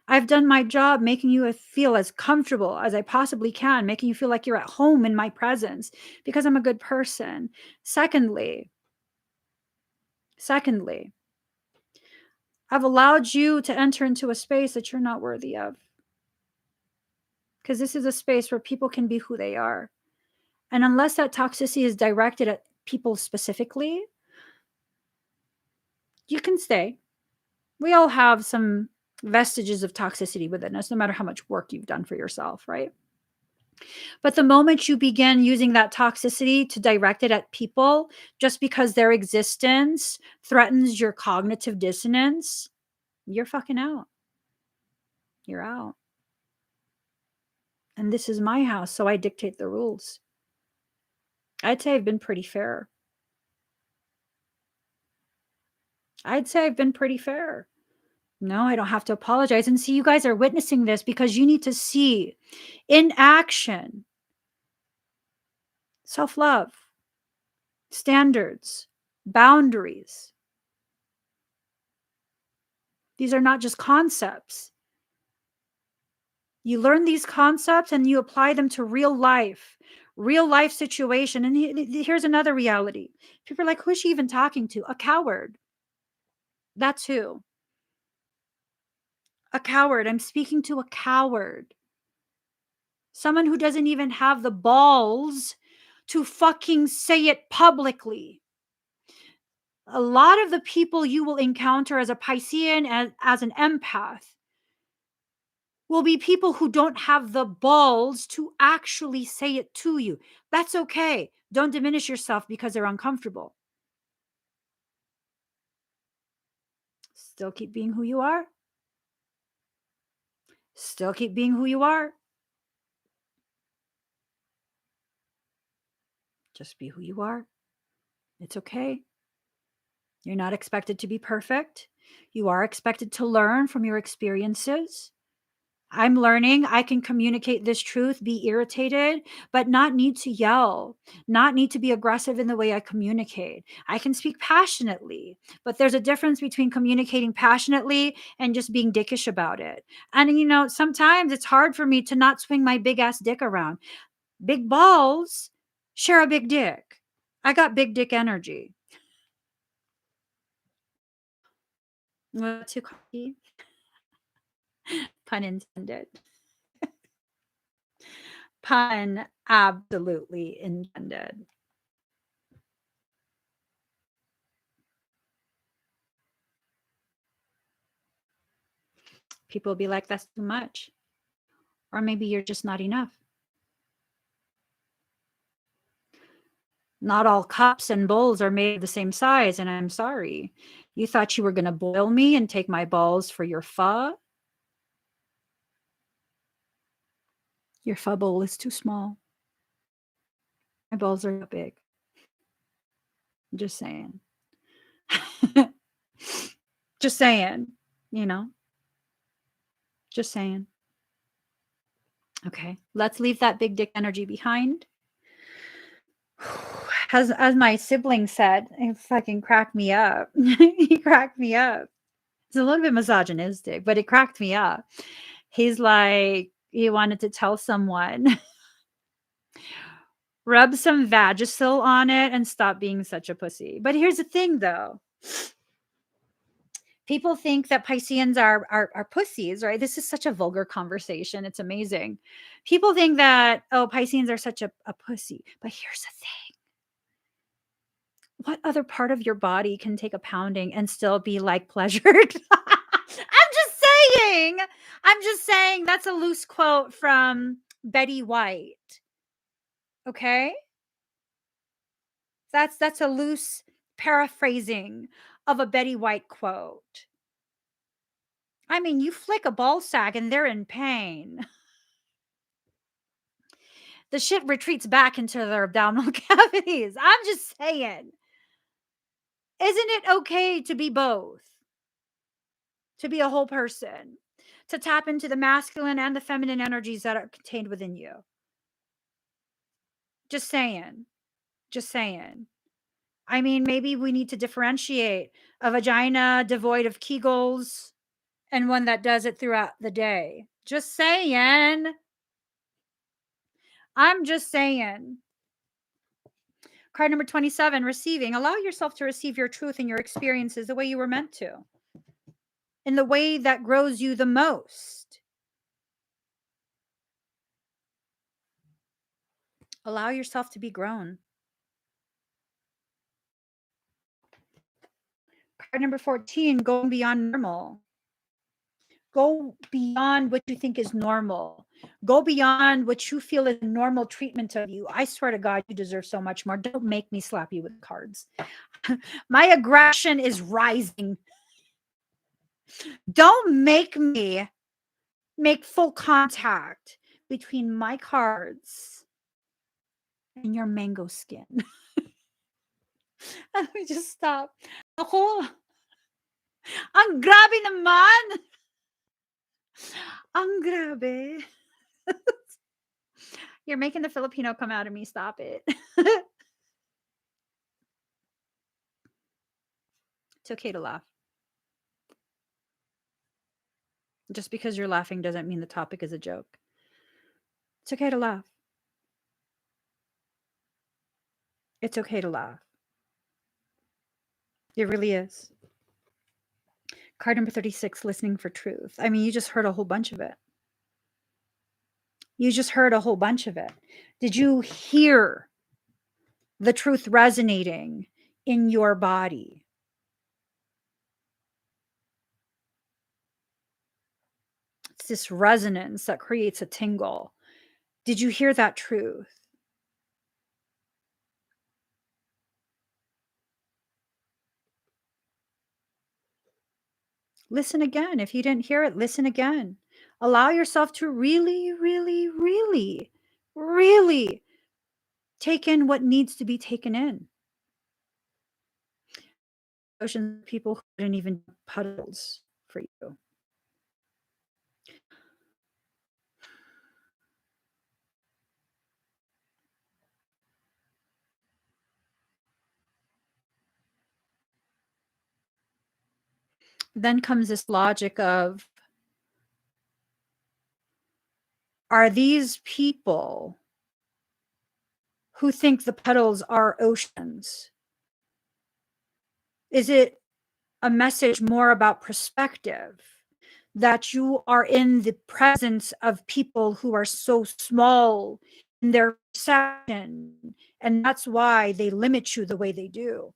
I've done my job making you feel as comfortable as I possibly can, making you feel like you're at home in my presence because I'm a good person. Secondly, secondly, I've allowed you to enter into a space that you're not worthy of, because this is a space where people can be who they are. And unless that toxicity is directed at people specifically, you can stay. We all have some vestiges of toxicity within us, no matter how much work you've done for yourself, right? But the moment you begin using that toxicity to direct it at people just because their existence threatens your cognitive dissonance, you're fucking out. You're out. And this is my house, so I dictate the rules. I'd say I've been pretty fair. I'd say I've been pretty fair. No, I don't have to apologize. And see, you guys are witnessing this because you need to see in action self love, standards, boundaries. These are not just concepts. You learn these concepts and you apply them to real life situation. And here's another reality. People are like, who's she even talking to? A coward. That's who. A coward. I'm speaking to a coward. Someone who doesn't even have the balls to fucking say it publicly. A lot of the people you will encounter as a Piscean, as an empath, will be people who don't have the balls to actually say it to you. That's okay. Don't diminish yourself because they're uncomfortable. Still keep being who you are. Still keep being who you are. Just be who you are. It's okay. You're not expected to be perfect. You are expected to learn from your experiences. I'm learning I can communicate this truth, be irritated, but not need to yell, not need to be aggressive in the way I communicate. I can speak passionately, but there's a difference between communicating passionately and just being dickish about it. And, sometimes it's hard for me to not swing my big ass dick around. Big balls share a big dick. I got big dick energy. Too cocky? Pun intended. Pun absolutely intended. People will be like, that's too much. Or maybe you're just not enough. Not all cups and bowls are made the same size, and I'm sorry. You thought you were going to boil me and take my balls for your pho? Your pho bowl is too small. My balls are big. Just saying. Just saying, Just saying. Okay, let's leave that big dick energy behind. As my sibling said, it fucking cracked me up. He cracked me up. It's a little bit misogynistic, but it cracked me up. He's like, he wanted to tell someone, rub some Vagisil on it and stop being such a pussy. But here's the thing, though. People think that Pisceans are pussies, right? This is such a vulgar conversation. It's amazing. People think that, Pisceans are such a pussy. But here's the thing. What other part of your body can take a pounding and still be like pleasured? I'm just saying that's a loose quote from Betty White. Okay? That's a loose paraphrasing of a Betty White quote. I mean, you flick a ball sack and they're in pain. The shit retreats back into their abdominal cavities. I'm just saying. Isn't it okay to be both? To be a whole person? To tap into the masculine and the feminine energies that are contained within you? Just saying. Just saying. I mean, maybe we need to differentiate a vagina devoid of Kegels and one that does it throughout the day. Just saying. I'm just saying. Card number 27, receiving. Allow yourself to receive your truth and your experiences the way you were meant to, in the way that grows you the most. Allow yourself to be grown. Card number 14, going beyond normal. Go beyond what you think is normal. Go beyond what you feel is normal treatment of you. I swear to God, you deserve so much more. Don't make me slap you with cards. My aggression is rising. Don't make me make full contact between my cards and your mango skin. Let me just stop. Ako, ang grabe naman. Ang grabe. You're making the Filipino come out of me. Stop it. It's okay to laugh. Just because you're laughing doesn't mean the topic is a joke. It's okay to laugh. It's okay to laugh. It really is. Card number 36, listening for truth. I mean, you just heard a whole bunch of it. You just heard a whole bunch of it. Did you hear the truth resonating in your body? It's this resonance that creates a tingle. Did you hear that truth? Listen again. If you didn't hear it, listen again. Allow yourself to really, really, really, really take in what needs to be taken in. Oceans of people who didn't even puddles for you. Then comes this logic of, are these people who think the puddles are oceans? Is it a message more about perspective? That you are in the presence of people who are so small in their perception, and that's why they limit you the way they do.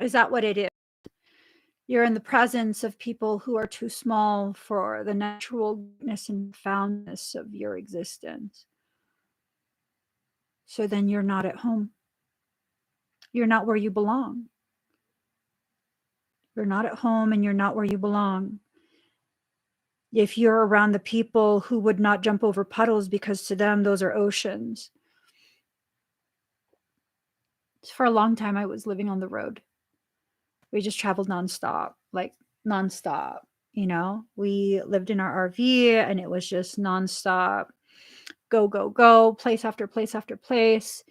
Is that what it is? You're in the presence of people who are too small for the natural goodness and profoundness of your existence. So then you're not at home. You're not where you belong. You're not at home and you're not where you belong. If you're around the people who would not jump over puddles because to them those are oceans. For a long time I was living on the road. We just traveled nonstop, like nonstop, you know. We lived in our RV and it was just nonstop. Go, go, go, place after place after place.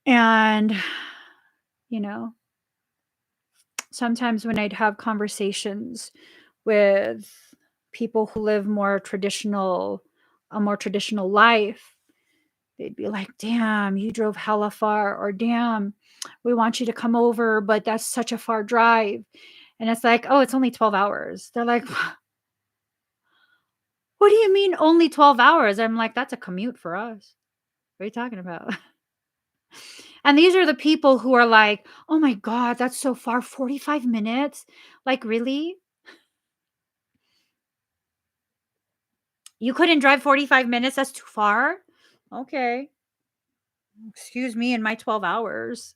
And, you know, sometimes when I'd have conversations with people who live a more traditional life, they'd be like, damn, you drove hella far, or damn, we want you to come over, but that's such a far drive. And it's like, oh, it's only 12 hours. They're like, what do you mean only 12 hours? I'm like, that's a commute for us. What are you talking about? And these are the people who are like, oh my God, that's so far, 45 minutes? Like, really? You couldn't drive 45 minutes? That's too far? Okay. Excuse me in my 12 hours.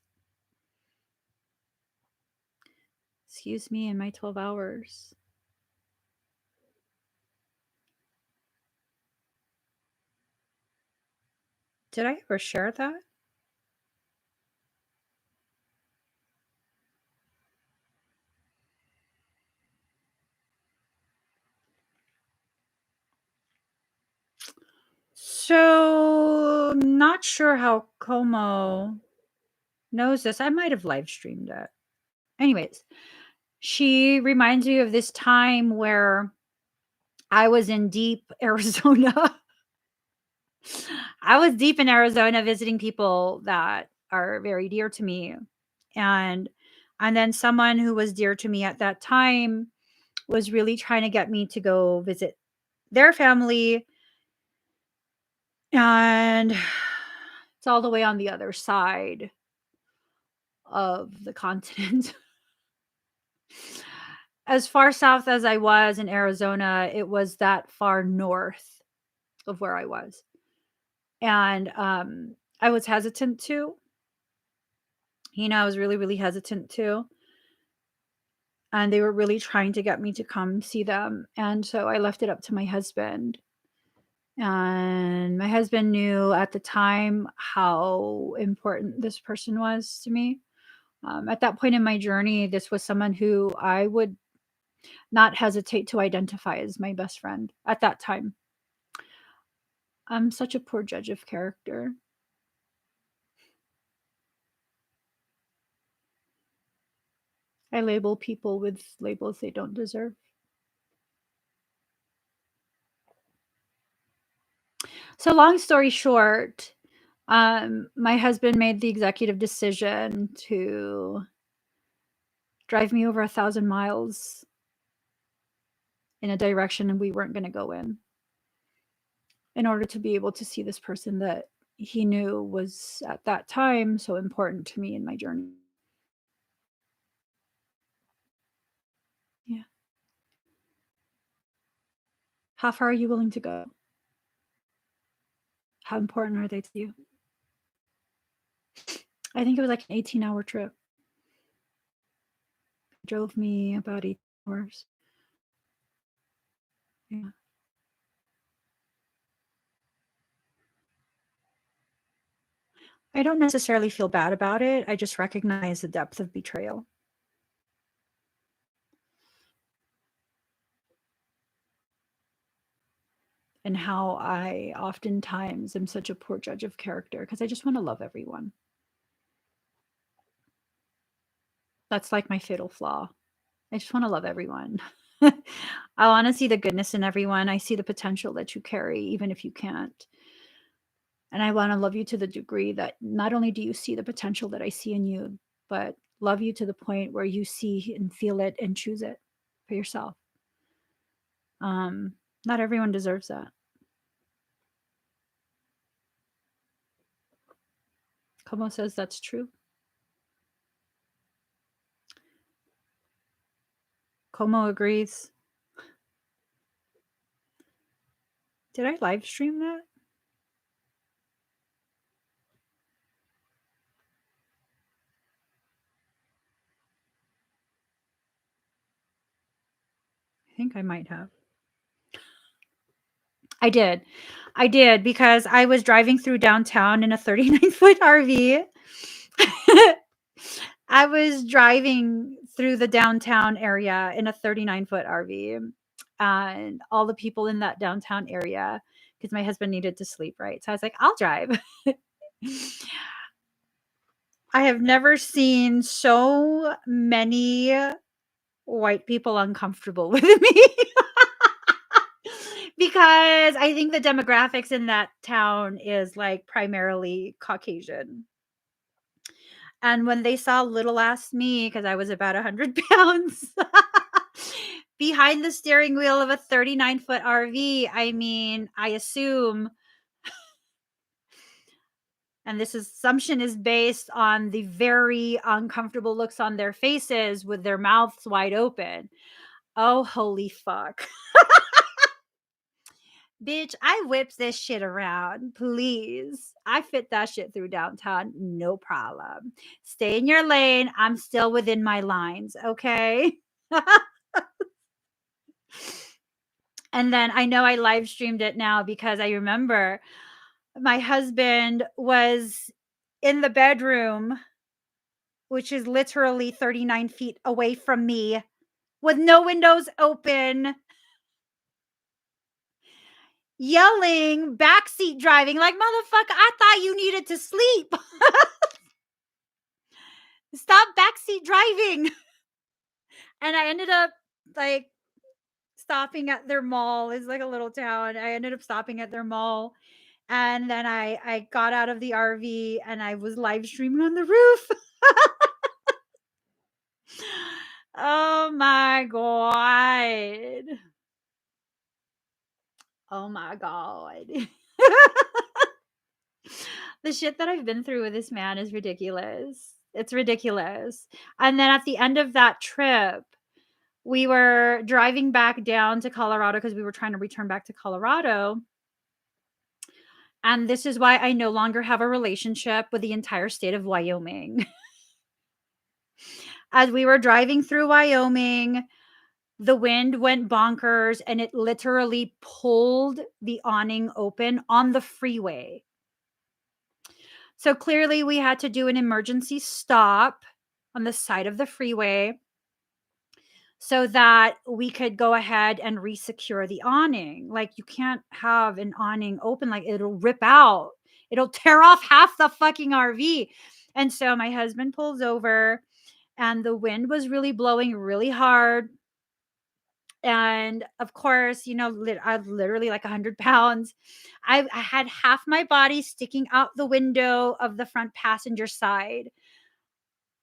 Excuse me in my 12 hours. Did I ever share that? So, not sure how Como knows this. I might have live streamed it. Anyways, she reminds me of this time where I was in deep Arizona. I was deep in Arizona visiting people that are very dear to me. And and then someone who was dear to me at that time was really trying to get me to go visit their family, and it's all the way on the other side of the continent. As far south as I was in Arizona, it was that far north of where I was. And I was hesitant to. I was really, really hesitant to. And they were really trying to get me to come see them. And so I left it up to my husband. And my husband knew at the time how important this person was to me. At that point in my journey, this was someone who I would not hesitate to identify as my best friend at that time. I'm such a poor judge of character. I label people with labels they don't deserve. So, long story short, my husband made the executive decision to drive me over 1,000 miles in a direction we weren't going to go in order to be able to see this person that he knew was at that time so important to me in my journey. Yeah. How far are you willing to go? How important are they to you? I think it was like an 18-hour trip. It drove me about 8 hours. Yeah. I don't necessarily feel bad about it. I just recognize the depth of betrayal and how I oftentimes am such a poor judge of character because I just want to love everyone. That's like my fatal flaw. I just want to love everyone. I want to see the goodness in everyone. I see the potential that you carry, even if you can't. And I want to love you to the degree that not only do you see the potential that I see in you, but love you to the point where you see and feel it and choose it for yourself. Not everyone deserves that. Como says that's true. Como agrees. Did I live stream that? I think I might have. I did. I did because I was driving through downtown in a 39-foot RV. I was driving through the downtown area in a 39-foot RV, and all the people in that downtown area, because my husband needed to sleep, right? So I was like, I'll drive. I have never seen so many white people uncomfortable with me. Because I think the demographics in that town is like primarily Caucasian. And when they saw little ass me, because I was about 100 pounds behind the steering wheel of a 39-foot RV, I mean, I assume, and this assumption is based on the very uncomfortable looks on their faces with their mouths wide open. Oh, holy fuck. Bitch, I whips this shit around, please. I fit that shit through downtown, no problem. Stay in your lane. I'm still within my lines, okay? And then I know I live streamed it now because I remember my husband was in the bedroom, which is literally 39 feet away from me, with no windows open, yelling, backseat driving, like, motherfucker, I thought you needed to sleep. Stop backseat driving. And I ended up like stopping at their mall. It's like a little town. I ended up stopping at their mall. And then I got out of the RV and I was live streaming on the roof. Oh my god. Oh my god. The shit that I've been through with this man is ridiculous. It's ridiculous. And then at the end of that trip, we were driving back down to Colorado because we were trying to return back to Colorado. And this is why I no longer have a relationship with the entire state of Wyoming. As we were driving through Wyoming, the wind went bonkers and it literally pulled the awning open on the freeway. So clearly, we had to do an emergency stop on the side of the freeway so that we could go ahead and resecure the awning. Like, you can't have an awning open, like, it'll rip out, it'll tear off half the fucking RV. And so my husband pulls over, and the wind was really blowing really hard. And of course, I was literally like 100 pounds. I had half my body sticking out the window of the front passenger side.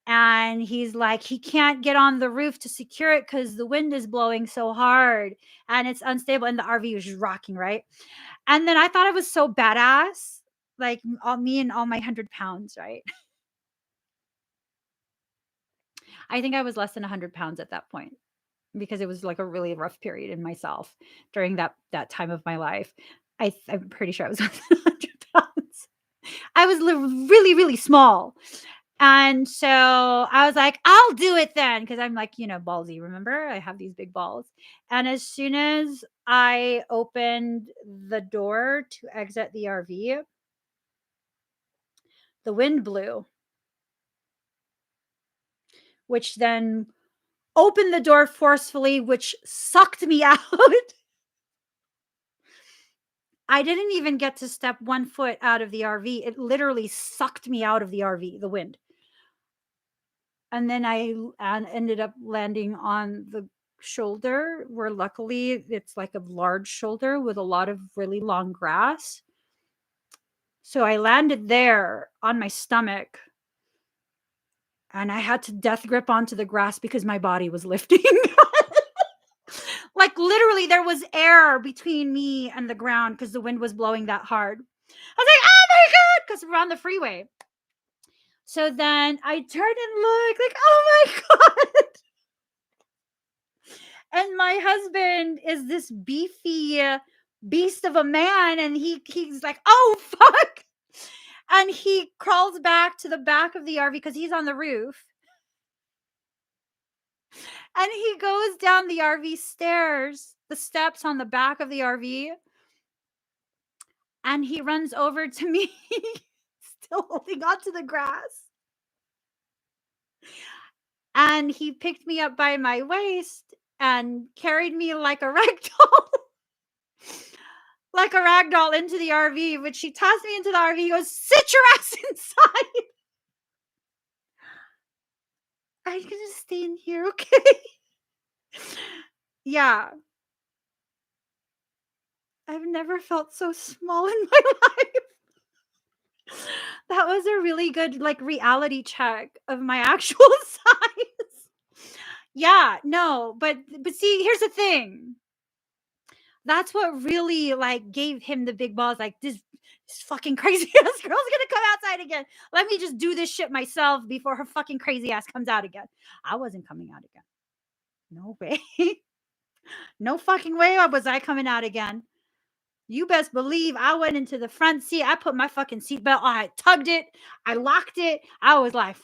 And he's like, he can't get on the roof to secure it because the wind is blowing so hard and it's unstable. And the RV was just rocking, right? And then I thought it was so badass, like all me and all my 100 pounds, right? I think I was less than 100 pounds at that point because it was like a really rough period in myself during that time of my life. I'm pretty sure I was less than 100 pounds. I was really, really small. And so I was like, I'll do it then. Cause I'm like, ballsy. Remember, I have these big balls. And as soon as I opened the door to exit the RV, the wind blew, which then opened the door forcefully, which sucked me out. I didn't even get to step 1 foot out of the RV. It literally sucked me out of the RV, the wind. And then I ended up landing on the shoulder, where luckily it's like a large shoulder with a lot of really long grass. So I landed there on my stomach and I had to death grip onto the grass because my body was lifting. Like literally there was air between me and the ground because the wind was blowing that hard. I was like, oh my God, because we're on the freeway. So then I turned and looked like, oh my God. And my husband is this beefy beast of a man. And he's like, oh, fuck. And he crawls back to the back of the RV because he's on the roof. And he goes down the RV stairs, the steps on the back of the RV. And he runs over to me, still holding onto the grass. And he picked me up by my waist and carried me like a rag doll. Like a rag doll into the RV, which he tossed me into the RV. He goes, sit your ass inside. I'm going to stay in here, okay? Yeah. I've never felt so small in my life. That was a really good like reality check of my actual size. Yeah, no, but see, here's the thing. That's what really like gave him the big balls. Like this fucking crazy ass girl's gonna come outside again. Let me just do this shit myself before her fucking crazy ass comes out again. I wasn't coming out again. No way. No fucking way was I coming out again. You best believe I went into the front seat. I put my fucking seatbelt on. I tugged it. I locked it. I was like,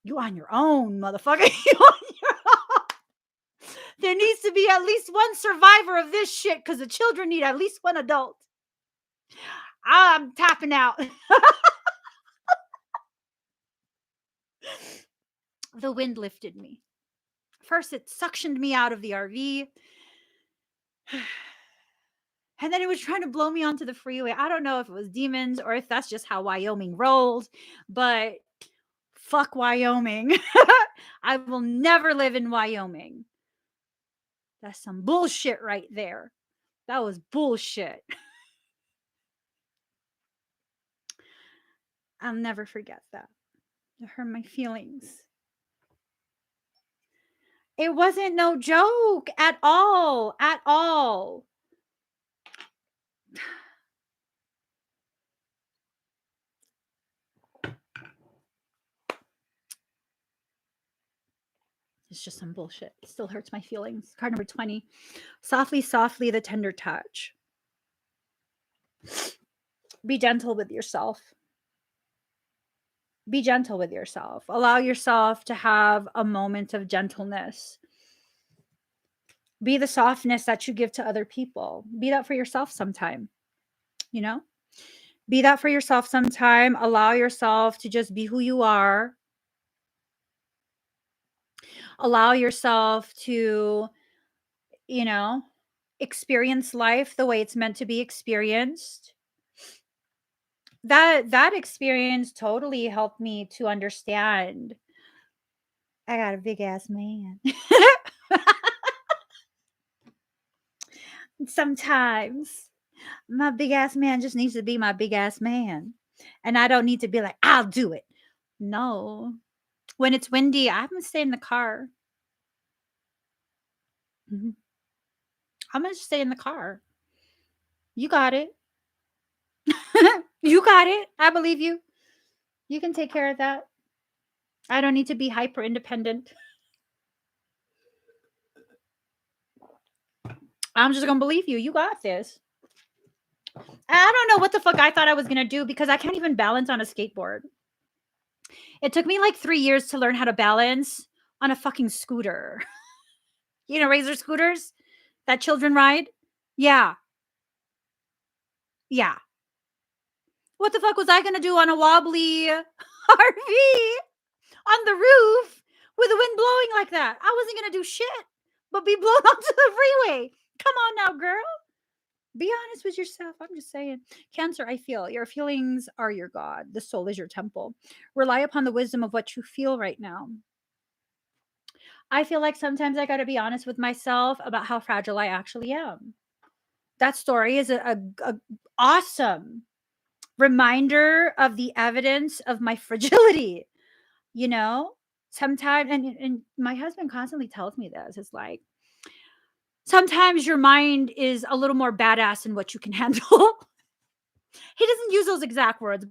you on your own, motherfucker. You on your own. There needs to be at least one survivor of this shit because the children need at least one adult. I'm tapping out. The wind lifted me. First, it suctioned me out of the RV. And then it was trying to blow me onto the freeway. I don't know if it was demons or if that's just how Wyoming rolls, but Fuck Wyoming. I will never live in Wyoming. That's some bullshit right there. That was bullshit. I'll never forget that. It hurt my feelings. It wasn't no joke at all. At all. It's just some bullshit. It still hurts my feelings. Card number 20. Softly, softly, the tender touch. Be gentle with yourself. Be gentle with yourself. Allow yourself to have a moment of gentleness. Be the softness that you give to other people. Be that for yourself sometime. You know? Be that for yourself sometime. Allow yourself to just be who you are. Allow yourself to, you know, experience life the way it's meant to be experienced. That experience totally helped me to understand I got a big ass man. Sometimes my big ass man just needs to be my big ass man. And I don't need to be like, I'll do it. No. When it's windy, I'm gonna stay in the car. Mhm. I'm gonna stay in the car. You got it. You got it. I believe you. You can take care of that. I don't need to be hyper independent. I'm just gonna believe you. You got this. I don't know what the fuck I thought I was gonna do because I can't even balance on a skateboard. It took me like 3 years to learn how to balance on a fucking scooter. You know, razor scooters that children ride? Yeah. Yeah. What the fuck was I gonna do on a wobbly RV on the roof with the wind blowing like that? I wasn't gonna do shit but be blown onto the freeway. Come on now, girl. Be honest with yourself. I'm just saying. Cancer, I feel your feelings are your God. The soul is your temple. Rely upon the wisdom of what you feel right now. I feel like sometimes I got to be honest with myself about how fragile I actually am. That story is a awesome reminder of the evidence of my fragility. You know, sometimes, and my husband constantly tells me this. It's like sometimes your mind is a little more badass than what you can handle. He doesn't use those exact words,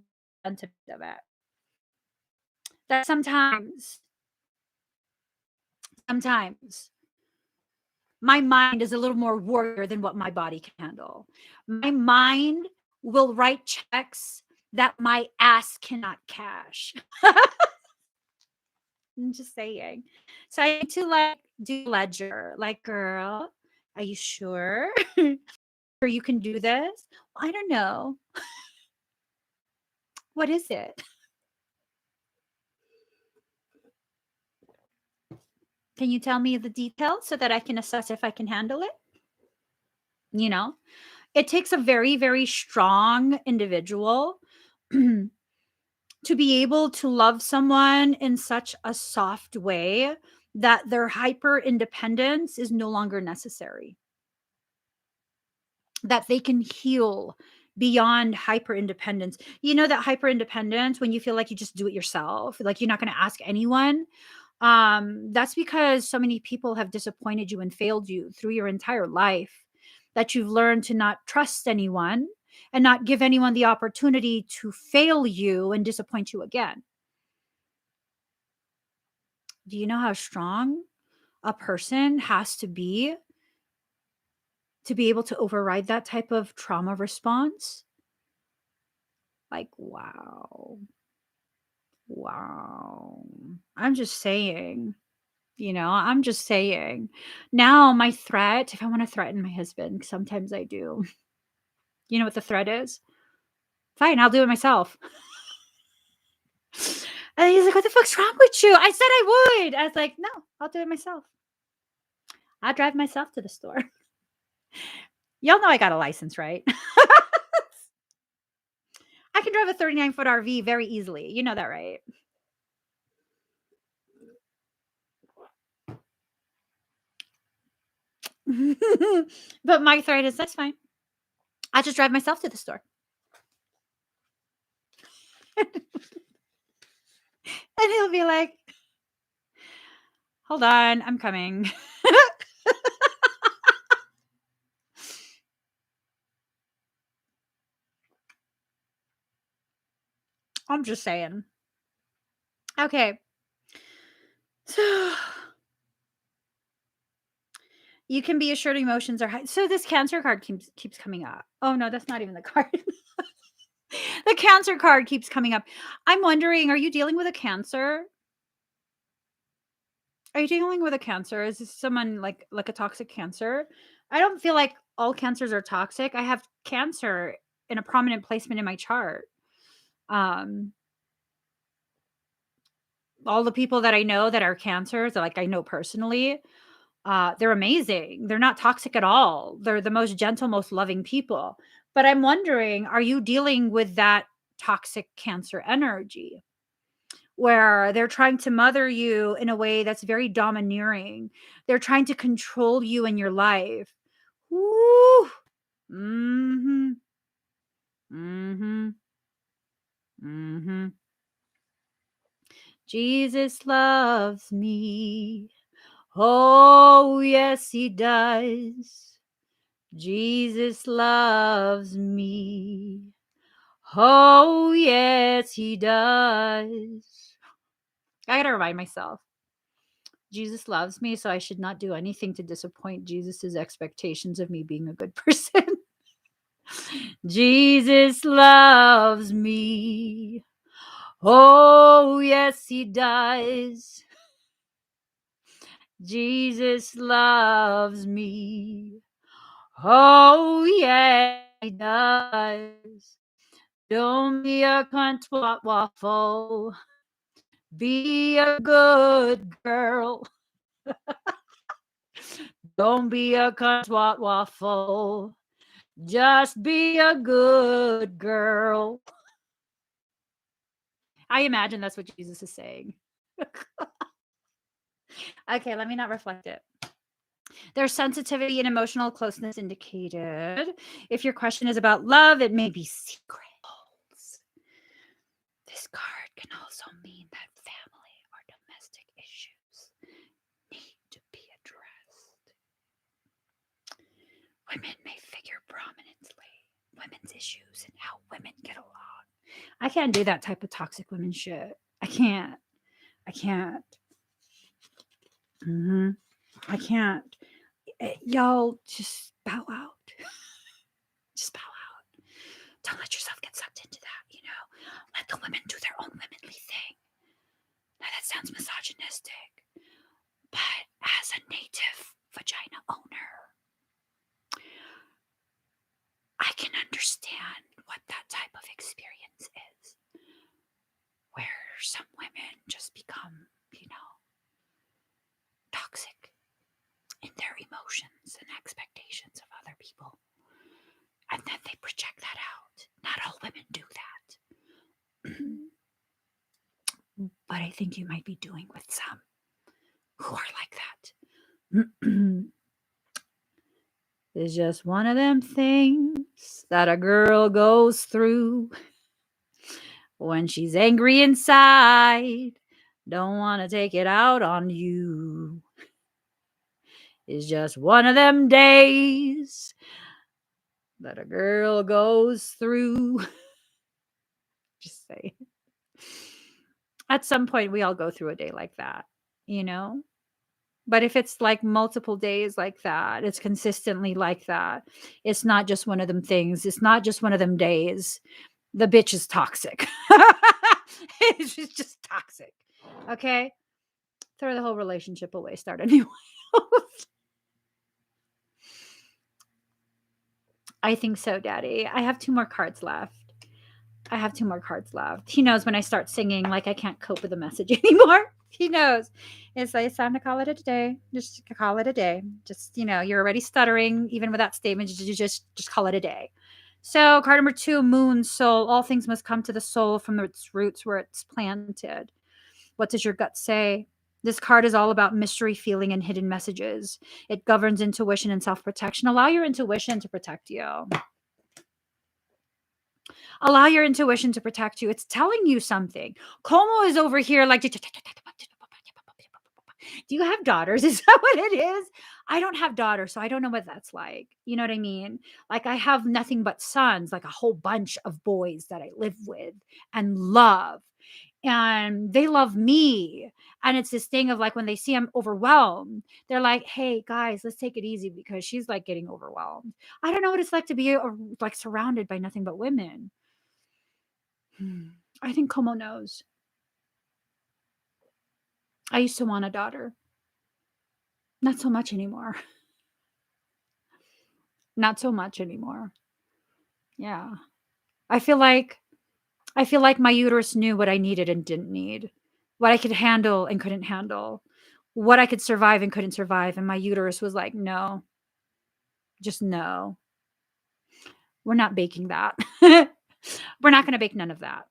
but of it. That sometimes my mind is a little more warrior than what my body can handle. My mind will write checks that my ass cannot cash. I'm just saying. So I need to like do ledger. Like, girl, are you sure? Or you can do this? I don't know. What is it? Can you tell me the details so that I can assess if I can handle it? You know, it takes a very, very strong individual to be able to love someone in such a soft way that their hyper independence is no longer necessary, that they can heal beyond hyper independence. You know, that hyper independence when you feel like you just do it yourself, like you're not going to ask anyone. That's because so many people have disappointed you and failed you through your entire life that you've learned to not trust anyone and not give anyone the opportunity to fail you and disappoint you again. Do you know how strong a person has to be able to override that type of trauma response? Like, wow. Wow. I'm just saying. I'm just saying. Now, my threat, if I want to threaten my husband, sometimes I do. You know what the threat is? Fine, I'll do it myself. And he's like, what the fuck's wrong with you? I said I would. I was like, no, I'll do it myself. I'll drive myself to the store. Y'all know I got a license, right? I can drive a 39-foot RV very easily. You know that, right? But my threat is, that's fine. I'll just drive myself to the store. And he'll be like, hold on, I'm coming. I'm just saying. Okay. So you can be assured emotions are high. So this Cancer card keeps coming up. Oh no, that's not even the card. The Cancer card keeps coming up. I'm wondering, are you dealing with a Cancer? Are you dealing with a Cancer? Is this someone like a toxic Cancer? I don't feel like all Cancers are toxic. I have Cancer in a prominent placement in my chart. Um, all the people that I know that are Cancers, like I know personally, they're amazing. They're not toxic at all. They're the most gentle, most loving people. But I'm wondering, are you dealing with that toxic Cancer energy where they're trying to mother you in a way that's very domineering? They're trying to control you in your life. Woo! Mm-hmm. Mm-hmm. Mm-hmm. Jesus loves me. Oh, yes, he does. Jesus loves me. Oh, yes, he does. I gotta remind myself. Jesus loves me, so I should not do anything to disappoint Jesus's expectations of me being a good person. Jesus loves me. Oh, yes, he does. Jesus loves me. Oh, yeah, he does. Don't be a cunt waffle. Be a good girl. Don't be a cunt waffle. Just be a good girl. I imagine that's what Jesus is saying. Okay, let me not reflect it. There's sensitivity and emotional closeness indicated. If your question is about love, it may be secret. This card can also mean that family or domestic issues need to be addressed. Women may figure prominently women's issues and how women get along. I can't do that type of toxic women shit. I can't. Mm-hmm. I can't. Y'all just bow out. Just bow out. Don't let yourself get sucked into that. Let the women do their own womanly thing. Now that sounds misogynistic, but as a native vagina owner, I can understand what that type of experience is, where some women just become, toxic in their emotions and expectations of other people. And then they project that out. Not all women do that. But I think you might be doing with some who are like that. It's just one of them things that a girl goes through when she's angry inside. Don't want to take it out on you. It's just one of them days that a girl goes through. Just saying. At some point, we all go through a day like that, But if it's like multiple days like that, it's consistently like that. It's not just one of them things. It's not just one of them days. The bitch is toxic. It's just toxic. Okay? Throw the whole relationship away. Start a new one. I think so, Daddy. I have 2 more cards left. He knows when I start singing, like I can't cope with the message anymore. He knows. It's like, it's time to call it a day. Just call it a day. Just, you're already stuttering, even with that statement. Just call it a day. So card number 2, Moon, Soul. All things must come to the soul from its roots where it's planted. What does your gut say? This card is all about mystery, feeling, and hidden messages. It governs intuition and self protection. Allow your intuition to protect you. Allow your intuition to protect you. It's telling you something. Como is over here like, do you have daughters? Is that what it is? I don't have daughters, so I don't know what that's like. You know what I mean? Like, I have nothing but sons, like a whole bunch of boys that I live with and love. And they love me. And it's this thing of like when they see I'm overwhelmed, they're like, hey guys, let's take it easy because she's like getting overwhelmed. I don't know what it's like to be like surrounded by nothing but women. I think Como knows. I used to want a daughter. Not so much anymore. Not so much anymore. Yeah. I feel like my uterus knew what I needed and didn't need, what I could handle and couldn't handle, what I could survive and couldn't survive. And my uterus was like, no, just no. We're not baking that. We're not going to bake none of that.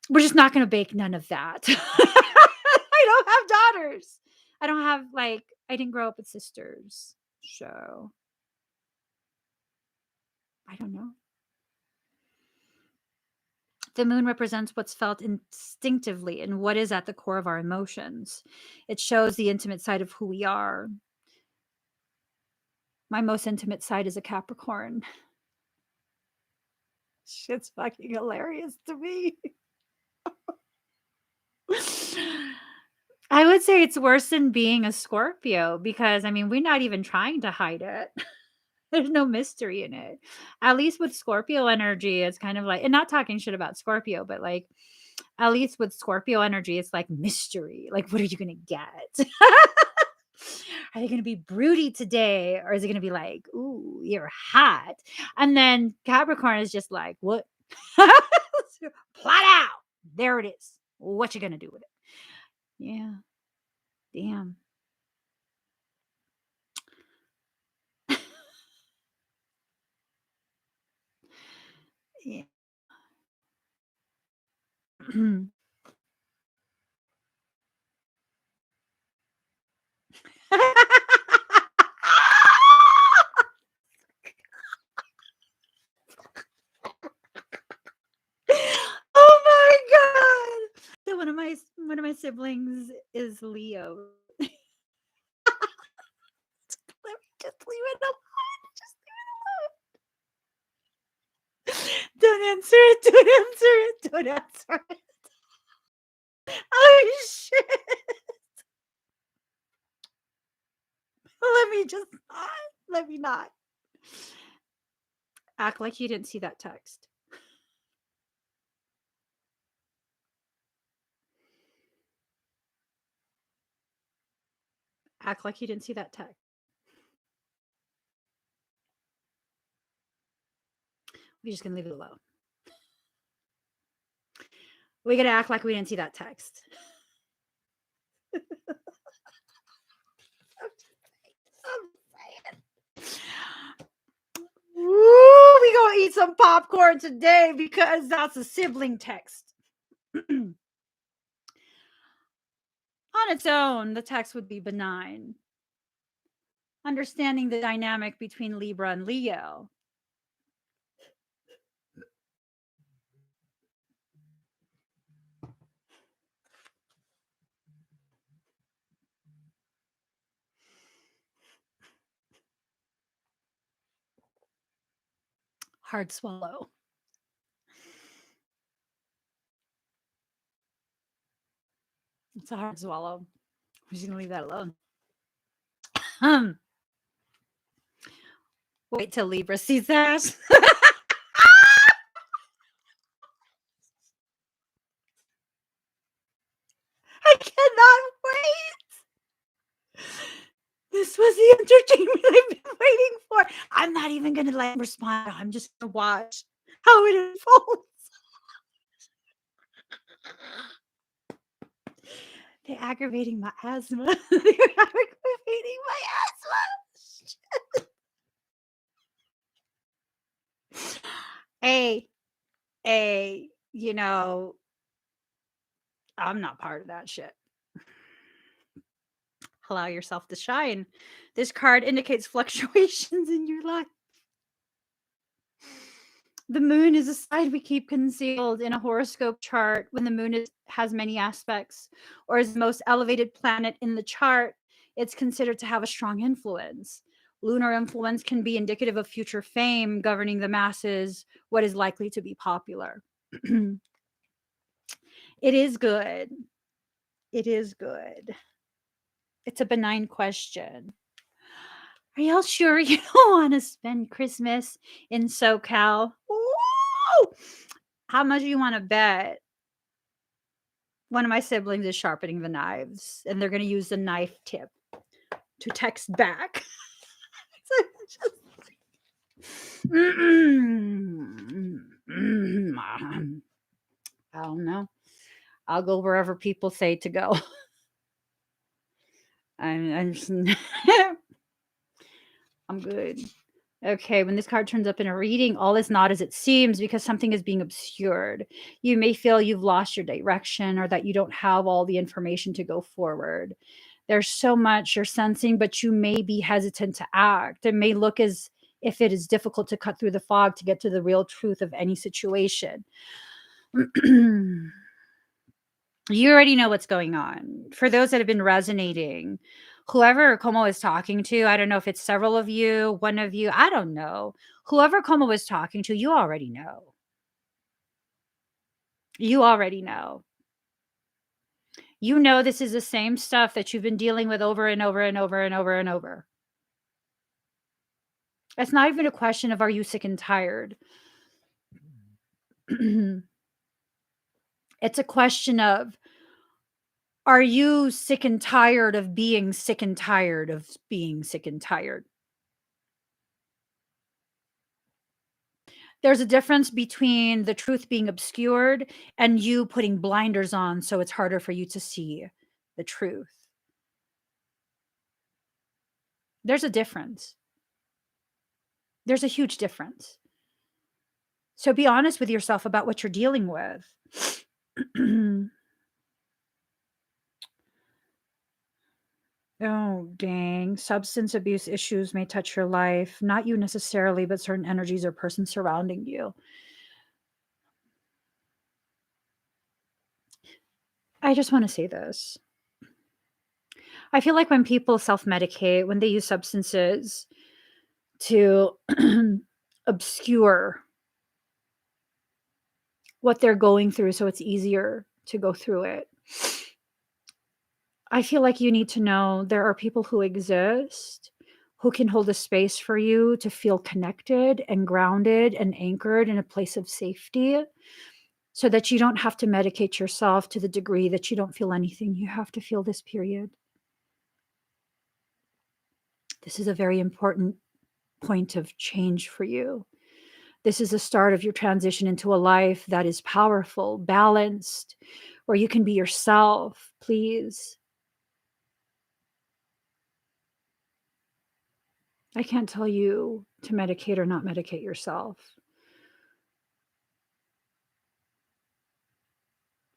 We're just not going to bake none of that. I don't have daughters. I don't have, like, I didn't grow up with sisters. So I don't know. The moon represents what's felt instinctively and what is at the core of our emotions. It shows the intimate side of who we are. My most intimate side is a Capricorn. Shit's fucking hilarious to me. I would say it's worse than being a Scorpio because, I mean, we're not even trying to hide it. There's no mystery in it. At least with Scorpio energy, it's kind of like, and not talking shit about Scorpio, but like, at least with Scorpio energy, it's like mystery. Like, what are you going to get? Are they going to be broody today? Or is it going to be like, ooh, you're hot? And then Capricorn is just like, what? Plot out. There it is. What you going to do with it? Yeah. Damn. Yeah. Oh my god! So one of my siblings is Leo. Let me just leave it alone. Just leave it alone. Don't answer it. Don't answer it. Don't answer it. Oh shit! Let me just not. Let me not. Act like you didn't see that text. Act like you didn't see that text. We're just gonna leave it alone. We gotta act like we didn't see that text. Woo, we gonna eat some popcorn today because that's a sibling text. On its own, the text would be benign. Understanding the dynamic between Libra and Leo. Hard swallow. It's a hard swallow. I'm just gonna leave that alone. Wait till Libra sees that. I cannot wait. This was the entertainment I've been waiting for. I'm not even gonna like respond. I'm just gonna watch how it unfolds. They're aggravating my asthma. They're aggravating my asthma. Hey, you know, I'm not part of that shit. Allow yourself to shine. This card indicates fluctuations in your life. The moon is a side we keep concealed in a horoscope chart. When the moon has many aspects or is the most elevated planet in the chart, it's considered to have a strong influence. Lunar influence can be indicative of future fame, governing the masses, what is likely to be popular. It is good. It is good. It's a benign question. Are y'all sure you don't want to spend Christmas in SoCal? Woo! How much do you want to bet? One of my siblings is sharpening the knives, and they're going to use the knife tip to text back. I don't know. I'll go wherever people say to go. I'm good. Okay, when this card turns up in a reading, all is not as it seems because something is being obscured. You may feel you've lost your direction or that you don't have all the information to go forward. There's so much you're sensing, but you may be hesitant to act. It may look as if it is difficult to cut through the fog to get to the real truth of any situation. You already know what's going on. For those that have been resonating, whoever Como is talking to, I don't know if it's several of you, one of you, I don't know. Whoever Como was talking to, you already know. You already know. You know this is the same stuff that you've been dealing with over and over and over and over and over. It's not even a question of are you sick and tired. It's a question of are you sick and tired of being sick and tired of being sick and tired? There's a difference between the truth being obscured and you putting blinders on so it's harder for you to see the truth. There's a difference. There's a huge difference. So be honest with yourself about what you're dealing with. Oh, dang. Substance abuse issues may touch your life. Not you necessarily, but certain energies or persons surrounding you. I just want to say this. I feel like when people self-medicate, when they use substances to obscure what they're going through so it's easier to go through it. I feel like you need to know there are people who exist who can hold a space for you to feel connected and grounded and anchored in a place of safety so that you don't have to medicate yourself to the degree that you don't feel anything. You have to feel this period. This is a very important point of change for you. This is the start of your transition into a life that is powerful, balanced, where you can be yourself. Please. I can't tell you to medicate or not medicate yourself.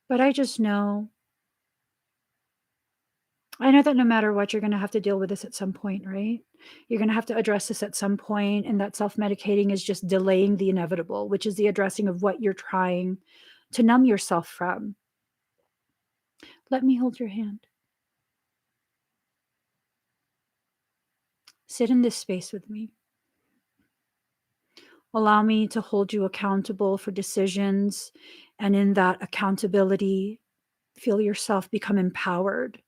But I just know, I know that no matter what, you're going to have to deal with this at some point, right? You're going to have to address this at some point, and that self-medicating is just delaying the inevitable, which is the addressing of what you're trying to numb yourself from. Let me hold your hand. Sit in this space with me. Allow me to hold you accountable for decisions, and in that accountability, feel yourself become empowered.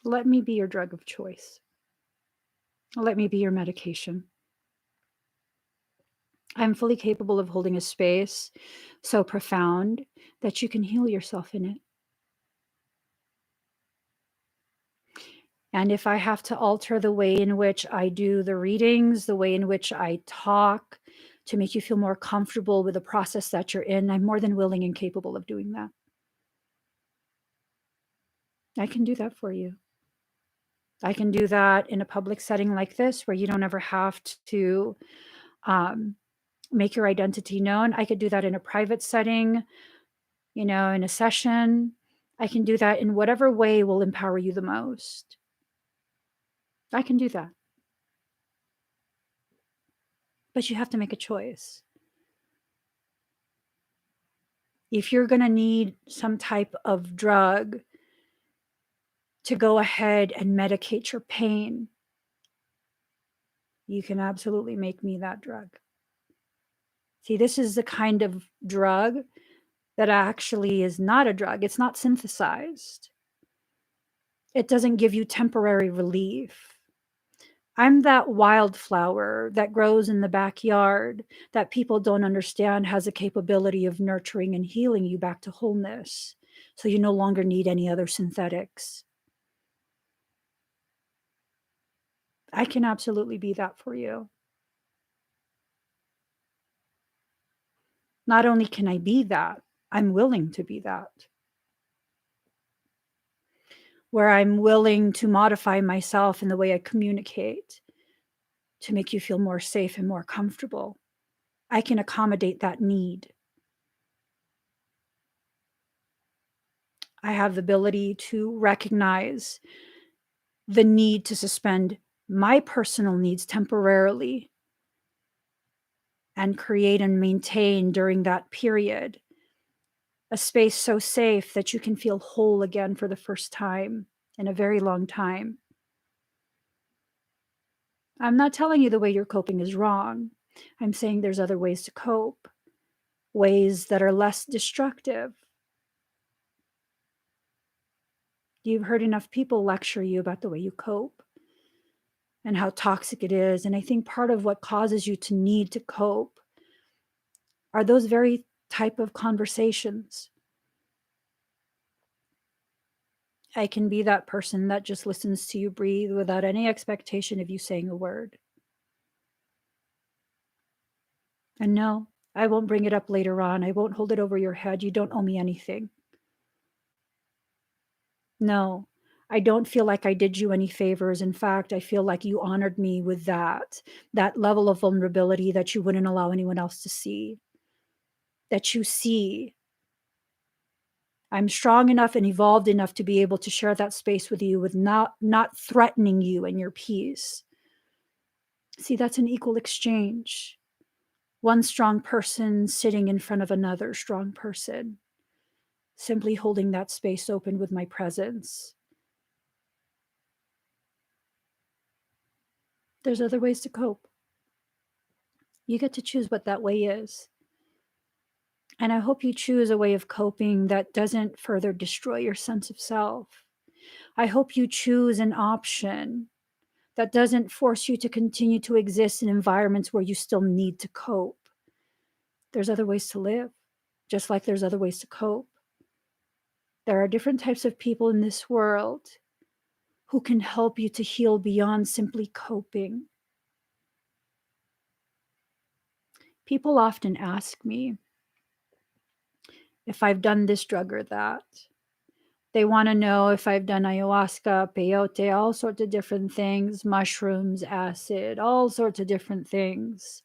Let me be your drug of choice. Let me be your medication. I'm fully capable of holding a space so profound that you can heal yourself in it. And if I have to alter the way in which I do the readings, the way in which I talk to make you feel more comfortable with the process that you're in, I'm more than willing and capable of doing that. I can do that for you. I can do that in a public setting like this where you don't ever have to make your identity known. I could do that in a private setting, in a session. I can do that in whatever way will empower you the most. I can do that. But you have to make a choice. If you're going to need some type of drug to go ahead and medicate your pain, you can absolutely make me that drug. See, this is the kind of drug that actually is not a drug. It's not synthesized. It doesn't give you temporary relief. I'm that wildflower that grows in the backyard that people don't understand has a capability of nurturing and healing you back to wholeness. So you no longer need any other synthetics. I can absolutely be that for you. Not only can I be that, I'm willing to be that. Where I'm willing to modify myself in the way I communicate to make you feel more safe and more comfortable. I can accommodate that need. I have the ability to recognize the need to suspend my personal needs temporarily and create and maintain during that period a space so safe that you can feel whole again for the first time in a very long time. I'm not telling you the way you're coping is wrong. I'm saying there's other ways to cope, ways that are less destructive. You've heard enough people lecture you about the way you cope and how toxic it is. And I think part of what causes you to need to cope are those very type of conversations. I can be that person that just listens to you breathe without any expectation of you saying a word. And no, I won't bring it up later on. I won't hold it over your head. You don't owe me anything. No, I don't feel like I did you any favors. In fact, I feel like you honored me with that level of vulnerability that you wouldn't allow anyone else to see, that you see. I'm strong enough and evolved enough to be able to share that space with you with not threatening you and your peace. See, that's an equal exchange. One strong person sitting in front of another strong person, simply holding that space open with my presence. There's other ways to cope. You get to choose what that way is. And I hope you choose a way of coping that doesn't further destroy your sense of self. I hope you choose an option that doesn't force you to continue to exist in environments where you still need to cope. There's other ways to live, just like there's other ways to cope. There are different types of people in this world who can help you to heal beyond simply coping. People often ask me if I've done this drug or that. They want to know if I've done ayahuasca, peyote, all sorts of different things, mushrooms, acid, all sorts of different things.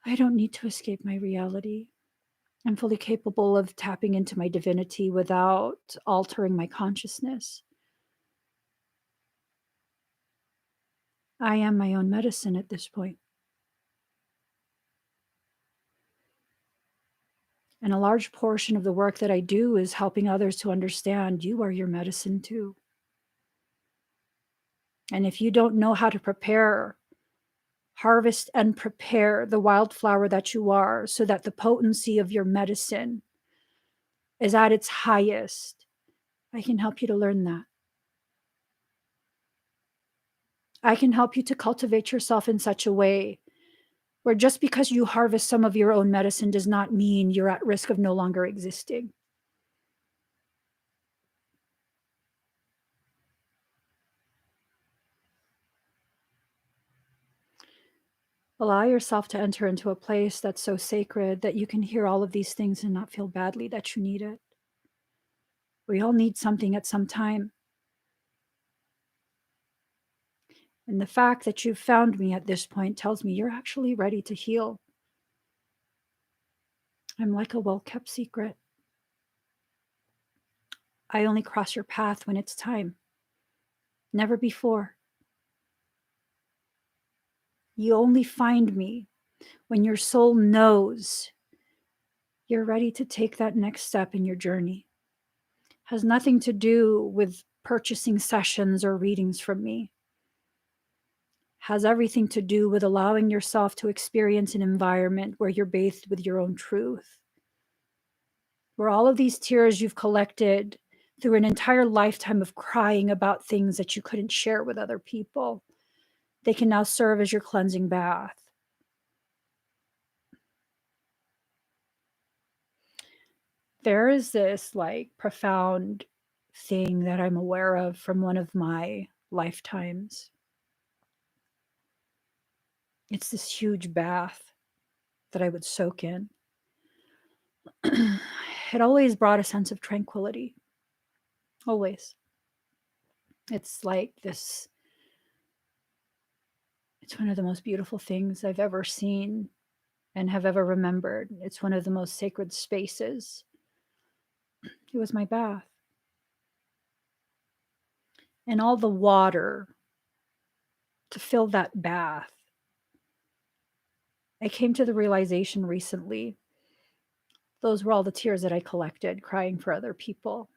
I don't need to escape my reality. I'm fully capable of tapping into my divinity without altering my consciousness. I am my own medicine at this point. And a large portion of the work that I do is helping others to understand you are your medicine too. And if you don't know how to harvest and prepare the wildflower that you are so that the potency of your medicine is at its highest, I can help you to learn that. I can help you to cultivate yourself in such a way where just because you harvest some of your own medicine does not mean you're at risk of no longer existing. Allow yourself to enter into a place that's so sacred that you can hear all of these things and not feel badly that you need it. We all need something at some time. And the fact that you've found me at this point tells me you're actually ready to heal. I'm like a well-kept secret. I only cross your path when it's time. Never before. You only find me when your soul knows you're ready to take that next step in your journey. Has nothing to do with purchasing sessions or readings from me. Has everything to do with allowing yourself to experience an environment where you're bathed with your own truth, where all of these tears you've collected through an entire lifetime of crying about things that you couldn't share with other people, they can now serve as your cleansing bath. There is this like profound thing that I'm aware of from one of my lifetimes. It's this huge bath that I would soak in. It always brought a sense of tranquility. Always. It's like this, it's one of the most beautiful things I've ever seen and have ever remembered. It's one of the most sacred spaces. It was my bath. And all the water to fill that bath. I came to the realization recently, those were all the tears that I collected crying for other people.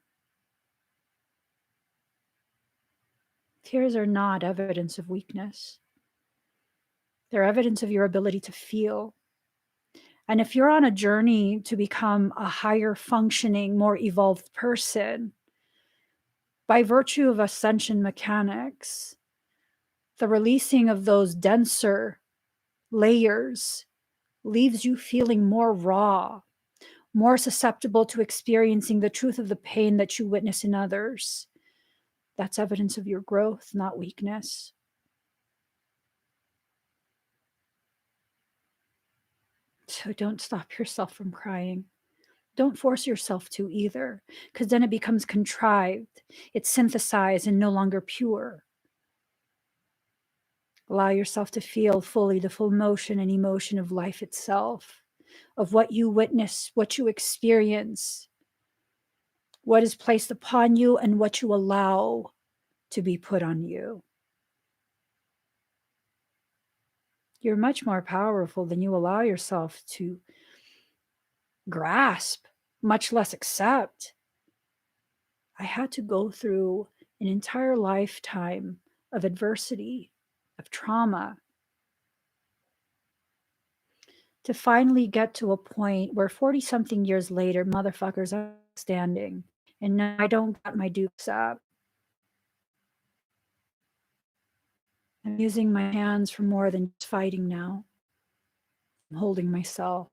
Tears are not evidence of weakness. They're evidence of your ability to feel. And if you're on a journey to become a higher functioning, more evolved person, by virtue of ascension mechanics, the releasing of those denser layers leaves you feeling more raw, more susceptible to experiencing the truth of the pain that you witness in others. That's evidence of your growth, not weakness. So don't stop yourself from crying. Don't force yourself to either, because then it becomes contrived. It's synthesized and no longer pure. Allow yourself to feel fully the full motion and emotion of life itself, of what you witness, what you experience, what is placed upon you, and what you allow to be put on you. You're much more powerful than you allow yourself to grasp, much less accept. I had to go through an entire lifetime of adversity, of trauma, to finally get to a point where 40 something years later, motherfuckers are standing. And now I don't got my dukes up. I'm using my hands for more than just fighting now. I'm holding myself.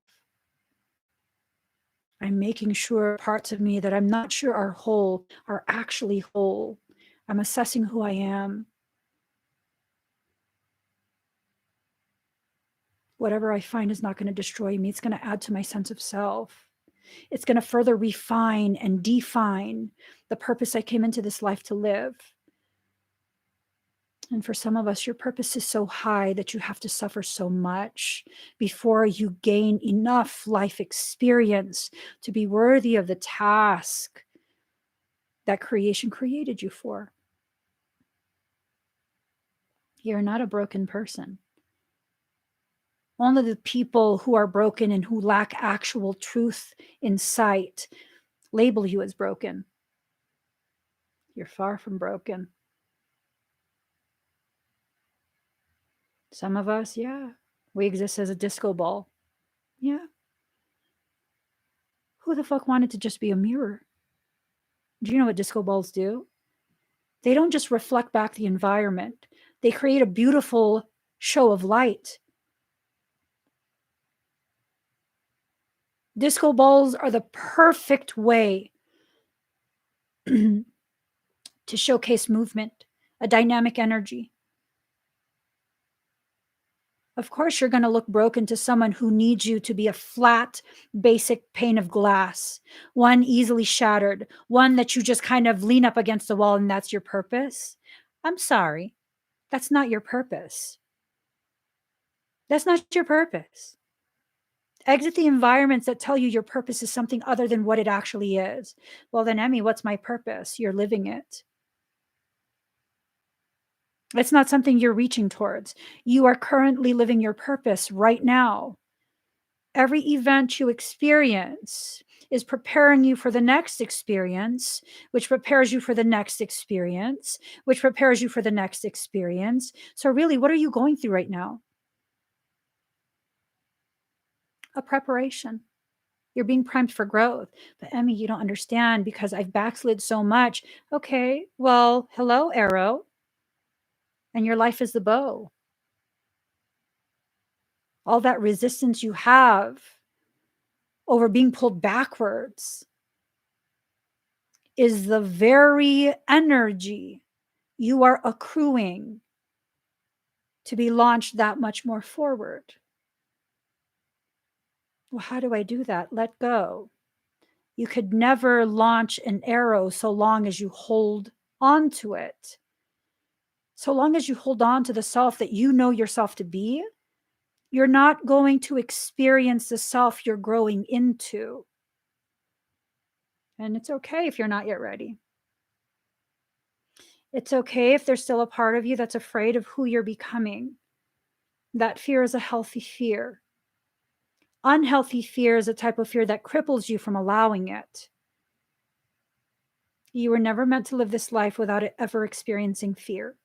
I'm making sure parts of me that I'm not sure are whole are actually whole. I'm assessing who I am. Whatever I find is not going to destroy me. It's going to add to my sense of self. It's going to further refine and define the purpose I came into this life to live. And for some of us, your purpose is so high that you have to suffer so much before you gain enough life experience to be worthy of the task that creation created you for. You're not a broken person. Only the people who are broken and who lack actual truth in sight label you as broken. You're far from broken. Some of us, yeah, we exist as a disco ball. Yeah. Who the fuck wanted to just be a mirror? Do you know what disco balls do? They don't just reflect back the environment. They create a beautiful show of light. Disco balls are the perfect way to showcase movement, a dynamic energy. Of course, you're going to look broken to someone who needs you to be a flat, basic pane of glass, one easily shattered, one that you just kind of lean up against the wall and that's your purpose. I'm sorry. That's not your purpose. That's not your purpose. Exit the environments that tell you your purpose is something other than what it actually is. Well, then, Emmie, what's my purpose? You're living it. It's not something you're reaching towards. You are currently living your purpose right now. Every event you experience is preparing you for the next experience, which prepares you for the next experience, which prepares you for the next experience. So, really, what are you going through right now? A preparation. You're being primed for growth. But Emmie, you don't understand because I've backslid so much. Okay, well, hello, arrow. And your life is the bow. All that resistance you have over being pulled backwards is the very energy you are accruing to be launched that much more forward. Well, how do I do that? Let go. You could never launch an arrow so long as you hold on to it. So long as you hold on to the self that you know yourself to be, you're not going to experience the self you're growing into. And it's okay if you're not yet ready. It's okay if there's still a part of you that's afraid of who you're becoming. That fear is a healthy fear. Unhealthy fear is a type of fear that cripples you from allowing it. You were never meant to live this life without ever experiencing fear.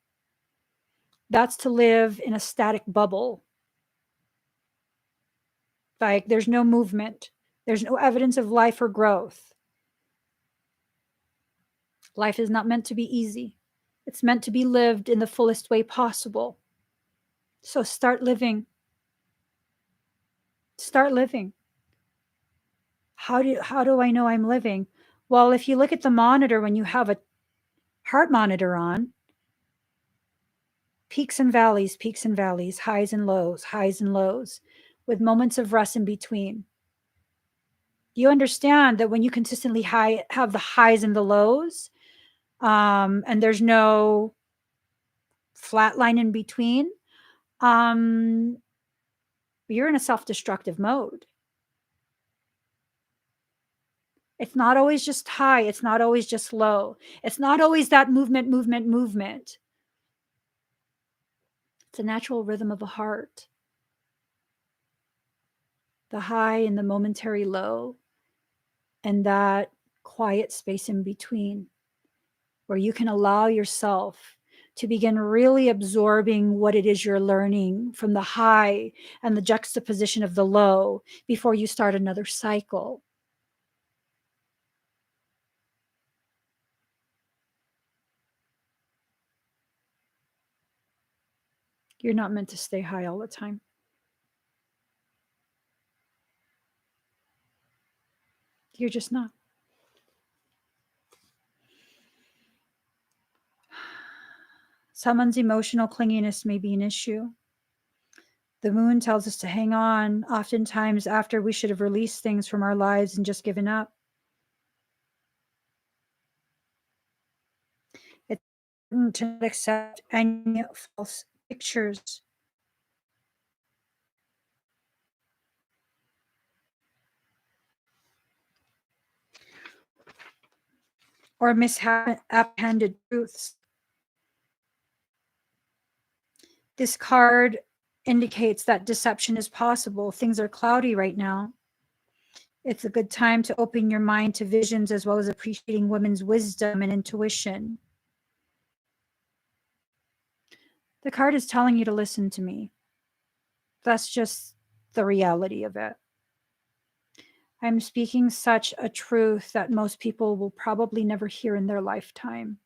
That's to live in a static bubble. Like there's no movement. There's no evidence of life or growth. Life is not meant to be easy. It's meant to be lived in the fullest way possible. So start living. Start living. How do I know I'm living? Well, if you look at the monitor when you have a heart monitor on, peaks and valleys, highs and lows, with moments of rest in between. You understand that when you consistently have the highs and the lows, and there's no flat line in between, you're in a self-destructive mode. It's not always just high. It's not always just low. It's not always that movement. It's a natural rhythm of the heart. The high and the momentary low, and that quiet space in between, where you can allow yourself to begin really absorbing what it is you're learning from the high and the juxtaposition of the low before you start another cycle. You're not meant to stay high all the time. You're just not. Someone's emotional clinginess may be an issue. The moon tells us to hang on, oftentimes after we should have released things from our lives and just given up. It's important to not accept any false pictures. Or misapprehended truths. This card indicates that deception is possible. Things are cloudy right now. It's a good time to open your mind to visions as well as appreciating women's wisdom and intuition. The card is telling you to listen to me. That's just the reality of it. I'm speaking such a truth that most people will probably never hear in their lifetime.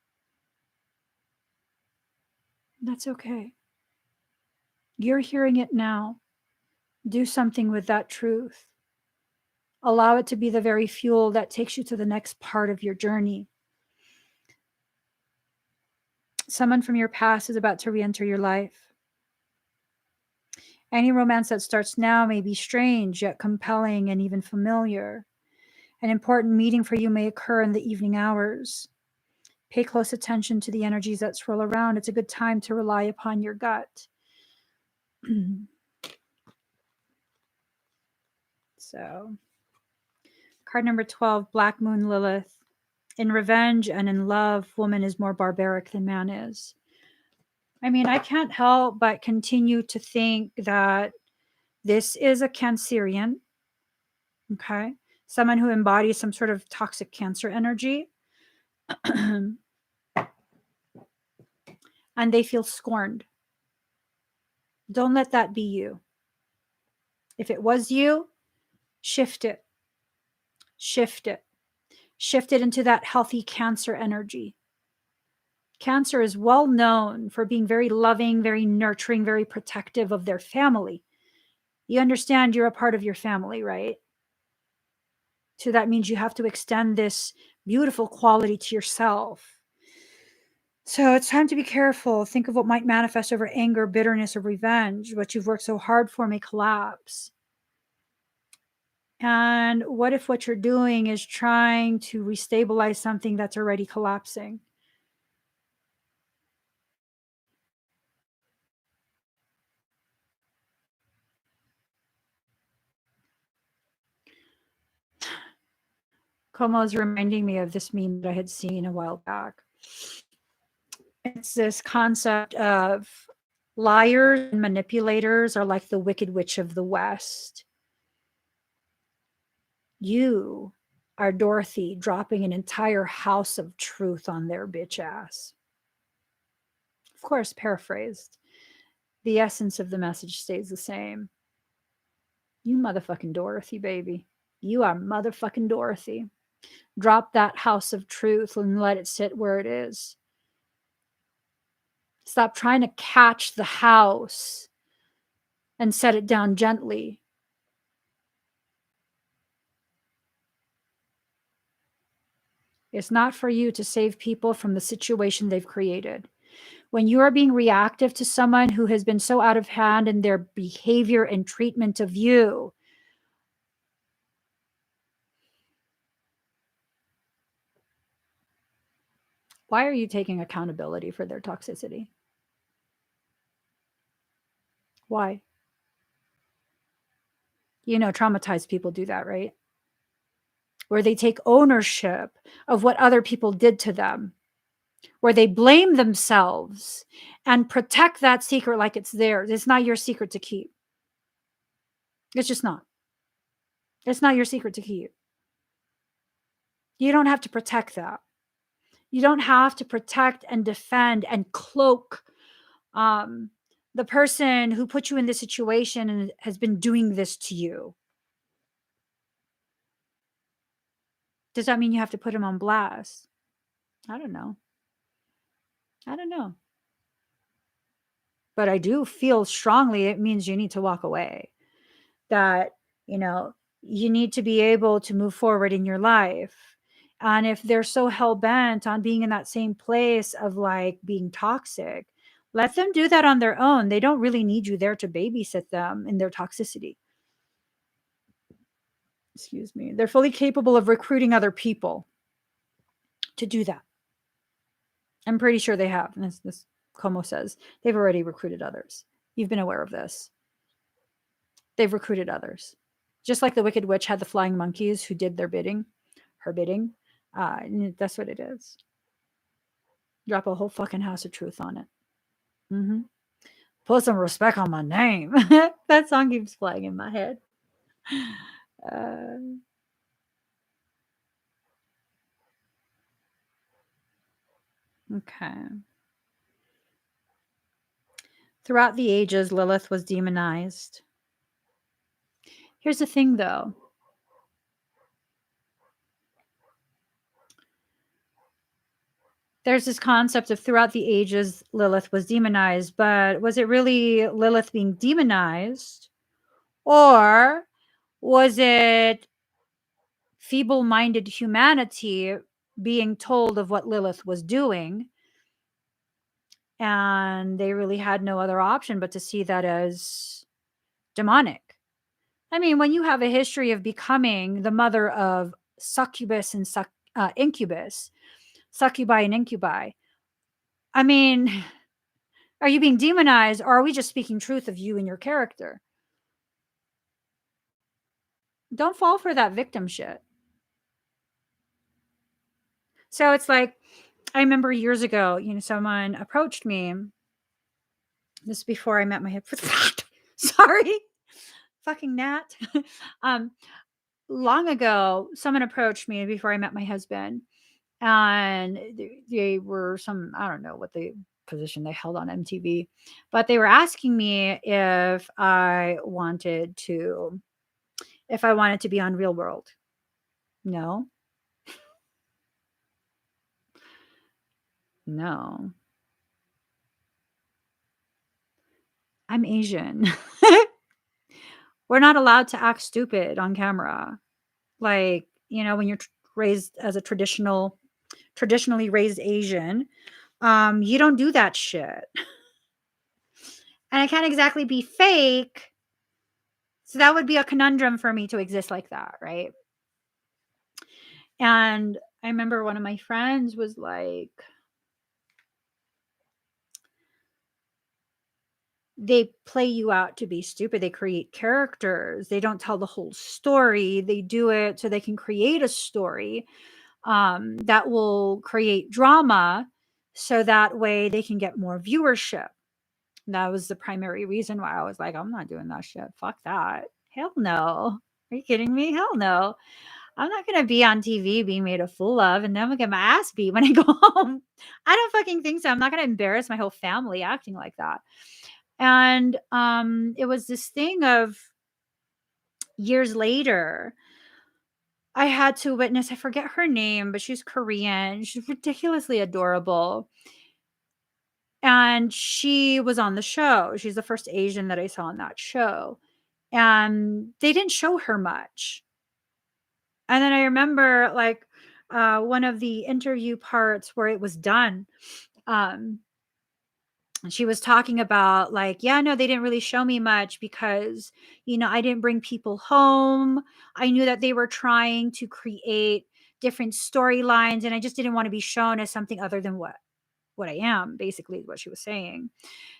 That's okay. You're hearing it now. Do something with that truth. Allow it to be the very fuel that takes you to the next part of your journey. Someone from your past is about to re-enter your life. Any romance that starts now may be strange, yet compelling and even familiar. An important meeting for you may occur in the evening hours. Pay close attention to the energies that swirl around. It's a good time to rely upon your gut. So, card number 12, Black Moon Lilith. In revenge and in love, woman is more barbaric than man is. I mean, I can't help but continue to think that this is a Cancerian, okay? Someone who embodies some sort of toxic Cancer energy. And they feel scorned. Don't let that be you. If it was you, shift it. Shift it. Shift it into that healthy Cancer energy. Cancer is well known for being very loving, very nurturing, very protective of their family. You understand you're a part of your family, right? So that means you have to extend this beautiful quality to yourself. So it's time to be careful. Think of what might manifest over anger, bitterness, or revenge. What you've worked so hard for may collapse. And what if what you're doing is trying to restabilize something that's already collapsing? Como is reminding me of this meme that I had seen a while back. It's this concept of liars and manipulators are like the Wicked Witch of the West. You are Dorothy dropping an entire house of truth on their bitch ass. Of course, paraphrased. The essence of the message stays the same. You motherfucking Dorothy, baby. You are motherfucking Dorothy. Drop that house of truth and let it sit where it is. Stop trying to catch the house and set it down gently. It's not for you to save people from the situation they've created. When you are being reactive to someone who has been so out of hand in their behavior and treatment of you, why are you taking accountability for their toxicity? Why? You know, traumatized people do that, right? Where they take ownership of what other people did to them, where they blame themselves and protect that secret like it's theirs. It's not your secret to keep. It's just not. It's not your secret to keep. You don't have to protect that. You don't have to protect and defend and cloak the person who put you in this situation and has been doing this to you. Does that mean you have to put him on blast? I don't know. I don't know. But I do feel strongly it means you need to walk away. That, you know, you need to be able to move forward in your life. And if they're so hell bent on being in that same place of like being toxic, let them do that on their own. They don't really need you there to babysit them in their toxicity. Excuse me. They're fully capable of recruiting other people to do that. I'm pretty sure they have. And this Como says, they've already recruited others. You've been aware of this. They've recruited others. Just like the Wicked Witch had the flying monkeys who did their bidding, her bidding. That's what it is. Drop a whole fucking house of truth on it. Mm-hmm. Put some respect on my name. That song keeps playing in my head. Okay. Throughout the ages, Lilith was demonized. Here's the thing, though. There's this concept of throughout the ages, Lilith was demonized, but was it really Lilith being demonized? Or was it feeble-minded humanity being told of what Lilith was doing? And they really had no other option but to see that as demonic. I mean, when you have a history of becoming the mother of succubus and incubus, succubi and incubi. I mean, are you being demonized, or are we just speaking truth of you and your character? Don't fall for that victim shit. So it's like, I remember years ago, someone approached me. This is before I met my sorry, fucking gnat. um, Long ago, someone approached me before I met my husband, and they were some, I don't know what the position they held on MTV, but they were asking me if I wanted to be on Real World. No. No. I'm Asian. We're not allowed to act stupid on camera. Like, when you're raised as a traditionally raised Asian, you don't do that shit. And I can't exactly be fake. So that would be a conundrum for me to exist like that, right? And I remember one of my friends was like, they play you out to be stupid. They create characters. They don't tell the whole story. They do it so they can create a story that will create drama, so that way they can get more viewership. That was the primary reason why I was like, I'm not doing that shit. Fuck that. Hell no. Are you kidding me? Hell no. I'm not going to be on TV being made a fool of, and then I'm going to get my ass beat when I go home. I don't fucking think so. I'm not going to embarrass my whole family acting like that. And it was this thing of years later, I had to witness, I forget her name, but she's Korean. She's ridiculously adorable. And she was on the show. She's the first Asian that I saw on that show. And they didn't show her much. And then I remember, like, one of the interview parts where it was done, um, she was talking about, like, yeah, no, they didn't really show me much because, I didn't bring people home. I knew that they were trying to create different storylines, and I just didn't want to be shown as something other than what I am, basically, what she was saying.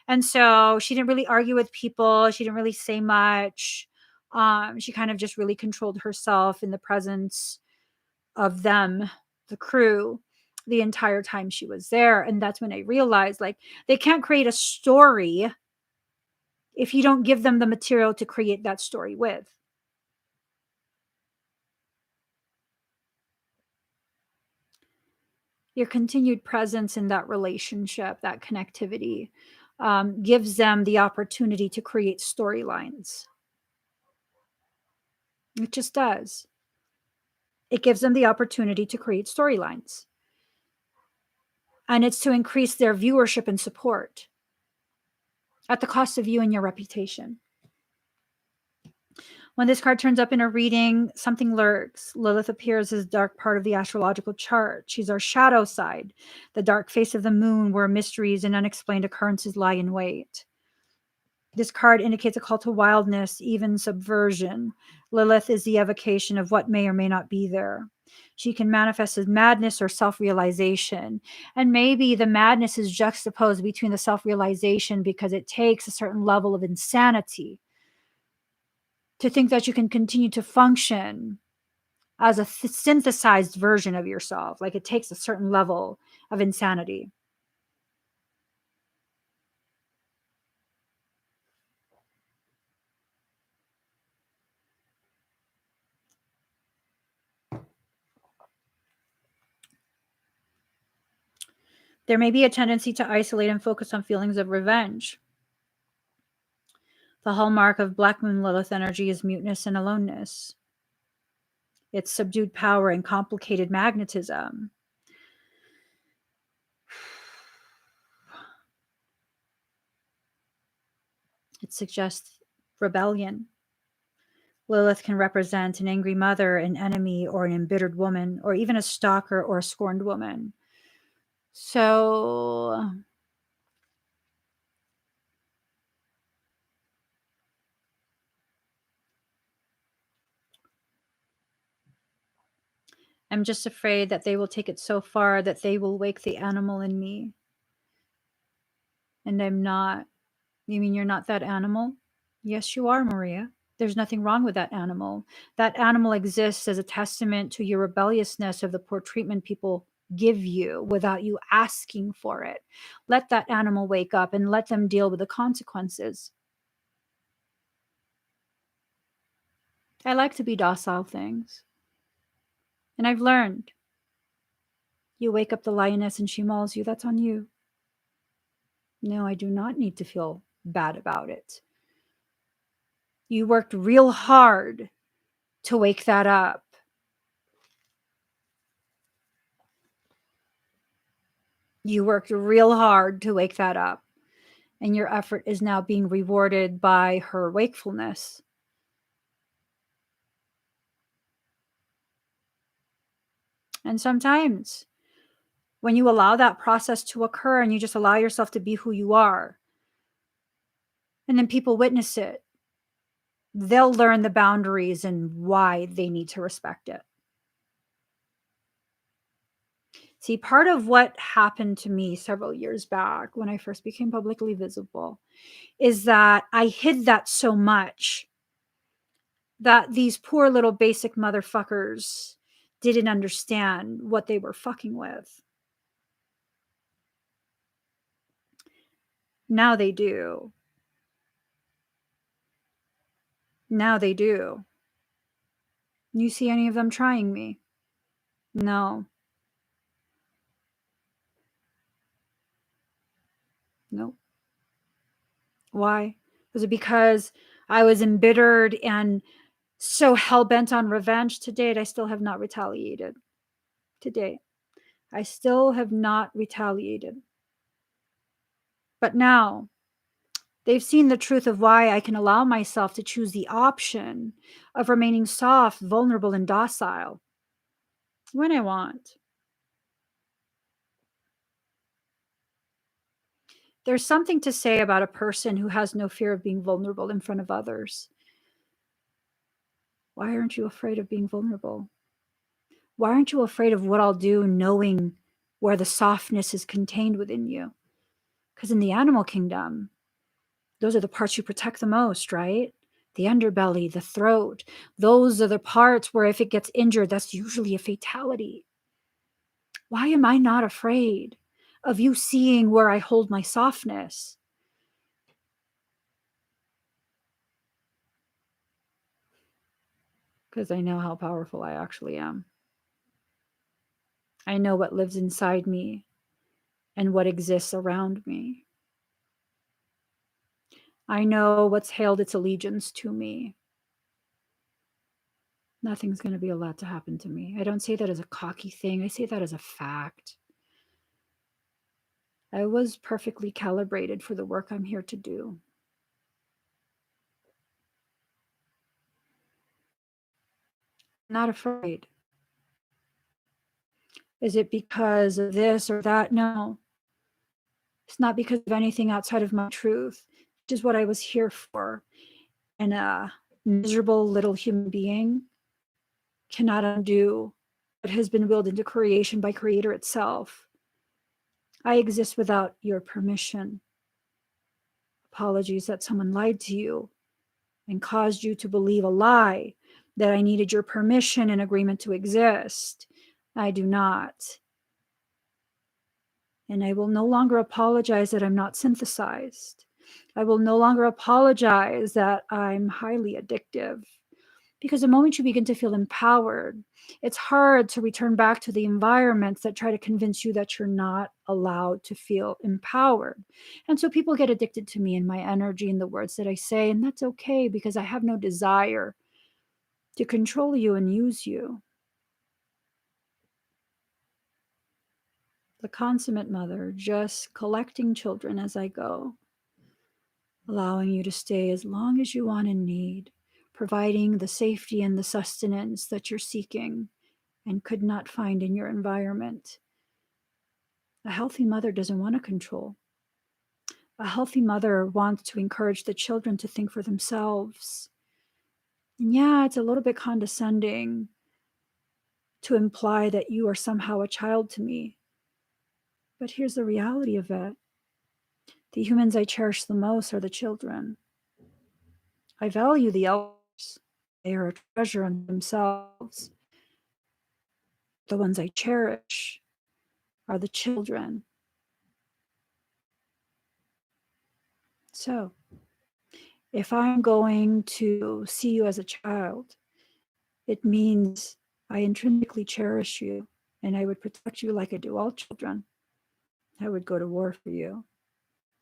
And so she didn't really argue with people. She didn't really say much. She kind of just really controlled herself in the presence of them, the crew, the entire time she was there. And that's when I realized, like, they can't create a story if you don't give them the material to create that story with. Your continued presence in that relationship, that connectivity, gives them the opportunity to create storylines. It just does. It gives them the opportunity to create storylines. And it's to increase their viewership and support at the cost of you and your reputation. When this card turns up in a reading, something lurks. Lilith appears as a dark part of the astrological chart. She's our shadow side, the dark face of the moon where mysteries and unexplained occurrences lie in wait. This card indicates a call to wildness, even subversion. Lilith is the evocation of what may or may not be there. She can manifest as madness or self-realization. And maybe the madness is juxtaposed between the self-realization because it takes a certain level of insanity to think that you can continue to function as a synthesized version of yourself. Like, it takes a certain level of insanity. There may be a tendency to isolate and focus on feelings of revenge. The hallmark of Black Moon Lilith energy is muteness and aloneness. It's subdued power and complicated magnetism. It suggests rebellion. Lilith can represent an angry mother, an enemy, or an embittered woman, or even a stalker or a scorned woman. So I'm just afraid that they will take it so far that they will wake the animal in me. And I'm not. You mean you're not that animal? Yes, you are, Maria. There's nothing wrong with that animal. That animal exists as a testament to your rebelliousness of the poor treatment people give you without you asking for it. Let that animal wake up and let them deal with the consequences. I like to be docile things. And I've learned. You wake up the lioness and she mauls you, that's on you. No, I do not need to feel bad about it. You worked real hard to wake that up. You worked real hard to wake that up. And your effort is now being rewarded by her wakefulness. And sometimes when you allow that process to occur and you just allow yourself to be who you are, and then people witness it, they'll learn the boundaries and why they need to respect it. See, part of what happened to me several years back when I first became publicly visible is that I hid that so much that these poor little basic motherfuckers didn't understand what they were fucking with. Now they do. Now they do. You see any of them trying me? No. Nope. Why? Was it because I was embittered and so hell-bent on revenge? To date, I still have not retaliated. To date, I still have not retaliated. But now, they've seen the truth of why I can allow myself to choose the option of remaining soft, vulnerable, and docile when I want. There's something to say about a person who has no fear of being vulnerable in front of others. Why aren't you afraid of being vulnerable? Why aren't you afraid of what I'll do knowing where the softness is contained within you? Because in the animal kingdom, those are the parts you protect the most, right? The underbelly, the throat. Those are the parts where if it gets injured, that's usually a fatality. Why am I not afraid of you seeing where I hold my softness? Because I know how powerful I actually am. I know what lives inside me and what exists around me. I know what's hailed its allegiance to me. Nothing's going to be allowed to happen to me. I don't say that as a cocky thing. I say that as a fact. I was perfectly calibrated for the work I'm here to do. Not afraid. Is it because of this or that? No. It's not because of anything outside of my truth, which is what I was here for. And a miserable little human being cannot undo what has been willed into creation by Creator itself. I exist without your permission. Apologies that someone lied to you and caused you to believe a lie that I needed your permission and agreement to exist. I do not. And I will no longer apologize that I'm not synthesized. I will no longer apologize that I'm highly addictive. Because the moment you begin to feel empowered, it's hard to return back to the environments that try to convince you that you're not allowed to feel empowered. And so people get addicted to me and my energy and the words that I say, and that's okay because I have no desire to control you and use you. The consummate mother, just collecting children as I go, allowing you to stay as long as you want and need, providing the safety and the sustenance that you're seeking and could not find in your environment. A healthy mother doesn't want to control. A healthy mother wants to encourage the children to think for themselves. And yeah, it's a little bit condescending to imply that you are somehow a child to me. But here's the reality of it. The humans I cherish the most are the children. I value the elders. They are a treasure in themselves. The ones I cherish are the children. So, if I'm going to see you as a child, it means I intrinsically cherish you and I would protect you like I do all children. I would go to war for you.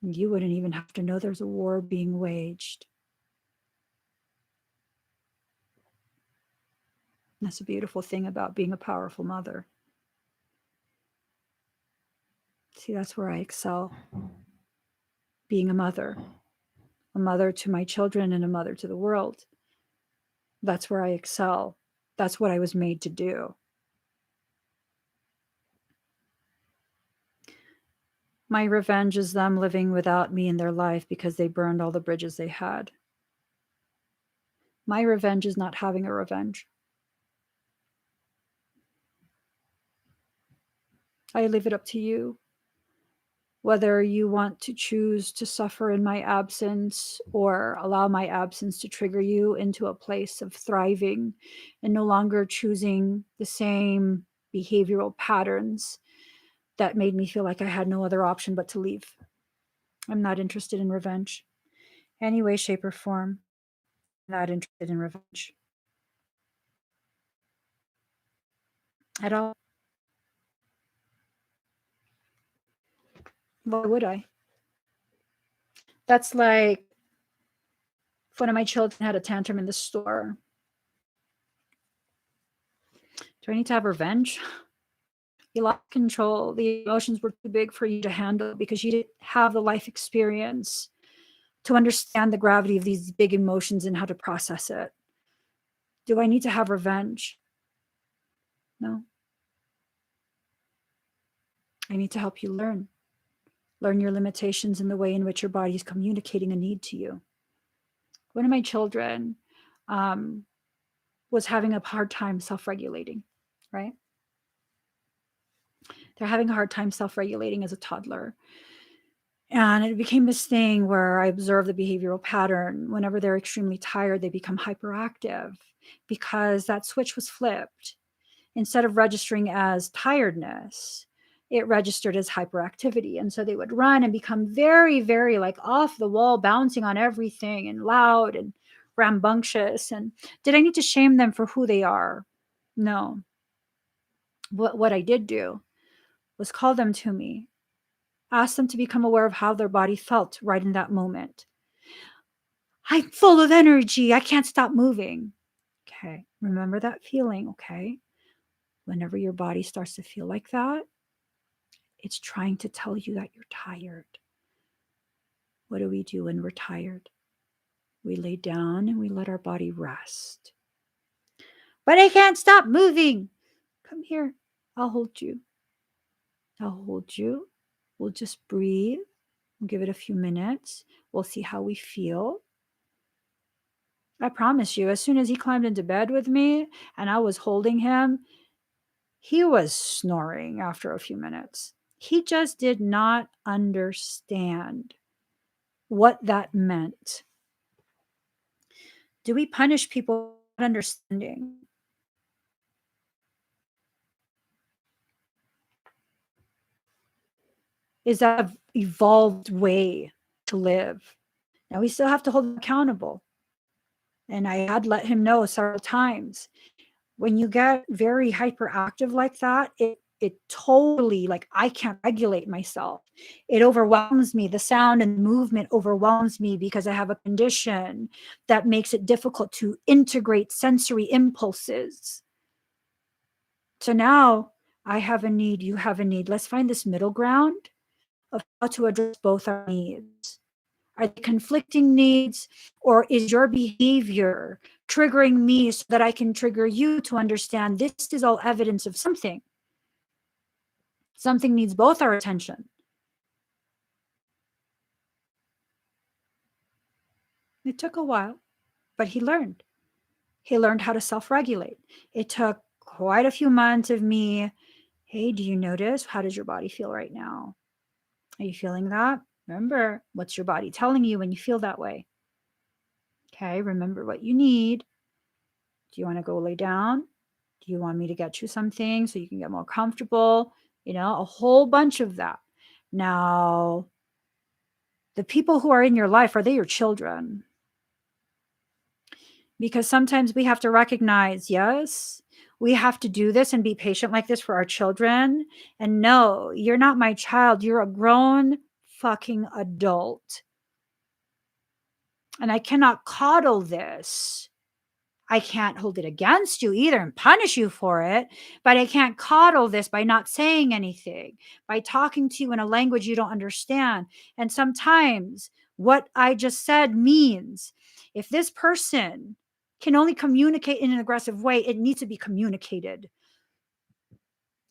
And you wouldn't even have to know there's a war being waged. That's a beautiful thing about being a powerful mother. See, that's where I excel. Being a mother to my children and a mother to the world. That's where I excel. That's what I was made to do. My revenge is them living without me in their life because they burned all the bridges they had. My revenge is not having a revenge. I leave it up to you whether you want to choose to suffer in my absence or allow my absence to trigger you into a place of thriving and no longer choosing the same behavioral patterns that made me feel like I had no other option but to leave. I'm not interested in revenge. Any way, shape, or form. Not interested in revenge. At all. Why would I? That's like if one of my children had a tantrum in the store. Do I need to have revenge? You lost control. The emotions were too big for you to handle because you didn't have the life experience to understand the gravity of these big emotions and how to process it. Do I need to have revenge? No. I need to help you learn. Learn your limitations in the way in which your body is communicating a need to you. One of my children was having a hard time self-regulating, right? They're having a hard time self-regulating as a toddler. And it became this thing where I observed the behavioral pattern. Whenever they're extremely tired, they become hyperactive because that switch was flipped. Instead of registering as tiredness, it registered as hyperactivity. And so they would run and become very, very like off the wall, bouncing on everything and loud and rambunctious. And did I need to shame them for who they are? No. What I did do was call them to me, ask them to become aware of how their body felt right in that moment. I'm full of energy. I can't stop moving. Okay. Remember that feeling. Okay. Whenever your body starts to feel like that, it's trying to tell you that you're tired. What do we do when we're tired? We lay down and we let our body rest. But I can't stop moving. Come here. I'll hold you. I'll hold you. We'll just breathe. We'll give it a few minutes. We'll see how we feel. I promise you, as soon as he climbed into bed with me and I was holding him, he was snoring after a few minutes. He just did not understand what that meant. Do we punish people for not understanding? Is that an evolved way to live? Now we still have to hold him accountable. And I had let him know several times. When you get very hyperactive like that, it totally, like, I can't regulate myself. It overwhelms me. The sound and movement overwhelms me because I have a condition that makes it difficult to integrate sensory impulses. So now I have a need, you have a need. Let's find this middle ground of how to address both our needs. Are they conflicting needs, or is your behavior triggering me so that I can trigger you to understand this is all evidence of something? Something needs both our attention. It took a while, but he learned. He learned how to self-regulate. It took quite a few months of me, hey, do you notice? How does your body feel right now? Are you feeling that? Remember, what's your body telling you when you feel that way? Okay, remember what you need. Do you want to go lay down? Do you want me to get you something so you can get more comfortable? A whole bunch of that. Now, the people who are in your life, are they your children? Because sometimes we have to recognize, yes, we have to do this and be patient like this for our children. And no, you're not my child. You're a grown fucking adult. And I cannot coddle this. I can't hold it against you either and punish you for it, but I can't coddle this by not saying anything, by talking to you in a language you don't understand. And sometimes what I just said means if this person can only communicate in an aggressive way, it needs to be communicated,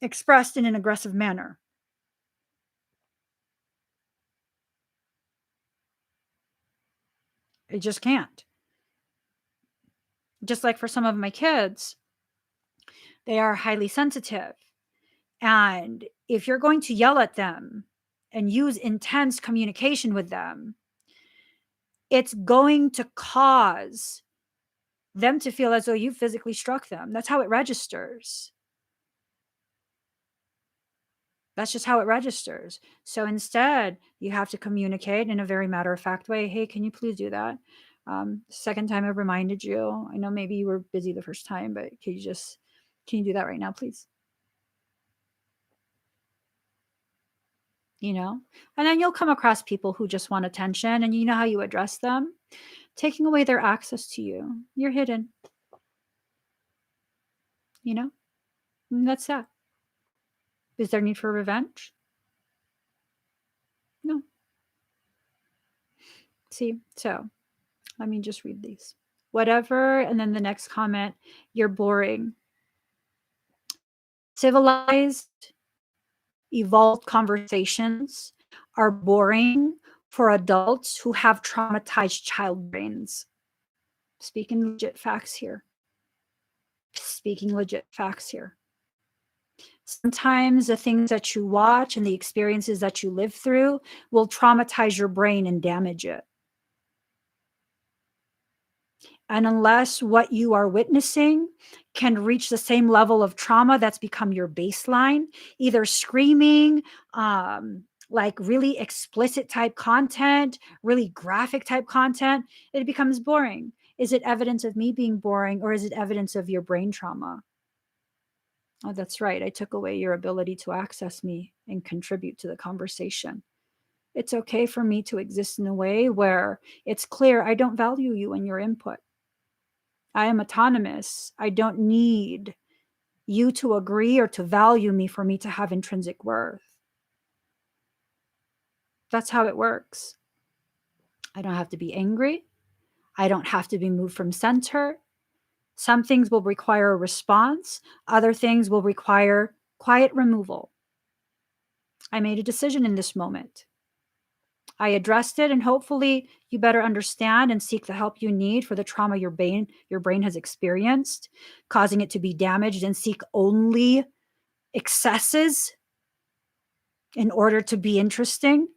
expressed in an aggressive manner. It just can't. Just like for some of my kids, they are highly sensitive. And if you're going to yell at them and use intense communication with them, it's going to cause them to feel as though you physically struck them. That's how it registers. That's just how it registers. So instead, you have to communicate in a very matter-of-fact way. Hey, can you please do that? Second time I've reminded you. I know maybe you were busy the first time, but can you do that right now, please? And then you'll come across people who just want attention, and you know how you address them? Taking away their access to you. You're hidden. And that's that. Is there need for revenge? No. See, so let me just read these. Whatever, and then the next comment, you're boring. Civilized, evolved conversations are boring for adults who have traumatized child brains. Speaking legit facts here. Sometimes the things that you watch and the experiences that you live through will traumatize your brain and damage it. And unless what you are witnessing can reach the same level of trauma that's become your baseline, either screaming, like really explicit type content, really graphic type content, it becomes boring. Is it evidence of me being boring, or is it evidence of your brain trauma? Oh, that's right. I took away your ability to access me and contribute to the conversation. It's okay for me to exist in a way where it's clear I don't value you and your input. I am autonomous. I don't need you to agree or to value me for me to have intrinsic worth. That's how it works. I don't have to be angry. I don't have to be moved from center. Some things will require a response. Other things will require quiet removal. I made a decision in this moment. I addressed it, and hopefully you better understand and seek the help you need for the trauma your brain has experienced, causing it to be damaged, and seek only excesses in order to be interesting.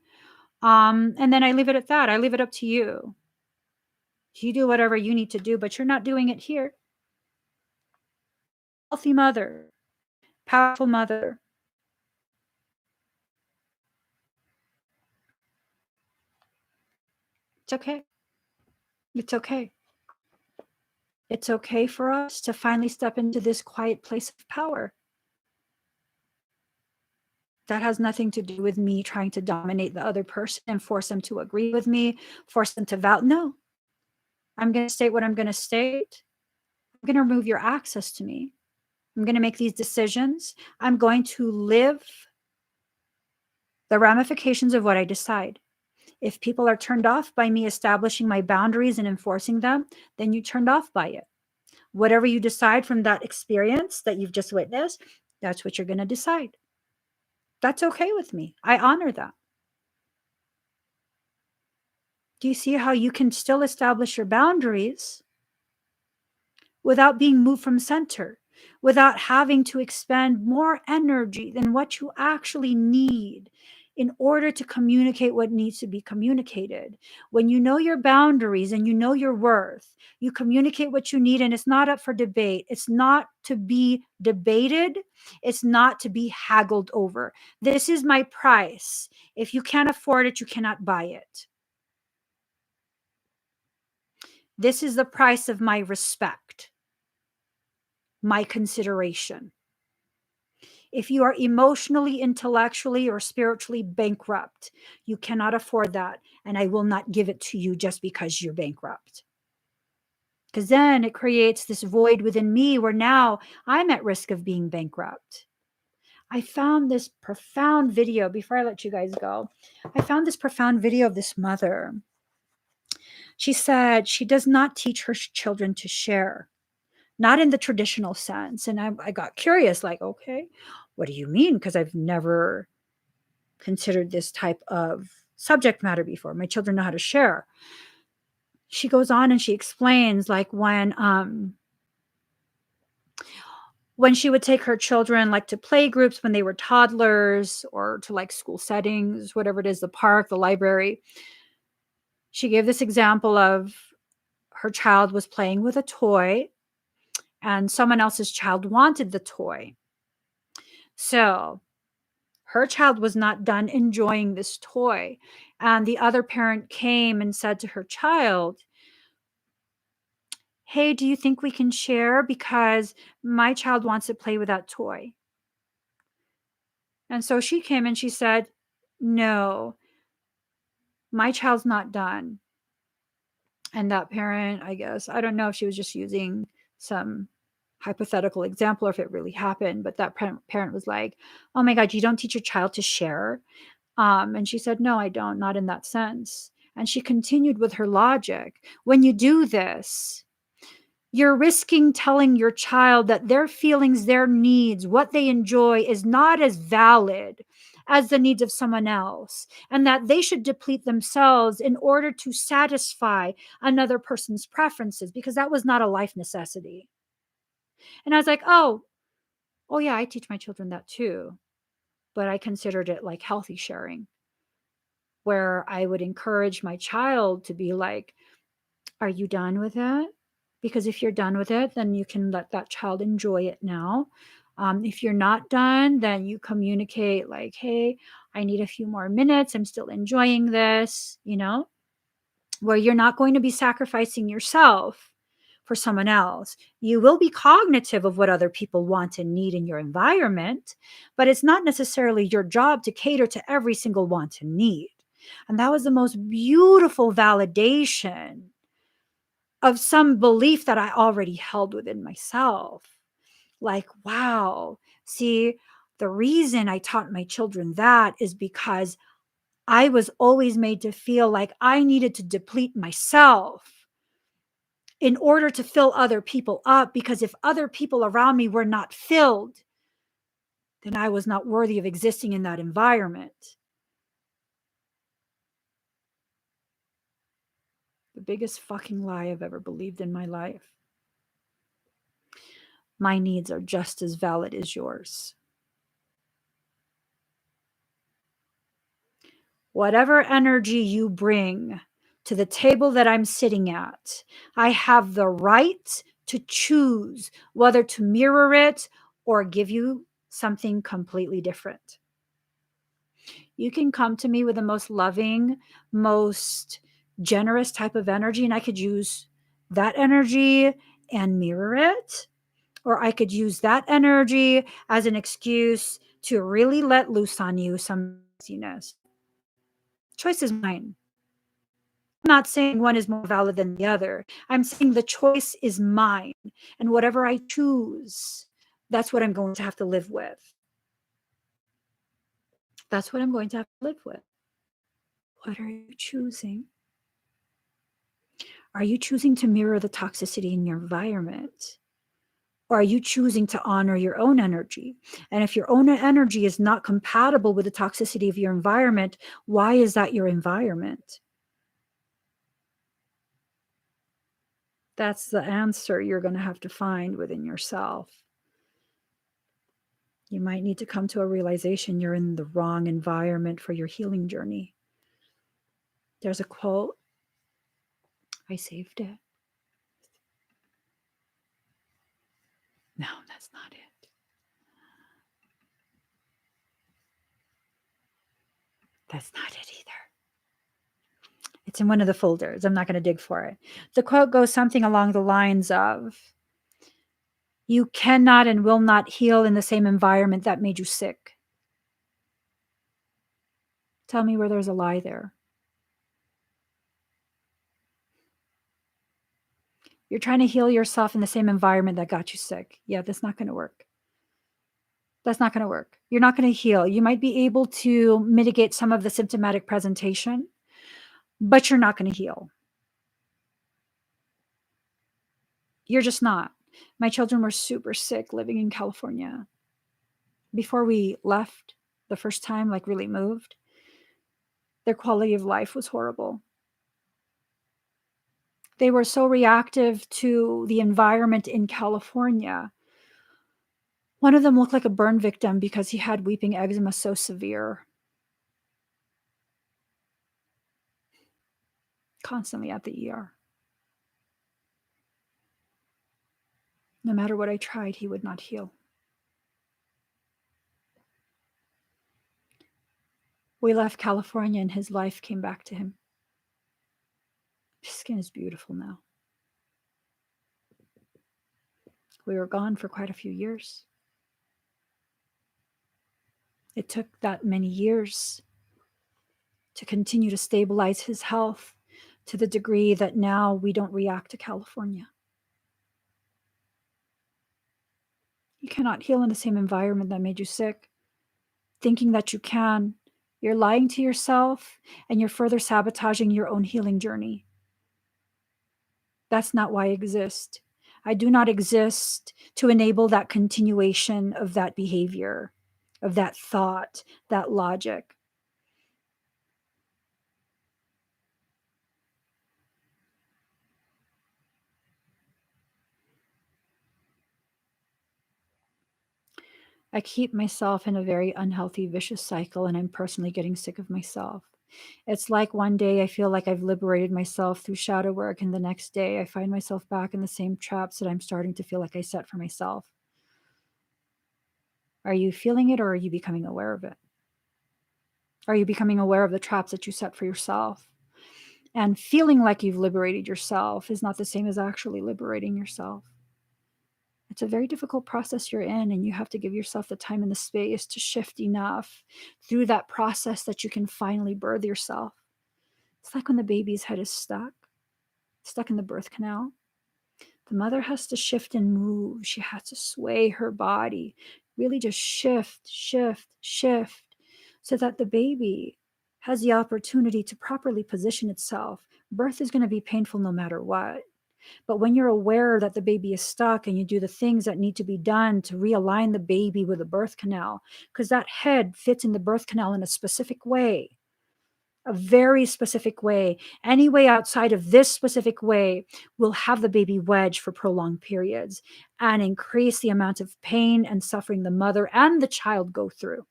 And then I leave it at that. I leave it up to you. You do whatever you need to do, but you're not doing it here. Healthy mother, powerful mother. It's okay. It's okay. It's okay for us to finally step into this quiet place of power. That has nothing to do with me trying to dominate the other person and force them to agree with me, force them to vow. No, I'm going to state what I'm going to state. I'm going to remove your access to me. I'm going to make these decisions. I'm going to live the ramifications of what I decide. If people are turned off by me establishing my boundaries and enforcing them, then you turned off by it. Whatever you decide from that experience that you've just witnessed, that's what you're going to decide. That's okay with me. I honor that. Do you see how you can still establish your boundaries without being moved from center? without having to expend more energy than what you actually need in order to communicate what needs to be communicated. When you know your boundaries and you know your worth, you communicate what you need, and it's not up for debate. It's not to be debated. It's not to be haggled over. This is my price. If you can't afford it, you cannot buy it. This is the price of my respect, my consideration. If you are emotionally, intellectually, or spiritually bankrupt, you cannot afford that. And I will not give it to you just because you're bankrupt. Because then it creates this void within me where now I'm at risk of being bankrupt. I found this profound video before I let you guys go. I found this profound video of this mother. She said she does not teach her children to share, not in the traditional sense. And I got curious, like, okay, what do you mean? Because I've never considered this type of subject matter before. My children know how to share. She goes on and she explains, like, when she would take her children, like, to play groups when they were toddlers, or to like school settings, whatever it is, the park, the library. She gave this example of her child was playing with a toy and someone else's child wanted the toy. So her child was not done enjoying this toy. And the other parent came and said to her child, "Hey, do you think we can share? Because my child wants to play with that toy." And so she came and she said, "No, my child's not done." And that parent, I guess, I don't know if she was just using some hypothetical example or if it really happened, but that parent was like, "Oh my God, you don't teach your child to share?" And she said, "No, I don't, not in that sense." And she continued with her logic. When you do this, you're risking telling your child that their feelings, their needs, what they enjoy is not as valid as the needs of someone else, and that they should deplete themselves in order to satisfy another person's preferences, because that was not a life necessity. And I was like, oh yeah, I teach my children that too. But I considered it like healthy sharing, where I would encourage my child to be like, "Are you done with it? Because if you're done with it, then you can let that child enjoy it now. If you're not done, then you communicate like, 'Hey, I need a few more minutes. I'm still enjoying this,' where you're not going to be sacrificing yourself for someone else. You will be cognitive of what other people want and need in your environment, but it's not necessarily your job to cater to every single want and need." And that was the most beautiful validation of some belief that I already held within myself. Like, wow, see, the reason I taught my children that is because I was always made to feel like I needed to deplete myself in order to fill other people up, because if other people around me were not filled, then I was not worthy of existing in that environment. The biggest fucking lie I've ever believed in my life. My needs are just as valid as yours. Whatever energy you bring to the table that I'm sitting at, I have the right to choose whether to mirror it or give you something completely different. You can come to me with the most loving, most generous type of energy, and I could use that energy and mirror it. Or I could use that energy as an excuse to really let loose on you some messiness. Choice is mine. I'm not saying one is more valid than the other. I'm saying the choice is mine. And whatever I choose, that's what I'm going to have to live with. That's what I'm going to have to live with. What are you choosing? Are you choosing to mirror the toxicity in your environment? Or are you choosing to honor your own energy? And if your own energy is not compatible with the toxicity of your environment, why is that your environment? That's the answer you're going to have to find within yourself. You might need to come to a realization you're in the wrong environment for your healing journey. There's a quote. I saved it. No, that's not it. That's not it either. It's in one of the folders. I'm not going to dig for it. The quote goes something along the lines of, you cannot and will not heal in the same environment that made you sick. Tell me where there's a lie there. You're trying to heal yourself in the same environment that got you sick. Yeah, that's not going to work. That's not going to work. You're not going to heal. You might be able to mitigate some of the symptomatic presentation, but you're not going to heal. You're just not. My children were super sick living in California. Before we left the first time, like really moved, their quality of life was horrible. They were so reactive to the environment in California. One of them looked like a burn victim because he had weeping eczema so severe. Constantly at the ER. No matter what I tried, he would not heal. We left California and his life came back to him. His skin is beautiful now. We were gone for quite a few years. It took that many years to continue to stabilize his health to the degree that now we don't react to California. You cannot heal in the same environment that made you sick. Thinking that you can, you're lying to yourself and you're further sabotaging your own healing journey. That's not why I exist. I do not exist to enable that continuation of that behavior, of that thought, that logic. I keep myself in a very unhealthy, vicious cycle, and I'm personally getting sick of myself. It's like one day I feel like I've liberated myself through shadow work, and the next day I find myself back in the same traps that I'm starting to feel like I set for myself. Are you feeling it, or are you becoming aware of it? Are you becoming aware of the traps that you set for yourself? And feeling like you've liberated yourself is not the same as actually liberating yourself. It's a very difficult process you're in, and you have to give yourself the time and the space to shift enough through that process that you can finally birth yourself. It's like when the baby's head is stuck in the birth canal. The mother has to shift and move. She has to sway her body, really just shift, so that the baby has the opportunity to properly position itself. Birth is going to be painful no matter what. But when you're aware that the baby is stuck and you do the things that need to be done to realign the baby with the birth canal, because that head fits in the birth canal in a specific way, a very specific way. Any way outside of this specific way will have the baby wedged for prolonged periods and increase the amount of pain and suffering the mother and the child go through.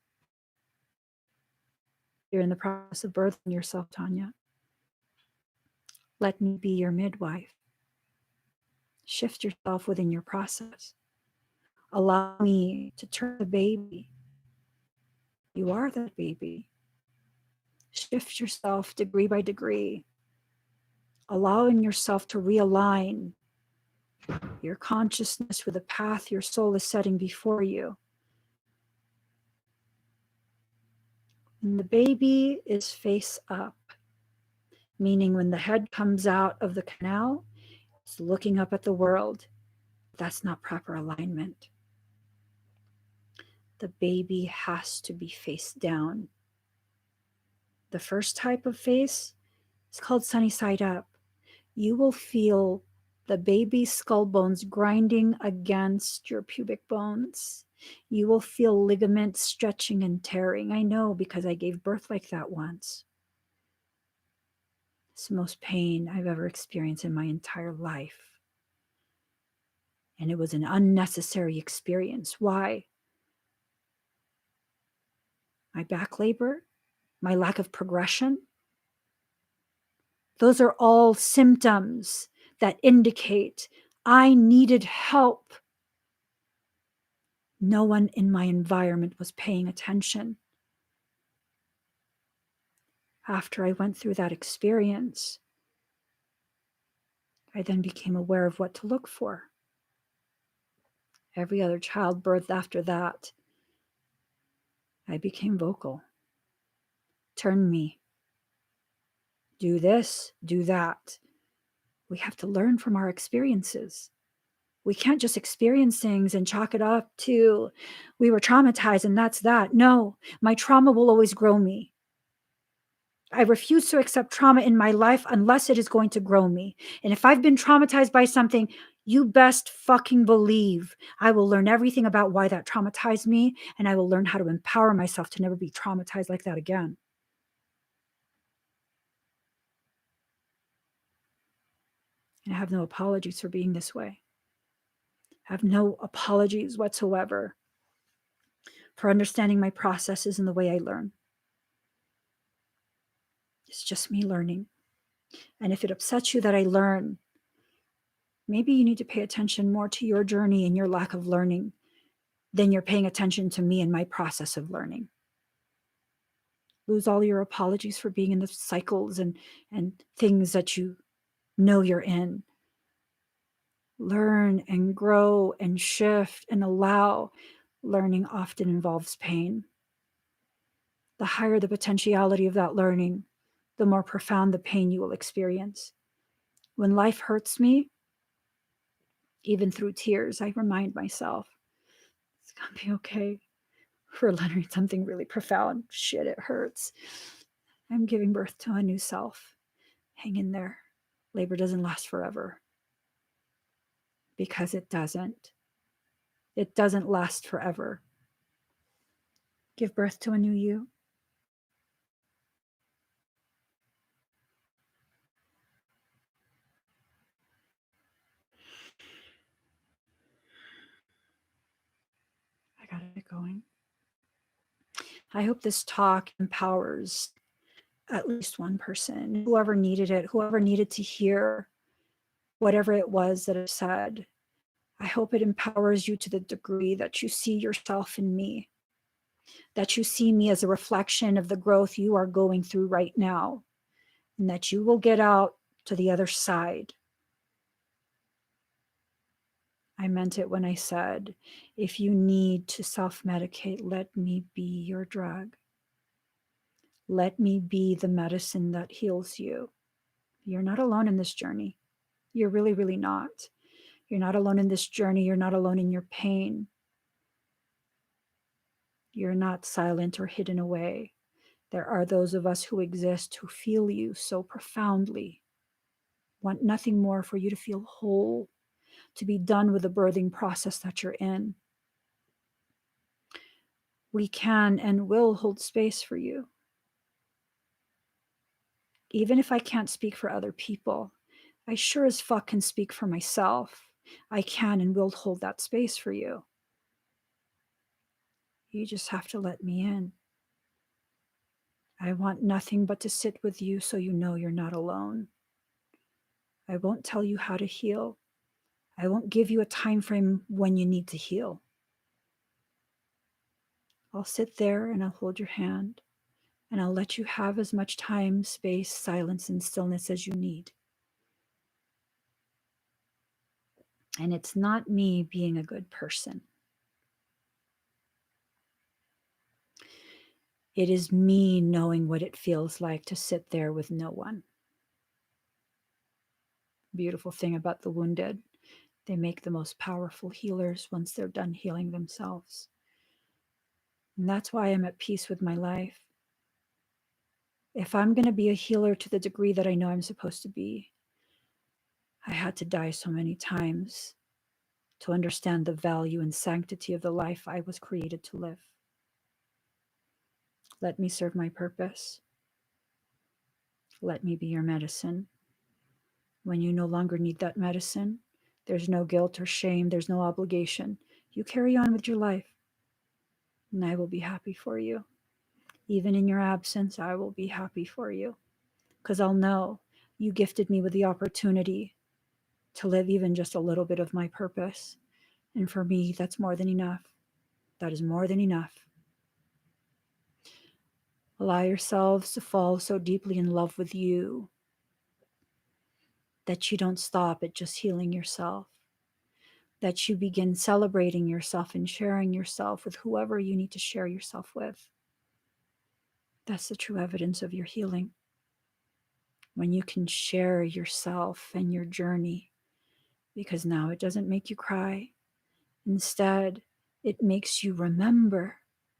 You're in the process of birthing yourself, Tanya. Let me be your midwife. Shift yourself within your process. Allow me to turn the baby. You are that baby. Shift yourself degree by degree, allowing yourself to realign your consciousness with the path your soul is setting before you. When the baby is face up, meaning when the head comes out of the canal, it's looking up at the world. That's not proper alignment. The baby has to be face down. The first type of face is called sunny side up. You will feel the baby's skull bones grinding against your pubic bones. You will feel ligaments stretching and tearing. I know, because I gave birth like that once. It's the most pain I've ever experienced in my entire life. And it was an unnecessary experience. Why? my back labor, my lack of progression. Those are all symptoms that indicate I needed help. No one in my environment was paying attention. After I went through that experience, I then became aware of what to look for. Every other child birthed after that, I became vocal. Turn me. Do this, do that. We have to learn from our experiences. We can't just experience things and chalk it up to we were traumatized and that's that. No, my trauma will always grow me. I refuse to accept trauma in my life unless it is going to grow me. And if I've been traumatized by something, you best fucking believe I will learn everything about why that traumatized me, and I will learn how to empower myself to never be traumatized like that again. And I have no apologies for being this way. I have no apologies whatsoever for understanding my processes and the way I learn. It's just me learning. And if it upsets you that I learn, maybe you need to pay attention more to your journey and your lack of learning than you're paying attention to me and my process of learning. Lose all your apologies for being in the cycles and things that you know you're in. Learn and grow and shift and allow. Learning often involves pain. The higher the potentiality of that learning, the more profound the pain you will experience. When life hurts me, even through tears, I remind myself, it's going to be okay. For learning something really profound. Shit, it hurts. I'm giving birth to a new self. Hang in there. Labor doesn't last forever. Because it doesn't. It doesn't last forever. Give birth to a new you. I got it going. I hope this talk empowers at least one person, whoever needed it, whoever needed to hear whatever it was that I said. I hope it empowers you to the degree that you see yourself in me, that you see me as a reflection of the growth you are going through right now, and that you will get out to the other side. I meant it when I said, if you need to self-medicate, let me be your drug. Let me be the medicine that heals you. You're not alone in this journey. You're really, really not. You're not alone in this journey. You're not alone in your pain. You're not silent or hidden away. There are those of us who exist who feel you so profoundly, want nothing more for you to feel whole, to be done with the birthing process that you're in. We can and will hold space for you. Even if I can't speak for other people, I sure as fuck can speak for myself. I can and will hold that space for you. You just have to let me in. I want nothing but to sit with you so you know you're not alone. I won't tell you how to heal. I won't give you a time frame when you need to heal. I'll sit there and I'll hold your hand, and I'll let you have as much time, space, silence, and stillness as you need. And it's not me being a good person. It is me knowing what it feels like to sit there with no one. Beautiful thing about the wounded, they make the most powerful healers once they're done healing themselves. And that's why I'm at peace with my life. If I'm going to be a healer to the degree that I know I'm supposed to be, I had to die so many times to understand the value and sanctity of the life I was created to live. Let me serve my purpose. Let me be your medicine. When you no longer need that medicine, there's no guilt or shame, there's no obligation. You carry on with your life, and I will be happy for you. Even in your absence, I will be happy for you because I'll know you gifted me with the opportunity to live even just a little bit of my purpose. And for me, that's more than enough. That is more than enough. Allow yourselves to fall so deeply in love with you that you don't stop at just healing yourself, that you begin celebrating yourself and sharing yourself with whoever you need to share yourself with. That's the true evidence of your healing. When you can share yourself and your journey, because now it doesn't make you cry. Instead, it makes you remember.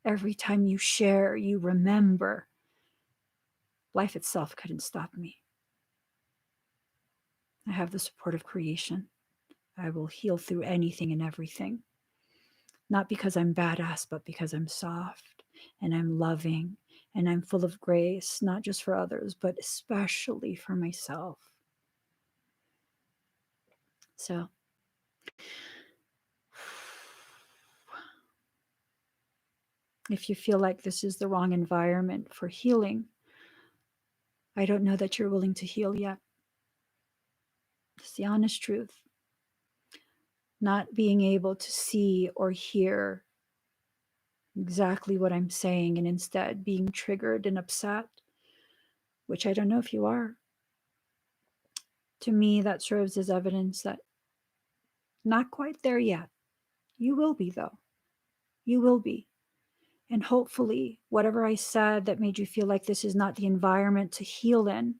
Every time you share, you remember. Life itself couldn't stop me. I have the support of creation. I will heal through anything and everything. Not because I'm badass, but because I'm soft and I'm loving and I'm full of grace, not just for others, but especially for myself. So, if you feel like this is the wrong environment for healing, I don't know that you're willing to heal yet. It's the honest truth. Not being able to see or hear exactly what I'm saying and instead being triggered and upset, which I don't know if you are. To me, that serves as evidence that not quite there yet. You will be, though. You will be. And hopefully, whatever I said that made you feel like this is not the environment to heal in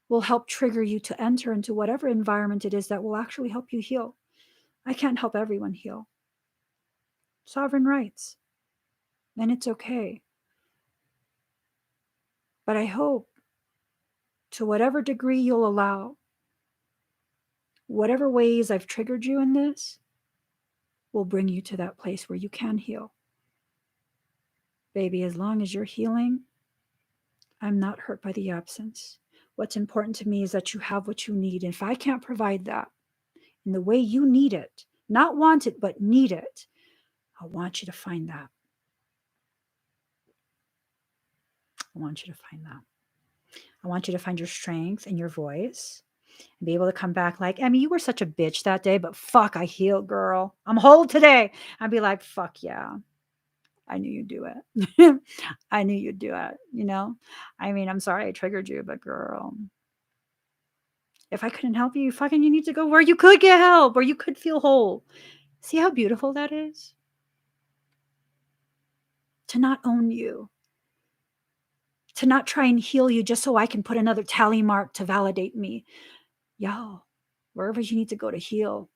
will help trigger you to enter into whatever environment it is that will actually help you heal. I can't help everyone heal. Sovereign rights. And it's okay. But I hope, to whatever degree you'll allow, whatever ways I've triggered you in this will bring you to that place where you can heal. Baby, as long as you're healing, I'm not hurt by the absence. What's important to me is that you have what you need. And if I can't provide that in the way you need it, not want it, but need it, I want you to find that. I want you to find that. I want you to find your strength and your voice and be able to come back like, Emmie, you were such a bitch that day, but fuck, I healed, girl. I'm whole today. I'd be like, fuck yeah. I knew you'd do it. I knew you'd do it, you know? I mean, I'm sorry I triggered you, but girl, if I couldn't help you, fucking you need to go where you could get help, where you could feel whole. See how beautiful that is? To not own you. To not try and heal you just so I can put another tally mark to validate me. Yo, wherever you need to go to heal,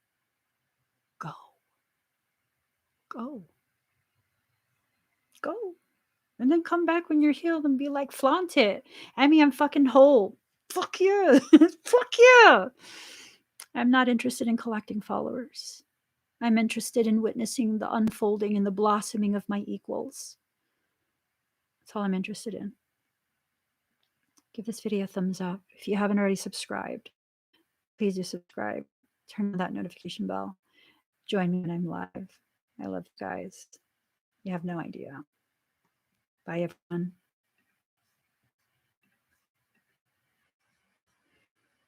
go. Go. Go. And then come back when you're healed and be like, flaunt it. Emmie, I'm fucking whole. Fuck you. Fuck you. I'm not interested in collecting followers. I'm interested in witnessing the unfolding and the blossoming of my equals. That's all I'm interested in. Give this video a thumbs up. If you haven't already subscribed, please do subscribe. Turn on that notification bell. Join me when I'm live. I love you guys. You have no idea. Bye, everyone.